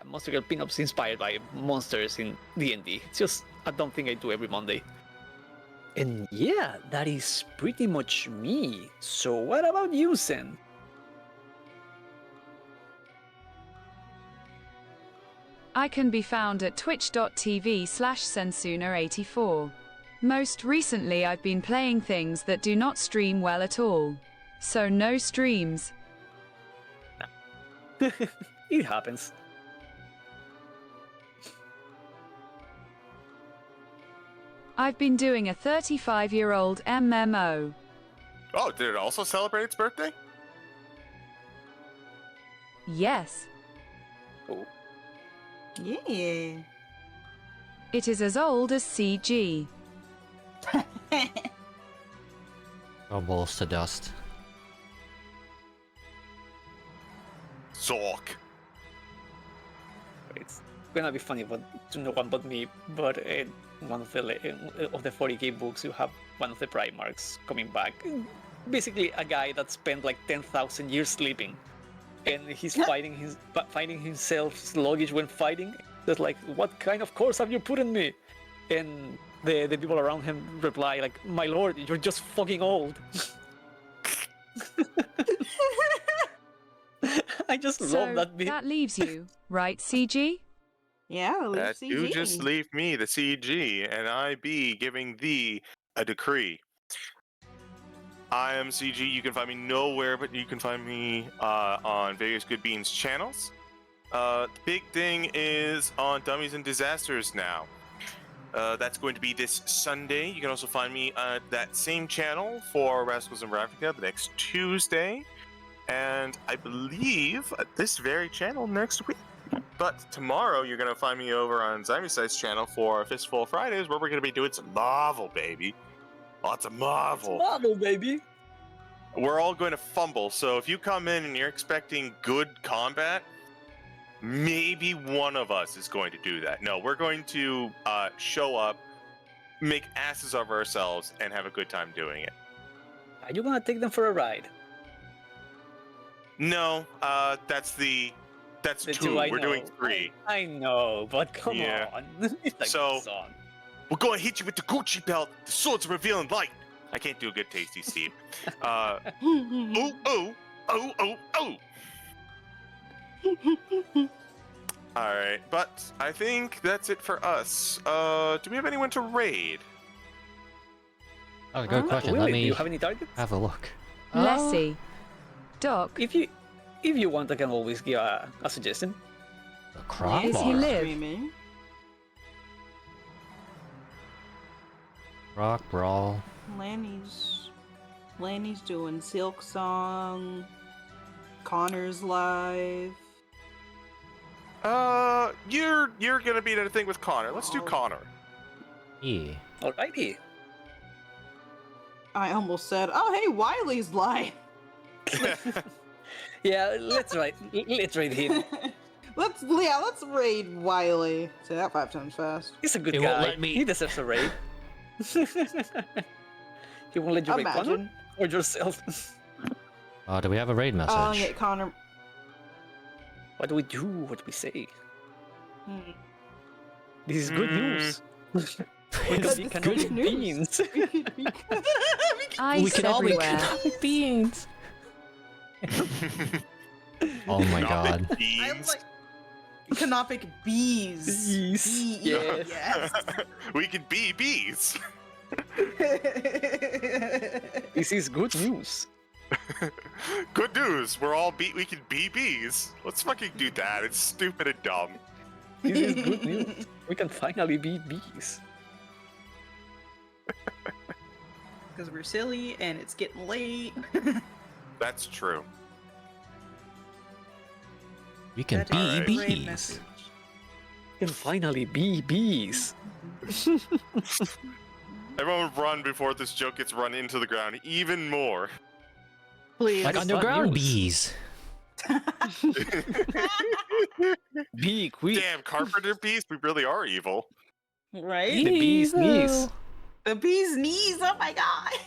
S2: Monster Girl pinups inspired by monsters in D&D. It's just a dumb thing I do every Monday. And yeah, that is pretty much me. So what about you, Sen?
S5: I can be found at twitch.tv/Sensuna84. Most recently I've been playing things that do not stream well at all. So no streams.
S2: It happens.
S5: I've been doing a 35-year-old MMO.
S4: Oh, did it also celebrate its birthday?
S5: Yes.
S2: Oh.
S3: Yeah.
S5: It is as old as CG.
S1: Crumbles to dust.
S4: Zork.
S2: It's gonna be funny, but to no one but me. But one of the 40k books, you have one of the Primarchs coming back. Basically, a guy that spent like 10,000 years sleeping, and he's finding himself sluggish when fighting. Just like, what kind of course have you put in me? And the people around him reply like, "My lord, you're just fucking old." I just love that bit.
S5: That leaves you, right, CG?
S3: Yeah,
S4: That
S3: CG.
S4: you just leave me, the CG, and I be giving thee a decree. I am CG. You can find me nowhere, but you can find me on various Good Beans channels. The big thing is on Dummies and Disasters now. That's going to be this Sunday. You can also find me at that same channel for Rascals in Ravnica the next Tuesday. And I believe at this very channel next week. But tomorrow you're going to find me over on Zymusite's channel for Fistful Fridays, where we're going to be doing some Marvel, baby. Lots of Marvel.
S2: Marvel, baby.
S4: We're all going to fumble, so if you come in and you're expecting good combat, maybe one of us is going to do that. No, we're going to show up, make asses of ourselves, and have a good time doing it.
S2: Are you gonna take them for a ride?
S4: No, that's
S2: The
S4: two.
S2: I
S4: We're doing
S2: know.
S4: 3.
S2: I know, but come
S4: Yeah.
S2: on. It's like
S4: So-
S2: a song.
S4: We're going to hit you with the Gucci belt. The swords revealing light. I can't do a good tasty Steve. Oh, oh, oh, oh, oh. All right, but I think that's it for us. Do we have anyone to raid?
S1: Oh, good question.
S2: Willie,
S1: Let
S2: do
S1: me
S2: you have any targets?
S1: have a look.
S5: Lessie. Doc,
S2: If you want, I can always give a suggestion.
S1: The crop
S5: is he
S1: bar.
S5: live?
S3: Streaming.
S1: Rock Brawl.
S3: Lanny's doing Silk Song. Connor's live.
S4: You're gonna be in a thing with Connor. Let's do Connor.
S1: Yeah.
S2: Alrighty.
S3: I almost said, oh hey, Wiley's live.
S2: Yeah, let's raid him.
S3: let's raid Wiley. Say that 5 times fast.
S2: He's a good
S1: He
S2: guy.
S1: won't let me-
S2: He deserves a raid. He won't let you raid Connor
S3: Imagine.
S2: or yourself.
S1: Do we have a raid message?
S3: Oh, yeah, Connor.
S2: What do we do? What do we say?
S3: Hmm.
S2: This is good news. We
S3: This
S2: can be
S3: is
S2: Canopic
S3: good news.
S2: beans.
S5: Ice everywhere.
S1: beans. Oh my god.
S3: I'm
S4: Beans.
S3: like Canopic bees.
S2: Bees. Yes.
S3: Yes.
S4: We can be bees.
S2: This is good news.
S4: Good news. We can be bees. Let's fucking do that. It's stupid and dumb.
S2: This is good news. We can finally be bees.
S3: Because we're silly and it's getting late.
S4: That's true.
S1: We can
S3: That
S1: be
S3: is a great
S1: bees.
S3: message.
S2: We can finally be bees.
S4: Everyone run before this joke gets run into the ground even more.
S3: Please.
S1: Like
S2: That's fun
S1: underground
S2: news.
S1: bees.
S2: Be quick.
S4: Damn, carpenter bees, we really are evil.
S3: Right?
S2: The bee's knees.
S3: The bee's knees. Oh my god.